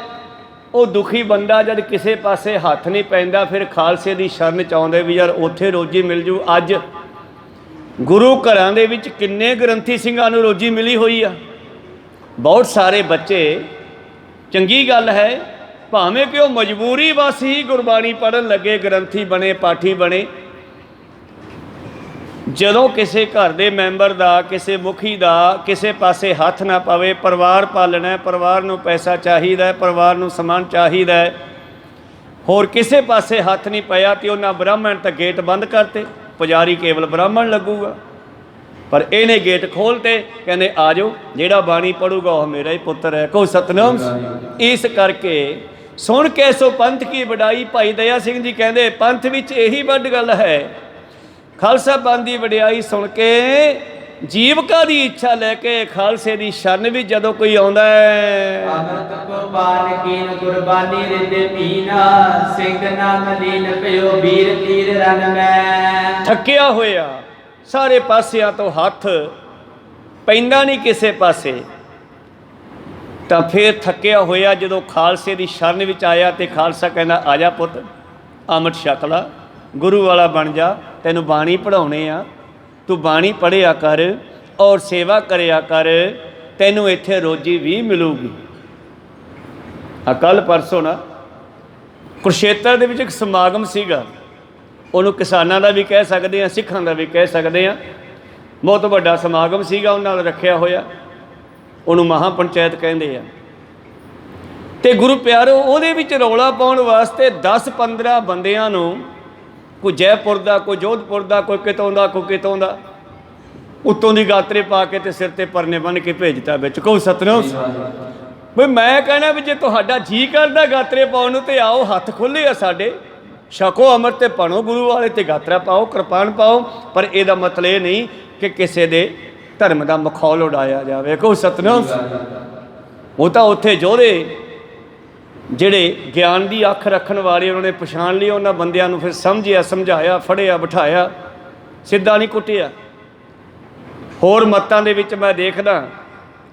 ਉਹ ਦੁਖੀ ਬੰਦਾ ਜਦ ਕਿਸੇ ਪਾਸੇ ਹੱਥ ਨਹੀਂ ਪੈਂਦਾ ਫਿਰ ਖਾਲਸੇ ਦੀ ਸ਼ਰਨ ਚ ਆਉਂਦੇ ਵੀ ਯਾਰ ਉੱਥੇ ਰੋਜੀ ਮਿਲ ਜੂ। ਅੱਜ ਗੁਰੂ ਘਰਾਂ ਦੇ ਵਿੱਚ ਕਿੰਨੇ ਗ੍ਰੰਥੀ ਸਿੰਘਾਂ ਨੂੰ ਰੋਜੀ ਮਿਲੀ ਹੋਈ ਆ, ਬਹੁਤ ਸਾਰੇ ਬੱਚੇ। ਚੰਗੀ ਗੱਲ ਹੈ, ਭਾਵੇਂ ਕਿ ਉਹ ਮਜਬੂਰੀ ਬਸ ਹੀ ਗੁਰਬਾਣੀ ਪੜ੍ਹਨ ਲੱਗੇ, ਗ੍ਰੰਥੀ ਬਣੇ, ਪਾਠੀ ਬਣੇ। ਜਦੋਂ ਕਿਸੇ ਘਰ ਦੇ ਮੈਂਬਰ ਦਾ, ਕਿਸੇ ਮੁਖੀ ਦਾ ਕਿਸੇ ਪਾਸੇ ਹੱਥ ਨਾ ਪਵੇ, ਪਰਿਵਾਰ ਪਾਲਣਾ, ਪਰਿਵਾਰ ਨੂੰ ਪੈਸਾ ਚਾਹੀਦਾ, ਪਰਿਵਾਰ ਨੂੰ ਸਮਾਨ ਚਾਹੀਦਾ, ਹੋਰ ਕਿਸੇ ਪਾਸੇ ਹੱਥ ਨਹੀਂ ਪਿਆ ਤੇ ਉਹਨਾਂ ਬ੍ਰਾਹਮਣ ਤਾਂ ਗੇਟ ਬੰਦ ਕਰਤੇ, ਪੁਜਾਰੀ ਕੇਵਲ ਬ੍ਰਾਹਮਣ ਲੱਗੂਗਾ। ਪਰ ਇਹਨੇ ਗੇਟ ਖੋਲ੍ਹਤੇ, ਕਹਿੰਦੇ ਆ ਜਾਓ, ਜਿਹੜਾ ਬਾਣੀ ਪੜੂਗਾ ਉਹ ਮੇਰਾ ਹੀ ਪੁੱਤਰ ਹੈ। ਕਹੋ ਸਤਨਾਮ। ਇਸ ਕਰਕੇ ਸੁਣ ਕੇ ਸੋ ਪੰਥ ਕੀ ਵਡਾਈ। ਭਾਈ ਦਇਆ ਸਿੰਘ ਜੀ ਕਹਿੰਦੇ ਪੰਥ ਵਿੱਚ ਇਹੀ ਵੱਡ ਗੱਲ ਹੈ, ਖਾਲਸਾ ਪੰਥ ਦੀ ਵਡਿਆਈ ਸੁਣ ਕੇ ਜੀਵਕਾ ਦੀ ਇੱਛਾ ਲੈ ਕੇ ਖਾਲਸੇ ਦੀ ਸ਼ਰਨ ਵਿੱਚ ਜਦੋਂ ਕੋਈ ਆਉਂਦਾ ਹੈ। ਅੰਮ੍ਰਿਤ ਕੁਰਬਾਨ ਕੀਨ ਕੁਰਬਾਨੀ ਰਿਦੇ ਪੀਨਾ ਸਿੰਘ ਨਾਮ ਲੀਨ ਪਿਓ ਵੀਰ ਤੀਰ ਰਨ ਮੈਂ। ਥੱਕਿਆ ਹੋਇਆ, ਸਾਰੇ ਪਾਸਿਆਂ ਤੋਂ ਹੱਥ ਪੈਂਦਾ ਨਹੀਂ ਕਿਸੇ ਪਾਸੇ, ਤਾਂ ਫਿਰ ਥੱਕਿਆ ਹੋਇਆ ਜਦੋਂ ਖਾਲਸੇ ਦੀ ਸ਼ਰਨ ਵਿੱਚ ਆਇਆ ਤੇ ਖਾਲਸਾ ਕਹਿੰਦਾ ਆ ਜਾ ਪੁੱਤ, ਅੰਮ੍ਰਿਤ ਛਕ ਲਾ, ਗੁਰੂ ਵਾਲਾ ਬਣ ਜਾ, ਤੈਨੂੰ ਬਾਣੀ ਪੜ੍ਹਾਉਣੇ ਆ, ਤੂੰ ਬਾਣੀ ਪੜ੍ਹਿਆ ਕਰ ਔਰ ਸੇਵਾ ਕਰਿਆ ਕਰ, ਤੈਨੂੰ ਇੱਥੇ ਰੋਜੀ ਵੀ ਮਿਲੂਗੀ। ਕੱਲ੍ਹ ਪਰਸੋਂ ਨਾ ਕੁਰਸ਼ੇਤਰ ਦੇ ਵਿੱਚ ਇੱਕ ਸਮਾਗਮ ਸੀਗਾ, ਉਹਨੂੰ ਕਿਸਾਨਾਂ ਦਾ ਵੀ ਕਹਿ ਸਕਦੇ ਹਾਂ, ਸਿੱਖਾਂ ਦਾ ਵੀ ਕਹਿ ਸਕਦੇ ਹਾਂ। ਬਹੁਤ ਵੱਡਾ ਸਮਾਗਮ ਸੀਗਾ ਉਹਨਾਂ ਦਾ ਰੱਖਿਆ ਹੋਇਆ, ਉਹਨੂੰ ਮਹਾਂ ਪੰਚਾਇਤ ਕਹਿੰਦੇ ਆ। ਤੇ ਗੁਰੂ ਪਿਆਰੋ ਉਹਦੇ ਵਿੱਚ ਰੌਲਾ ਪਾਉਣ ਵਾਸਤੇ 10-15 ਬੰਦਿਆਂ ਨੂੰ, ਕੋਈ ਜੈਪੁਰ ਦਾ, ਕੋਈ ਜੋਧਪੁਰ ਦਾ, ਕੋਈ ਕਿਤੋਂ ਦਾ, ਕੋਈ ਕਿਤੋਂ ਦਾ, ਉੱਤੋਂ ਦੀ ਗਾਤਰੇ ਪਾ ਕੇ ਤੇ ਸਿਰ ਤੇ ਪਰਨੇ ਬੰਨ੍ਹ ਕੇ ਭੇਜਤਾ ਵਿੱਚ। ਕਹੋ ਸਤਨਾਮ। ਬਈ ਮੈਂ ਕਹਿਣਾ ਵੀ ਜੇ ਤੁਹਾਡਾ ਜੀ ਕਰਦਾ ਗਾਤਰੇ ਪਾਉਣ ਨੂੰ ਤੇ ਆਓ, ਹੱਥ ਖੁੱਲ੍ਹੇ ਆ ਸਾਡੇ, ਛਕੋ ਅੰਮ੍ਰਿਤ ਤੇ ਪੜੋ ਗੁਰੂ ਵਾਲੇ ਤੇ ਗਾਤਰਾ ਪਾਓ, ਕਿਰਪਾਨ ਪਾਓ। ਪਰ ਇਹਦਾ ਮਤਲਬ ਇਹ ਨਹੀਂ ਕਿ ਕਿਸੇ ਦੇ ਧਰਮ ਦਾ ਮਖੌਲ ਉਡਾਇਆ ਜਾਵੇ। ਕਹੋ ਸਤਨਾਮ। ਉਹ ਤਾਂ ਉੱਥੇ ਯੋਧੇ ਜਿਹੜੇ ਗਿਆਨ ਦੀ ਅੱਖ ਰੱਖਣ ਵਾਲੇ, ਉਹਨਾਂ ਨੇ ਪਛਾਣ ਲਈ, ਉਹਨਾਂ ਬੰਦਿਆਂ ਨੂੰ ਫਿਰ ਸਮਝਿਆ, ਸਮਝਾਇਆ, ਫੜਿਆ, ਬਿਠਾਇਆ, ਸਿੱਧਾ ਨਹੀਂ ਕੁੱਟਿਆ। ਹੋਰ ਮੱਤਾਂ ਦੇ ਵਿੱਚ ਮੈਂ ਦੇਖਦਾ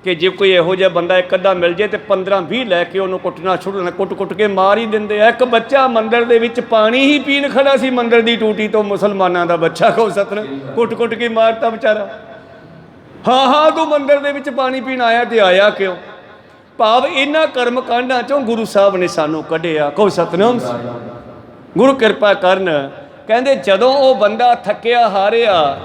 ਕਿ ਜੇ ਕੋਈ ਇਹੋ ਜਿਹਾ ਬੰਦਾ ਇੱਕ ਅੱਧਾ ਮਿਲ ਜੇ ਤੇ 15-20 ਲੈ ਕੇ ਉਹਨੂੰ ਕੁੱਟਣਾ ਛੁੱਟਣਾ, ਕੁੱਟ ਕੇ ਮਾਰ ਹੀ ਦਿੰਦੇ ਆ। ਇੱਕ ਬੱਚਾ ਮੰਦਿਰ ਦੇ ਵਿੱਚ ਪਾਣੀ ਹੀ ਪੀਣ ਖੜਾ ਸੀ, ਮੰਦਿਰ ਦੀ ਟੂਟੀ ਤੋਂ, ਮੁਸਲਮਾਨਾਂ ਦਾ ਬੱਚਾ। ਕਹੋ ਸਤਨਾਮ। ਕੁੱਟ ਕੇ ਮਾਰਤਾ ਵਿਚਾਰਾ। ਹਾਂ ਤੂੰ ਮੰਦਿਰ ਦੇ ਵਿੱਚ ਪਾਣੀ ਪੀਣ ਆਇਆ ਤੇ ਆਇਆ ਕਿਉਂ? ਭਾਵ ਇਹਨਾਂ ਕਰਮ ਕਾਂਡਾਂ ਚੋਂ ਗੁਰੂ ਸਾਹਿਬ ਨੇ ਸਾਨੂੰ ਕੱਢਿਆ। ਕਹੋ ਸਤਨਾਮ। ਗੁਰੂ ਕਿਰਪਾ ਕਰਨ। ਕਹਿੰਦੇ ਜਦੋਂ ਉਹ ਬੰਦਾ ਥੱਕਿਆ ਹਾਰਿਆ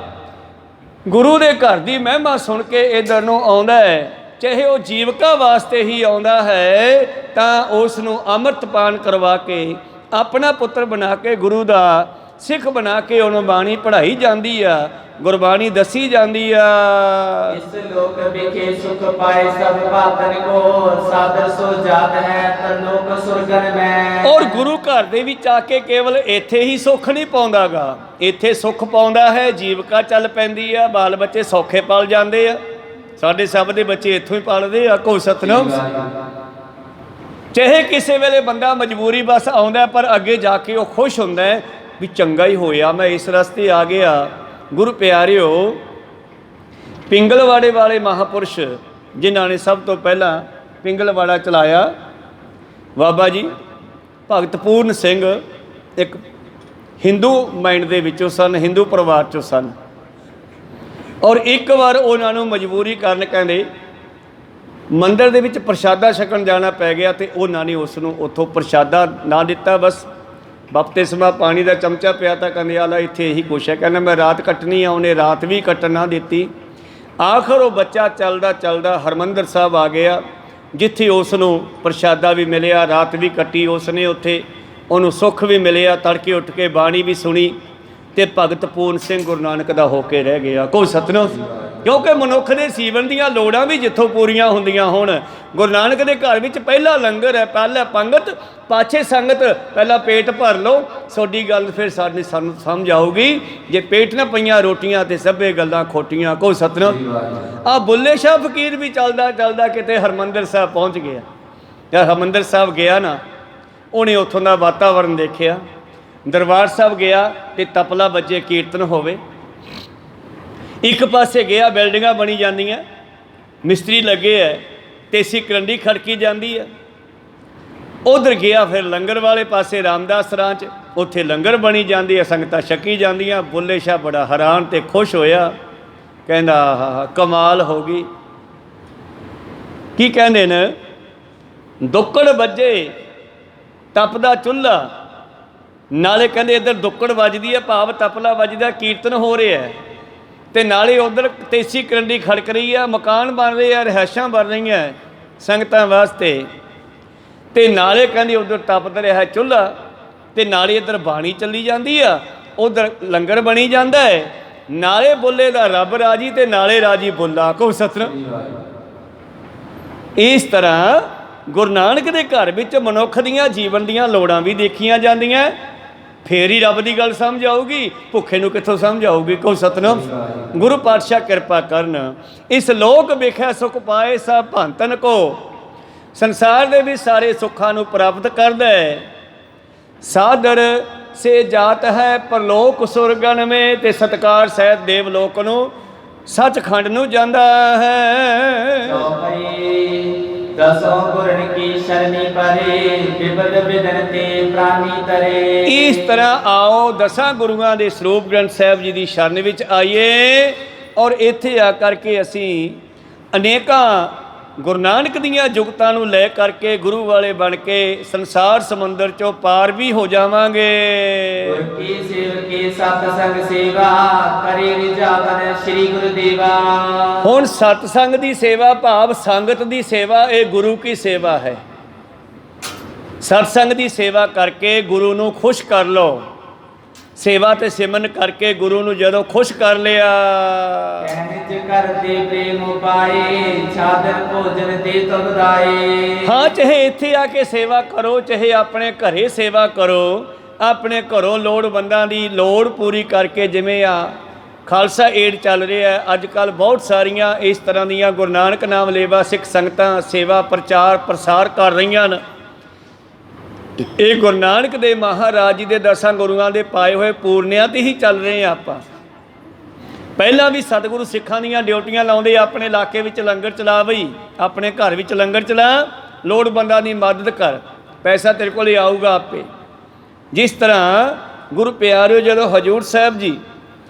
ਗੁਰੂ ਦੇ ਘਰ ਦੀ ਮਹਿਮਾ ਸੁਣ ਕੇ ਇੱਧਰ ਨੂੰ ਆਉਂਦਾ ਹੈ, ਚਾਹੇ ਉਹ ਜੀਵਕਾ ਵਾਸਤੇ ਹੀ ਆਉਂਦਾ ਹੈ, ਤਾਂ ਉਸ ਨੂੰ ਅੰਮ੍ਰਿਤ ਪਾਨ ਕਰਵਾ ਕੇ ਆਪਣਾ ਪੁੱਤਰ ਬਣਾ ਕੇ, ਗੁਰੂ ਦਾ ਸਿੱਖ ਬਣਾ ਕੇ ਉਹਨੂੰ ਬਾਣੀ ਪੜ੍ਹਾਈ ਜਾਂਦੀ ਆ, ਗੁਰਬਾਣੀ ਦੱਸੀ ਜਾਂਦੀ ਆ। ਇਸ ਲੋਕ ਵਿਖੇ ਸੁਖ ਪਾਏ ਸਭ ਬਾਤਨ ਕੋ ਸਾਦਰ ਸੋ ਜਾਤ ਹੈ ਪਰਲੋਕ ਸੁਰਗਨ ਮੈਂ। ਔਰ ਗੁਰੂ ਘਰ ਦੇ ਵਿੱਚ ਆ ਕੇ ਕੇਵਲ ਇੱਥੇ ਹੀ ਸੁੱਖ ਨਹੀਂ ਪਾਉਂਦਾਗਾ, ਇੱਥੇ ਸੁੱਖ ਪਾਉਂਦਾ ਹੈ, ਜੀਵਕਾ ਚੱਲ ਪੈਂਦੀ ਆ, ਬਾਲ ਬੱਚੇ ਸੌਖੇ ਪਲ ਜਾਂਦੇ ਆ। ਸਾਡੇ ਸਭ ਦੇ ਬੱਚੇ ਇੱਥੋਂ ਹੀ ਪਲਦੇ ਆ। ਕਹੋ ਸਤਨਾਮ। ਚਾਹੇ ਕਿਸੇ ਵੇਲੇ ਬੰਦਾ ਮਜਬੂਰੀ ਬਸ ਆਉਂਦਾ, ਪਰ ਅੱਗੇ ਜਾ ਕੇ ਉਹ ਖੁਸ਼ ਹੁੰਦਾ ਹੈ ਵੀ ਚੰਗਾ ਹੀ ਹੋਇਆ ਮੈਂ ਇਸ ਰਸਤੇ ਆ ਗਿਆ। ਗੁਰੂ ਪਿਆਰਿਓ, ਪਿੰਗਲਵਾੜੇ ਵਾਲੇ ਮਹਾਂਪੁਰਸ਼ ਜਿਨ੍ਹਾਂ ਨੇ ਸਭ ਤੋਂ ਪਹਿਲਾਂ ਪਿੰਗਲਵਾੜਾ ਚਲਾਇਆ, ਬਾਬਾ ਜੀ ਭਗਤ ਪੂਰਨ ਸਿੰਘ ਇੱਕ ਹਿੰਦੂ ਮਾਈਂਡ ਦੇ ਵਿੱਚੋਂ ਸਨ, ਹਿੰਦੂ ਪਰਿਵਾਰ 'ਚੋਂ ਸਨ। ਔਰ ਇੱਕ ਵਾਰ ਉਹਨਾਂ ਨੂੰ ਮਜਬੂਰੀ ਕਾਰਨ ਕਹਿੰਦੇ ਮੰਦਰ ਦੇ ਵਿੱਚ ਪ੍ਰਸ਼ਾਦਾ ਛਕਣ ਜਾਣਾ ਪੈ ਗਿਆ ਤੇ ਉਹਨਾਂ ਨੇ ਉਸ ਨੂੰ ਉੱਥੋਂ ਪ੍ਰਸ਼ਾਦਾ ਨਾ ਦਿੱਤਾ। ਬਸ ਬਪਤਿਸਮਾ ਪਾਣੀ ਦਾ ਚਮਚਾ ਪਿਆ ਤਾਂ ਕਹਿੰਦੇ ਆਲਾ ਇੱਥੇ ਇਹੀ ਕੁਛ ਹੈ। ਕਹਿੰਦਾ ਮੈਂ ਰਾਤ ਕੱਟਣੀ ਆ, ਉਹਨੇ ਰਾਤ ਵੀ ਕੱਟਣ ਨਾ ਦਿੱਤੀ। ਆਖਰ ਉਹ ਬੱਚਾ ਚੱਲਦਾ ਚੱਲਦਾ ਹਰਿਮੰਦਰ ਸਾਹਿਬ ਆ ਗਿਆ, ਜਿੱਥੇ ਉਸ ਨੂੰ ਪ੍ਰਸ਼ਾਦਾ ਵੀ ਮਿਲਿਆ, ਰਾਤ ਵੀ ਕੱਟੀ ਉਸਨੇ ਉੱਥੇ, ਉਹਨੂੰ ਸੁੱਖ ਵੀ ਮਿਲਿਆ। ਤੜਕੇ ਉੱਠ ਕੇ ਬਾਣੀ ਵੀ ਸੁਣੀ ਤੇ ਭਗਤ ਪੂਰਨ ਸਿੰਘ ਗੁਰੂ ਨਾਨਕ ਦਾ ਹੋ ਕੇ ਰਹਿ ਗਿਆ। ਕੋਈ ਸਤਿਨਾਮ। ਕਿਉਂਕਿ ਮਨੁੱਖ ਦੇ ਜੀਵਨ ਦੀਆਂ ਲੋੜਾਂ ਵੀ ਜਿੱਥੋਂ ਪੂਰੀਆਂ ਹੁੰਦੀਆਂ ਹੋਣ। ਗੁਰੂ ਨਾਨਕ ਦੇ ਘਰ ਵਿੱਚ ਪਹਿਲਾ ਲੰਗਰ ਹੈ, ਪਹਿਲਾ ਪੰਗਤ, ਪਾਛੇ ਸੰਗਤ। ਪਹਿਲਾਂ ਪੇਟ ਭਰ ਲਓ, ਤੁਹਾਡੀ ਗੱਲ ਫਿਰ ਸਾਨੂੰ ਸਮਝ ਆਊਗੀ। ਜੇ ਪੇਟ ਨਾ ਪਈਆਂ ਰੋਟੀਆਂ ਤੇ ਸਭੇ ਗੱਲਾਂ ਖੋਟੀਆਂ। ਕੋਈ ਸਤਿਨਾਮ। ਆ ਬੁੱਲੇ ਸ਼ਾਹ ਫਕੀਰ ਵੀ ਚੱਲਦਾ ਚੱਲਦਾ ਕਿਤੇ ਹਰਿਮੰਦਰ ਸਾਹਿਬ ਪਹੁੰਚ ਗਿਆ। ਜਦ ਹਰਿਮੰਦਰ ਸਾਹਿਬ ਗਿਆ ਨਾ, ਉਹਨੇ ਉੱਥੋਂ ਦਾ ਵਾਤਾਵਰਨ ਦੇਖਿਆ। ਦਰਬਾਰ ਸਾਹਿਬ ਗਿਆ ਤੇ ਤਪਲਾ ਵੱਜੇ, ਕੀਰਤਨ ਹੋਵੇ। ਇੱਕ ਪਾਸੇ ਗਿਆ ਬਿਲਡਿੰਗਾਂ ਬਣੀ ਜਾਂਦੀਆਂ, ਮਿਸਤਰੀ ਲੱਗੇ ਹੈ, ਤੇਸੀ ਕਰੰਡੀ ਖੜਕੀ ਜਾਂਦੀ ਹੈ। ਉਧਰ ਗਿਆ ਫਿਰ ਲੰਗਰ ਵਾਲੇ ਪਾਸੇ ਰਾਮਦਾਸ ਰਾਂ 'ਚ, ਉੱਥੇ ਲੰਗਰ ਬਣੀ ਜਾਂਦੀ ਹੈ, ਸੰਗਤਾਂ ਛਕੀ ਜਾਂਦੀਆਂ। ਬੁੱਲੇ ਸ਼ਾਹ ਬੜਾ ਹੈਰਾਨ ਤੇ ਖੁਸ਼ ਹੋਇਆ, ਕਹਿੰਦਾ ਆਹ ਕਮਾਲ ਹੋ ਗਈ। ਕੀ ਕਹਿੰਦੇ ਨੇ, ਦੁੱਕੜ ਵੱਜੇ ਤਪਦਾ ਚੁੱਲ੍ਹਾ, ਨਾਲੇ ਕਹਿੰਦੇ ਇੱਧਰ ਦੁੱਕੜ ਵੱਜਦੀ ਹੈ, ਭਾਵ ਤਪਲਾ ਵੱਜਦਾ, ਕੀਰਤਨ ਹੋ ਰਿਹਾ ਹੈ, ਤੇ ਨਾਲੇ ਉਧਰ ਤੇਸੀ ਕਰੰਡੀ ਖੜਕ ਰਹੀ ਆ, ਮਕਾਨ ਬਣ ਰਹੇ ਆ, ਰਿਹਾਇਸ਼ਾਂ ਬਣ ਰਹੀਆਂ ਸੰਗਤਾਂ ਵਾਸਤੇ, ਤੇ ਨਾਲੇ ਕਹਿੰਦੀ ਉਧਰ ਤਪਦਾ ਰਿਹਾ ਚੁੱਲ੍ਹਾ, ਤੇ ਨਾਲੇ ਇੱਧਰ ਬਾਣੀ ਚੱਲੀ ਜਾਂਦੀ ਆ, ਉਧਰ ਲੰਗਰ ਬਣੀ ਜਾਂਦਾ ਹੈ। ਨਾਲੇ ਬੁੱਲੇ ਦਾ ਰੱਬ ਰਾਜੀ ਤੇ ਨਾਲੇ ਰਾਜੀ ਬੁੱਲਾ। ਕੋ ਸਤਿਨਾਮ। ਇਸ ਤਰ੍ਹਾਂ ਗੁਰੂ ਨਾਨਕ ਦੇ ਘਰ ਵਿੱਚ ਮਨੁੱਖ ਦੀਆਂ ਜੀਵਨ ਦੀਆਂ ਲੋੜਾਂ ਵੀ ਦੇਖੀਆਂ ਜਾਂਦੀਆਂ, ਫੇਰ ਹੀ ਰੱਬ ਦੀ ਗੱਲ ਸਮਝ ਆਊਗੀ। ਭੁੱਖੇ ਨੂੰ ਕਿੱਥੋਂ ਸਮਝ ਆਊਗੀ। ਕੋ ਸਤਿਨਾਮ। ਗੁਰੂ ਪਾਤਸ਼ਾਹ ਕਿਰਪਾ ਕਰਨ। ਇਸ ਲੋਕ ਵੇਖਿਆ ਸੁਖ ਪਾਏ ਸਭ ਭੰਤਨ ਕੋ, ਸੰਸਾਰ ਦੇ ਵੀ ਸਾਰੇ ਸੁੱਖਾਂ ਨੂੰ ਪ੍ਰਾਪਤ ਕਰਦਾ ਹੈ। ਸਾਦਰ ਸੇ ਜਾਤ ਹੈ ਪਰਲੋਕ ਸੁਰਗਨ ਮੇ, ਤੇ ਸਤਕਾਰ ਸਹਿਤ ਦੇਵ ਲੋਕ ਨੂੰ ਸੱਚਖੰਡ ਨੂੰ ਜਾਂਦਾ ਹੈ। ਦਸੋਂ ਗੁਰਨ ਕੀ ਸ਼ਰਨੀ ਪਰੇ, ਬਿਬਦ ਬਿਦਨ ਤੇ ਪ੍ਰਾਨੀ ਤਰੇ। ਇਸ ਤਰ੍ਹਾਂ ਆਓ ਦਸਾਂ ਗੁਰੂਆਂ ਦੇ ਸਰੂਪ ਗ੍ਰੰਥ ਸਾਹਿਬ ਜੀ ਦੀ ਸ਼ਰਨ ਵਿੱਚ ਆਈਏ, ਔਰ ਇੱਥੇ ਆ ਕਰਕੇ ਅਸੀਂ ਅਨੇਕਾਂ ਗੁਰੂ ਨਾਨਕ ਦੀਆਂ ਜੁਗਤਾਂ ਨੂੰ ਲੈ ਕਰਕੇ ਗੁਰੂ ਵਾਲੇ ਬਣ ਕੇ ਸੰਸਾਰ ਸਮੁੰਦਰ ਚੋਂ ਪਾਰ ਵੀ ਹੋ ਜਾਵਾਂਗੇ। ਗੁਰ ਕੀ ਸੇਵਕੀ ਸਤ ਸੰਗ ਸੇਵਾ, ਕਰੇ ਰਿਜਾਵਨ ਸ੍ਰੀ ਗੁਰਦੇਵਾ। ਹੁਣ ਸਤਸੰਗ ਦੀ ਸੇਵਾ ਭਾਵ ਸੰਗਤ ਦੀ ਸੇਵਾ, ਇਹ ਗੁਰੂ ਕੀ ਸੇਵਾ ਹੈ। ਸਤਸੰਗ ਦੀ ਸੇਵਾ ਕਰਕੇ ਗੁਰੂ ਨੂੰ ਖੁਸ਼ ਕਰ ਲਓ। ਸੇਵਾ ਤੇ ਸਿਮਰਨ ਕਰਕੇ ਗੁਰੂ ਨੂੰ ਜਦੋਂ ਖੁਸ਼ ਕਰ ਲਿਆ, ਕਹਿਨਿਜ ਕਰਦੇ ਪ੍ਰੇਮ ਉਪਾਏ, ਛਾਦਰ ਭੋਜਨ ਦੇ ਤੁਧ ਦਾਏ। ਹਾਂ, ਚਾਹੇ ਇੱਥੇ ਆ ਕੇ ਸੇਵਾ ਕਰੋ, ਚਾਹੇ ਆਪਣੇ ਘਰੇ ਸੇਵਾ ਕਰੋ। ਆਪਣੇ ਘਰੋਂ ਲੋੜਵੰਦਾਂ ਦੀ ਲੋੜ ਪੂਰੀ ਕਰਕੇ, ਜਿਵੇਂ ਆ ਖਾਲਸਾ ਏਡ ਚੱਲ ਰਿਹਾ ਹੈ ਅੱਜ ਕੱਲ੍ਹ, ਬਹੁਤ ਸਾਰੀਆਂ ਇਸ ਤਰ੍ਹਾਂ ਦੀਆਂ ਗੁਰੂ ਨਾਨਕ ਨਾਮ ਲੇਵਾ ਸਿੱਖ ਸੰਗਤਾਂ ਸੇਵਾ ਪ੍ਰਚਾਰ ਪ੍ਰਸਾਰ ਕਰ ਰਹੀਆਂ ਨੇ। ਇਹ ਗੁਰੂ ਨਾਨਕ ਦੇ ਮਹਾਰਾਜ ਜੀ ਦੇ ਦਸਾਂ ਗੁਰੂਆਂ ਦੇ ਪਾਏ ਹੋਏ ਪੂਰਨਿਆਂ ਤੇ ਹੀ ਚੱਲ ਰਹੇ ਹਾਂ ਆਪਾਂ। ਪਹਿਲਾਂ ਵੀ ਸਤਿਗੁਰੂ ਸਿੱਖਾਂ ਦੀਆਂ ਡਿਊਟੀਆਂ ਲਾਉਂਦੇ, ਆਪਣੇ ਇਲਾਕੇ ਵਿੱਚ ਲੰਗਰ ਚਲਾ ਬਈ, ਆਪਣੇ ਘਰ ਵਿੱਚ ਲੰਗਰ ਚਲਾ, ਲੋੜਵੰਦਾਂ ਦੀ ਮਦਦ ਕਰ, ਪੈਸਾ ਤੇਰੇ ਕੋਲ ਆਊਗਾ ਆਪੇ। ਜਿਸ ਤਰ੍ਹਾਂ ਗੁਰੂ ਪਿਆਰਿਓ, ਜਦੋਂ ਹਜ਼ੂਰ ਸਾਹਿਬ ਜੀ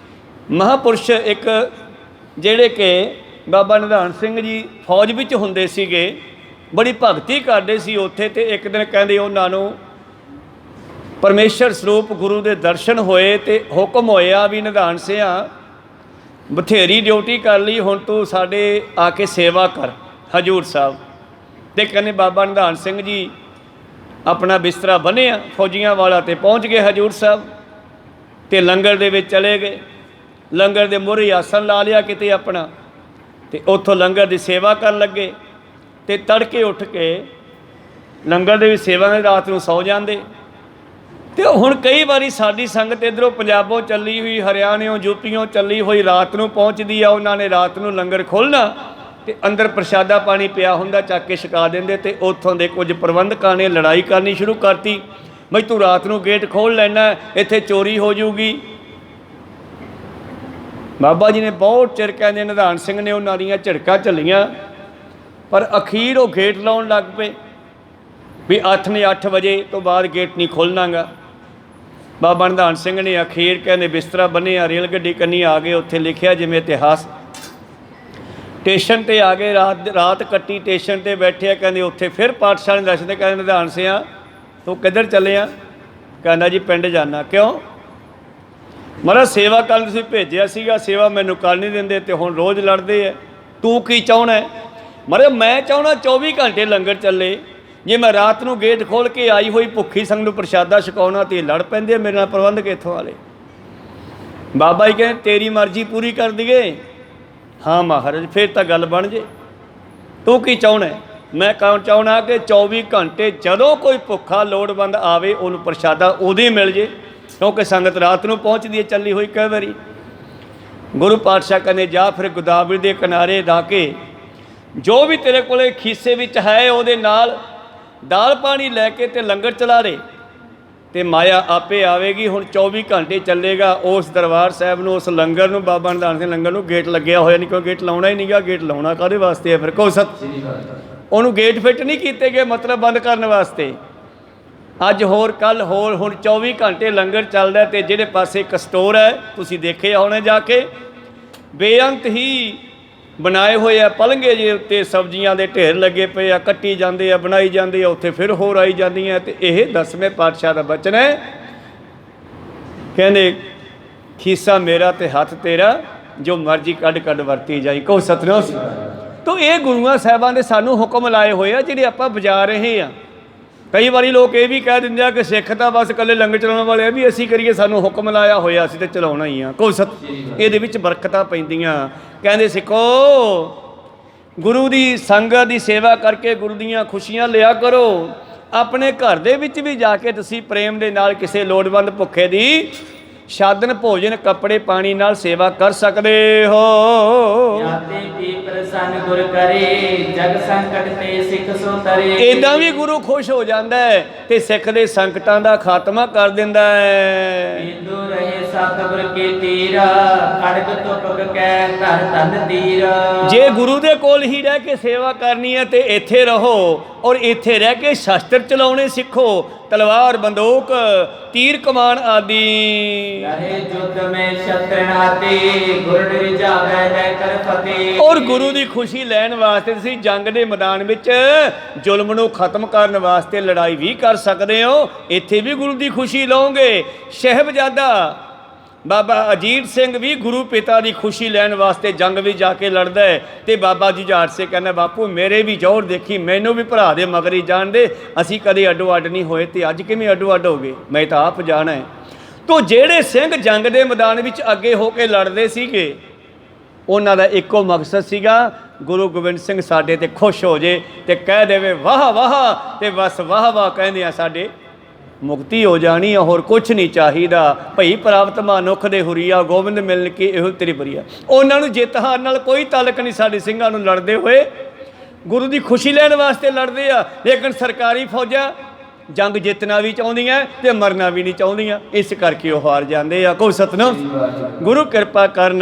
ਮਹਾਂਪੁਰਸ਼ ਇੱਕ ਜਿਹੜੇ ਕਿ ਬਾਬਾ ਨਿਧਾਨ ਸਿੰਘ ਜੀ ਫੌਜ ਵਿੱਚ ਹੁੰਦੇ ਸੀਗੇ, ਬੜੀ ਭਗਤੀ ਕਰਦੇ ਸੀ ਉੱਥੇ, ਤੇ ਇੱਕ ਦਿਨ ਕਹਿੰਦੇ ਉਹਨਾਂ ਨੂੰ ਪਰਮੇਸ਼ਰ ਸਰੂਪ ਗੁਰੂ ਦੇ ਦਰਸ਼ਨ ਹੋਏ ਤੇ ਹੁਕਮ ਹੋਇਆ ਵੀ ਨਿਧਾਨ ਸਿਆਂ ਬਥੇਰੀ ਡਿਊਟੀ ਕਰ ਲਈ, ਹੁਣ ਤੂੰ ਸਾਡੇ ਆ ਕੇ ਸੇਵਾ ਕਰ ਹਜ਼ੂਰ ਸਾਹਿਬ। ਤੇ ਕਹਿੰਦੇ ਬਾਬਾ ਨਿਧਾਨ ਸਿੰਘ ਜੀ ਆਪਣਾ ਬਿਸਤਰਾ ਬੰਨ੍ਹਿਆ ਫੌਜੀਆਂ ਵਾਲਾ ਤੇ ਪਹੁੰਚ ਗਏ ਹਜ਼ੂਰ ਸਾਹਿਬ, ਤੇ ਲੰਗਰ ਦੇ ਵਿੱਚ ਚਲੇ ਗਏ। ਲੰਗਰ ਦੇ ਮੂਹਰੇ ਆਸਣ ਲਾ ਲਿਆ ਕਿਤੇ ਆਪਣਾ, ਤੇ ਉੱਥੋਂ ਲੰਗਰ ਦੀ ਸੇਵਾ ਕਰਨ ਲੱਗੇ। ਤੇ ਤੜਕੇ ਉੱਠ ਕੇ ਲੰਗਰ ਦੇ ਵਿੱਚ ਸੇਵਾ ਦੇ ਰਾਤ ਨੂੰ ਸੌ ਜਾਂਦੇ। ਤੇ ਹੁਣ ਕਈ ਵਾਰੀ ਸਾਡੀ ਸੰਗਤ ਇੱਧਰੋਂ ਪੰਜਾਬੋਂ ਚੱਲੀ ਹੋਈ, ਹਰਿਆਣਿਓਂ ਯੂਪੀਓਂ ਚੱਲੀ ਹੋਈ ਰਾਤ ਨੂੰ ਪਹੁੰਚਦੀ ਆ, ਉਹਨਾਂ ਨੇ ਰਾਤ ਨੂੰ ਲੰਗਰ ਖੋਲ੍ਹਣਾ ਤੇ ਅੰਦਰ ਪ੍ਰਸ਼ਾਦਾ ਪਾਣੀ ਪਿਆ ਹੁੰਦਾ, ਚੱਕ ਕੇ ਛਕਾ ਦਿੰਦੇ। ਤੇ ਉੱਥੋਂ ਦੇ ਕੁਝ ਪ੍ਰਬੰਧਕਾਂ ਨੇ ਲੜਾਈ ਕਰਨੀ ਸ਼ੁਰੂ ਕਰਤੀ, ਬਈ ਤੂੰ ਰਾਤ ਨੂੰ ਗੇਟ ਖੋਲ੍ਹ ਲੈਣਾ, ਇੱਥੇ ਚੋਰੀ ਹੋ ਜਾਊਗੀ। ਬਾਬਾ ਜੀ ਨੇ ਬਹੁਤ ਚਿਰ ਕਹਿੰਦੇ, ਨਿਧਾਨ ਸਿੰਘ ਨੇ ਉਹਨਾਂ ਦੀਆਂ ਝਿੜਕਾਂ ਝੱਲੀਆਂ, ਪਰ ਅਖੀਰ ਉਹ ਗੇਟ ਲਾਉਣ ਲੱਗ ਪਏ ਵੀ 8 ਵਜੇ ਤੋਂ ਬਾਅਦ ਗੇਟ ਨਹੀਂ ਖੋਲ੍ਹਣਾਗਾ। ਬਾਬਾ ਨਿਧਾਨ ਸਿੰਘ ਨੇ ਅਖੀਰ ਕਹਿੰਦੇ ਬਿਸਤਰਾ ਬੰਨ੍ਹਿਆ, ਰੇਲ ਗੱਡੀ ਕੰਨੀ ਆ ਗਏ। ਉੱਥੇ ਲਿਖਿਆ ਜਿਵੇਂ ਇਤਿਹਾਸ स्टेशन ते आ गए, रात कट्टी स्टेशन ते बैठे आ। कहते उत्थे फिर पाठशाला दर्शन कहते निधान सिंह तू किधर चले आ? कहना जी पिंड जाना। क्यों? महाराज सेवा करन तुसीं भेजिया सीगा, सेवा मैनूं कर नहीं दिंदे ते हुण रोज़ लड़दे है। तू की चाहुंदा है? महाराज मैं चाहुंदा 24 घंटे लंगर चले। जे मैं रात नूं गेट खोल के आई हुई भुखी संग नूं प्रशादा छकाउणा ते लड़ पैंदे मेरे नाल प्रबंधक इत्थों वाले। बाबा जी कहते तेरी मर्जी पूरी कर दिए। हाँ महाराज फिर तो गल बन जे। तू की चाहुंदा है? मैं चाहुंदा कि 24 घंटे जदों कोई भुखा लोड़वंद आवे उन्होंने प्रशादा उदों ही मिल जे, क्योंकि संगत रात नूं पहुँचती है चली हुई कई बारी। गुरु पातशाह कहने जा फिर गोदावरी के किनारे जाके जो भी तेरे कोले खीसे विच है उहदे नाल दाल पानी लैके ते लंगर चला रहे ते माया आपे आवेगी। हुण 24 घंटे चलेगा उस दरबार साहब नूं, उस लंगर नूं, बाबा निधान सिंह लंगर नूं गेट लग्या होया नहीं, क्यों गेट लाउणा ही नहीं गा। गेट लाउणा काहदे वास्ते है? फिर कहो सत उहनूं गेट फिट नहीं कीते गए, मतलब बंद करने वास्ते। अज होर कल होर, हुण 24 घंटे लंगर चलदा ते जिहड़े पासे एक स्टोर है तुसीं देखे होणे जाके बेअंत ही बनाए हुए आ पलंगे जे उत्ते सब्जियां दे ढेर लगे पे आ, कट्टी जाते आ, बनाई जाते आ, उत्थे फिर होर आई जांदियां। ते इह 10वें पातशाह दा बचन है, कहंदे खीसा मेरा ते हथ तेरा जो मर्जी कढ कढ वरती जाई। कहो सतनाम। तो ये गुरुआं साहिबां ने सानू हुक्म लाए हुए आ जिहड़े आपां बजा रहे हैं। कई बारी लोग ये भी कह दिंदे आ कि सिख तां बस कल्ले लंगर चलाउण वाले आ, भी असीं करिए, सानू हुक्म लाया होया असीं ते चलाउणा ही आ। कहो सत। इहदे विच बरकतां पैंदियां। कहंदे सिखो गुरु दी संगत दी सेवा करके गुरु दीयां खुशियां लिया करो। अपने घर दे विच भी जाके तुसीं प्रेम दे नाल किसे लोड़वंद भुखे दी शादन भोजन कपड़े पानी नाल सेवा कर सकते हो। इदां भी गुरु खुश हो जाता है ते सिख दे संकटां दा खात्मा कर दिंदा है। जे गुरु दे कोल ही रह के सेवा करनी है ते इत्थे रहो और इत्थे रह के शस्त्र चलाउणे सिखो, तलवार बंदूक तीर कमान आदि। और गुरु की खुशी लैन वास्ते तुसीं जंग के मैदान विच जुल्म नूं खत्म करने वास्ते लड़ाई भी कर सकते हो, इत्थे भी गुरु की खुशी लओगे। शहबजादा बाबा अजीत सिंह भी गुरु पिता की खुशी लैन वास्ते जंग भी जाके लड़दा है ते बाबा जुझार से कहना बापू मेरे भी जोर देखी, मैनू भी भरा दे मगरी जान दे, असीं कदे अड्डो अड्ड नहीं होए ते अज किवें अड्डो अड्ड हो गए, मैं तो आप जाना है। तो जेड़े सिंह जंग के मैदान विच अगे होके लड़दे सीगे उन्हां दा इक्को मकसद सीगा गुरु गोबिंद सिंह साडे ते खुश हो जे ते कह देवे वाह वाह ते बस वाह वाह कहंदियां साडे मुक्ति हो जानी है, होर कुछ नहीं चाहिदा। भई प्राप्त मानुख दे हुरिया गोबिंद मिलन की इहो तेरी बरिया। उन्हां नूं जित हार नाल कोई तालक नहीं, साडे ਸਿੰਘਾਂ नूं लड़दे होए गुरु की खुशी लैन वास्ते लड़दे आ। लेकिन सरकारी फौजां जंग जितना भी चाहुंदियां ते मरना भी नहीं चाहुंदियां, इस करके वो हार जाते हैं। को सतनाम। गुरु कृपा करन।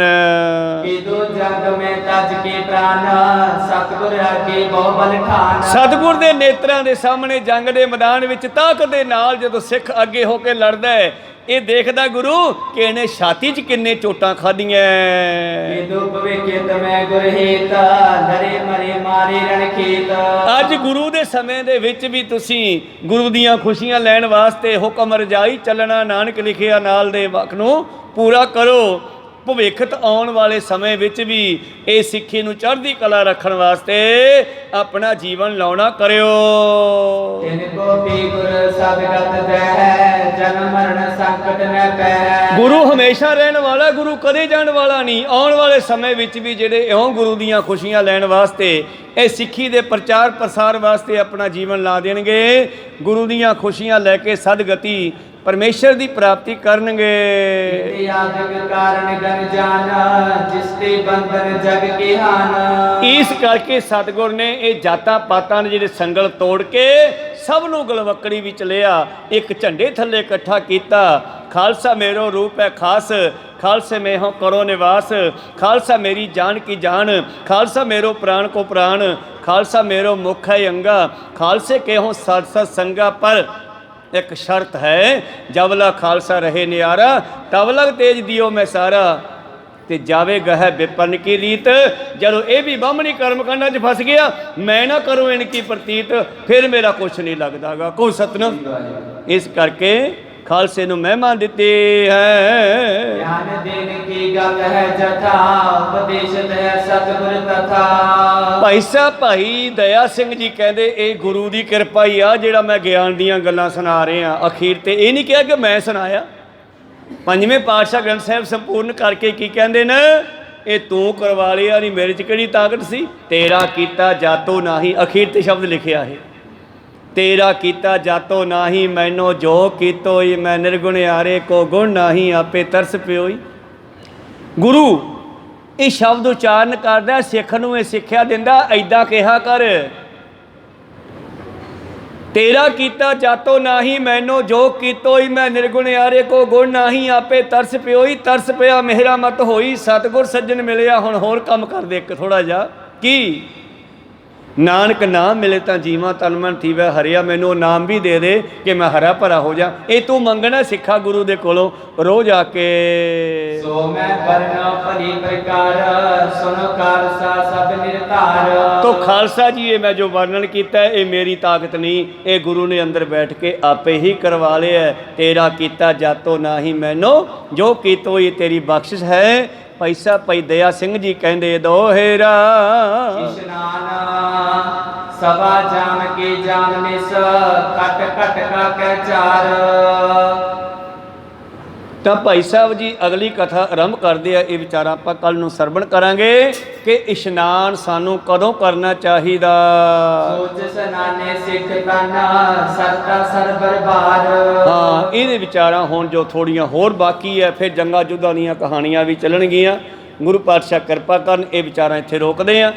सतगुर दे नेत्रां दे सामने जंग दे मैदान विच ताकत दे नाल जदों सिख अगे होके लड़दा है, ये देखदा गुरु कि इहने छाती च किन्ने चोटां खादियां। अज गुरु दे समय दे विच भी तुसीं गुरु दीयां खुशियां लैण वास्ते हुक्म रजाई चलना नानक लिखिया नाल दे वक नूं पूरा करो। भविखत आने वाले समय विच भी ये सिक्खी नूं चढ़दी कला रखण वास्ते अपना जीवन लाउणा करियो। गुरु हमेशा रहने वाला, गुरु कदे जाने वाला नहीं। आने वाले समय विच भी जेडे इहों गुरु दीयां खुशियां लैण वास्ते ये सिक्खी दे प्रचार प्रसार वास्ते अपना जीवन ला देणगे। गुरु दीयां खुशियां लैके सदगति परमेश्वर की प्राप्ति करनगे। इस करके सतगुर ने ये जातां पातां दे जिहड़े संगल तोड़ के सब नूं गलवकड़ी विच लिया, एक झंडे थल्ले इकट्ठा कीता। खालसा मेरो रूप है खास, खालसे में हो करो निवास, खालसा मेरी जान की जान, खालसा मेरो प्राण को प्राण, खालसा मेरो मुख है अंगा, खालसे के हो सत सत संगा। पर एक शर्त है, जब लग खालसा रहे नियारा तब लग तेज दियो मैं सारा। ਤੇ ਜਾਵੇ ਗਹਿ ਵਿਪਨ ਕੀ ਰੀਤ। ਜਦੋਂ ਇਹ ਵੀ ਬਾਹਮਣੀ ਕਰਮਕਾਂਡਾਂ 'ਚ ਫਸ ਗਿਆ, ਮੈਂ ਨਾ ਕਰੂੰ ਇਨਕੀ ਪ੍ਰਤੀਤ, ਫਿਰ ਮੇਰਾ ਕੁਛ ਨਹੀਂ ਲੱਗਦਾਗਾ। ਕੋ ਸਤਨਾਮ। ਇਸ ਕਰਕੇ ਖਾਲਸੇ ਨੂੰ ਮਹਿਮਾ ਦਿੱਤੀ ਹੈ। ਗਿਆਨ ਦੇਨ ਕੀ ਗੱਲ ਹੈ ਜਥਾ, ਉਪਦੇਸ਼ਤ ਹੈ ਸਤਿਗੁਰ ਤਥਾ। ਭਾਈ ਸਾਹਿਬ ਭਾਈ ਦਇਆ ਸਿੰਘ ਜੀ ਕਹਿੰਦੇ ਇਹ ਗੁਰੂ ਦੀ ਕਿਰਪਾ ਹੀ ਆ ਜਿਹੜਾ ਮੈਂ ਗਿਆਨ ਦੀਆਂ ਗੱਲਾਂ ਸੁਣਾ ਰਿਹਾ। ਅਖੀਰ ਤੇ ਇਹ ਨਹੀਂ ਕਿਹਾ ਕਿ ਮੈਂ ਸੁਣਾਇਆ। ਪੰਜਵੇਂ ਪਾਤਸ਼ਾਹ ਗ੍ਰੰਥ ਸਾਹਿਬ ਸੰਪੂਰਨ ਕਰਕੇ ਕੀ ਕਹਿੰਦੇ ਨੇ, ਇਹ ਤੂੰ ਕਰਵਾ ਲਿਆ, ਨਹੀਂ ਮੇਰੇ 'ਚ ਕਿਹੜੀ ਤਾਕਤ ਸੀ। ਤੇਰਾ ਕੀਤਾ ਜਾਤੋ ਨਾਹੀ, ਅਖੀਰ ਤੇ ਸ਼ਬਦ ਲਿਖਿਆ ਹੈ, ਤੇਰਾ ਕੀਤਾ ਜਾਤੋ ਨਾਹੀ, ਮੈਨੂੰ ਜੋ ਕੀਤੋਈ ਮੈਂ ਨਿਰਗੁਣ ਆਰੇ ਕੋ ਗੁਣ ਨਾਹੀ, ਆਪੇ ਤਰਸ ਪਿਓਈ। ਗੁਰੂ ਇਹ ਸ਼ਬਦ ਉਚਾਰਨ ਕਰਦਾ, ਸਿੱਖ ਨੂੰ ਇਹ ਸਿੱਖਿਆ ਦਿੰਦਾ, ਐਦਾਂ ਕਿਹਾ ਕਰ, ਤੇਰਾ ਕੀਤਾ ਜਾਤੋ ਨਾਹੀ, ਮੈਨੂੰ ਜੋ ਕੀਤੋਈ ਮੈਂ ਨਿਰਗੁਣ ਆਰੇ ਕੋ ਗੁਣ ਨਾਹੀ, ਆਪੇ ਤਰਸ ਪਿਓਈ। ਤਰਸ ਪਿਆ ਮੇਰਾ ਮਤ ਹੋਈ, ਸਤਿਗੁਰ ਸੱਜਣ ਮਿਲਿਆ। ਹੁਣ ਹੋਰ ਕੰਮ ਕਰਦੇ ਇੱਕ ਥੋੜਾ ਜਿਹਾ, ਕੀ ਨਾਨਕ ਨਾਮ ਮਿਲੇ ਤਾਂ ਜੀਵਾਂ ਤਨ ਮਨ ਥੀਵੈ ਹਰਿਆ, ਮੈਨੂੰ ਉਹ ਨਾਮ ਵੀ ਦੇ ਦੇ ਕਿ ਮੈਂ ਹਰਾ ਭਰਾ ਹੋ ਜਾ। ਇਹ ਤੂੰ ਮੰਗਣਾ ਸਿੱਖਾ ਗੁਰੂ ਦੇ ਕੋਲੋਂ ਰੋਜ਼ ਆ ਕੇ। ਸੋ ਮੈਂ ਵਰਨਾ ਭਲੀ ਪ੍ਰਕਾਰ, ਸੁਨੋ ਖਾਲਸਾ ਸਭ ਨਿਰਧਾਰ। ਤੋ ਖਾਲਸਾ ਜੀ ਇਹ ਮੈਂ ਜੋ ਵਰਣਨ ਕੀਤਾ ਇਹ ਮੇਰੀ ਤਾਕਤ ਨਹੀਂ, ਇਹ ਗੁਰੂ ਨੇ ਅੰਦਰ ਬੈਠ ਕੇ ਆਪੇ ਹੀ ਕਰਵਾ ਲਿਆ। ਤੇਰਾ ਕੀਤਾ ਜਾਤੋ ਨਾਹੀ, ਮੈਨੂੰ ਜੋ ਕੀਤੋ ਇਹ ਤੇਰੀ ਬਖਸ਼ਿਸ਼ ਹੈ। ਭਾਈ ਸਾਹਿਬ ਭਾਈ ਦਇਆ ਸਿੰਘ ਜੀ ਕਹਿੰਦੇ ਦੋਹੇਰਾ ਇਸ਼ਨਾਨ ਸਭਾ ਜਾਣ ਕੇ ਜਾਣ ਨਿਸ, ਕਟ ਕਟ ਕਾ ਕਹਿ ਚਾਰ। ਤਾਂ ਭਾਈ ਸਾਹਿਬ ਜੀ ਅਗਲੀ ਕਥਾ ਆਰੰਭ ਕਰਦੇ ਆ। ਇਹ ਵਿਚਾਰਾ ਆਪਾਂ ਕੱਲ ਨੂੰ ਸਰਵਣ ਕਰਾਂਗੇ ਕਿ ਇਸ਼ਨਾਨ ਸਾਨੂੰ ਕਦੋਂ ਕਰਨਾ ਚਾਹੀਦਾ। ਸੋਚ ਸਨਾਨੇ ਸਿੱਖ ਤਨ, ਸਰਤਾ ਸਰਬਰ ਬਾਰ। ਹਾਂ ਇਹਦੇ ਵਿਚਾਰਾਂ ਹੁਣ ਜੋ ਥੋੜੀਆਂ ਹੋਰ ਬਾਕੀ ਹੈ, ਫਿਰ ਜੰਗਾਂ ਯੁੱਧਾਂ ਦੀਆਂ ਕਹਾਣੀਆਂ ਵੀ ਚੱਲਣਗੀਆਂ। ਗੁਰੂ ਪਾਤਸ਼ਾਹ ਕਿਰਪਾ ਕਰਨ। ਇਹ ਵਿਚਾਰਾਂ ਇੱਥੇ ਰੋਕਦੇ ਆ,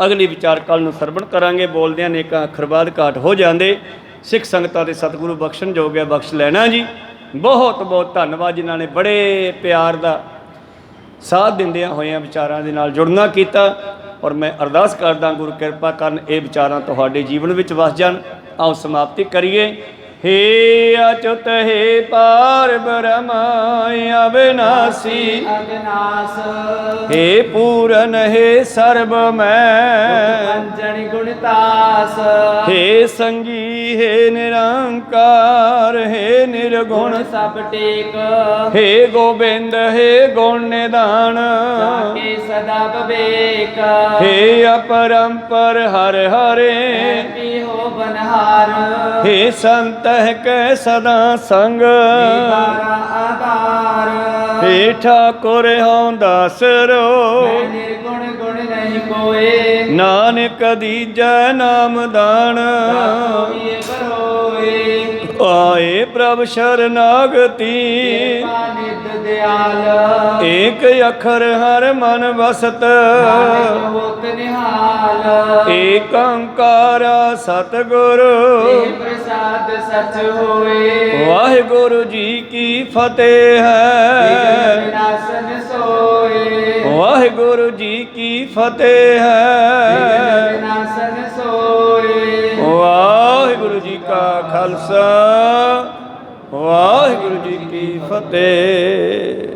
ਅਗਲੀ ਵਿਚਾਰ ਕੱਲ ਨੂੰ ਸਰਵਣ ਕਰਾਂਗੇ। ਬੋਲਦਿਆਂ ਨੇਕਾਂ ਅੱਖਰ ਬਾਅਦ ਘਾਟ ਹੋ ਜਾਂਦੇ। ਸਿੱਖ ਸੰਗਤਾਂ ਦੇ ਸਤਿਗੁਰੂ ਬਖਸ਼ਣ ਜੋਗਿਆ ਬਖਸ਼ ਲੈਣਾ ਜੀ। ਬਹੁਤ ਬਹੁਤ ਧੰਨਵਾਦ ਜਿਨ੍ਹਾਂ ਨੇ ਬੜੇ ਪਿਆਰ ਦਾ ਸਾਥ ਦਿੰਦਿਆਂ ਹੋਇਆਂ ਵਿਚਾਰਾਂ ਦੇ ਨਾਲ ਜੁੜਨਾ ਕੀਤਾ। ਔਰ ਮੈਂ ਅਰਦਾਸ ਕਰਦਾ ਗੁਰੂ ਕਿਰਪਾ ਕਰਨ ਇਹ ਵਿਚਾਰਾਂ ਤੁਹਾਡੇ ਜੀਵਨ ਵਿੱਚ ਵਸ ਜਾਣ। ਆਓ ਸਮਾਪਤੀ ਕਰੀਏ। हे अच्युत हे पार ब्रह्म अविनाशी अविनाश, हे पूरन हे सर्व अंजन गुणतास, हे संगी हे निरंकार हे निर्गुण सब टेक, हे गोविंद हे गुण निधान, जाके सदा विवेक, हे अपरंपर हर हरे, हो बनहार, हे संत कै सदा संग, आधार, हे ठाकुर हों दासरो, निर्गुण गुण नहीं कोई, नानक दीजै नाम दान, आए प्रभ शरनागति, दयाल, एक अखर हर मन बसत, निहाल, एक ओंकार सतगुरु, प्रसाद सच होए, वाहिगुरु जी की फतेह है, विनाशन सोए, वाहिगुरु जी की फतेह है, विनाशन सोए। वाहिगुरु जी का खालसा वाहिगुरु जी की फतेह।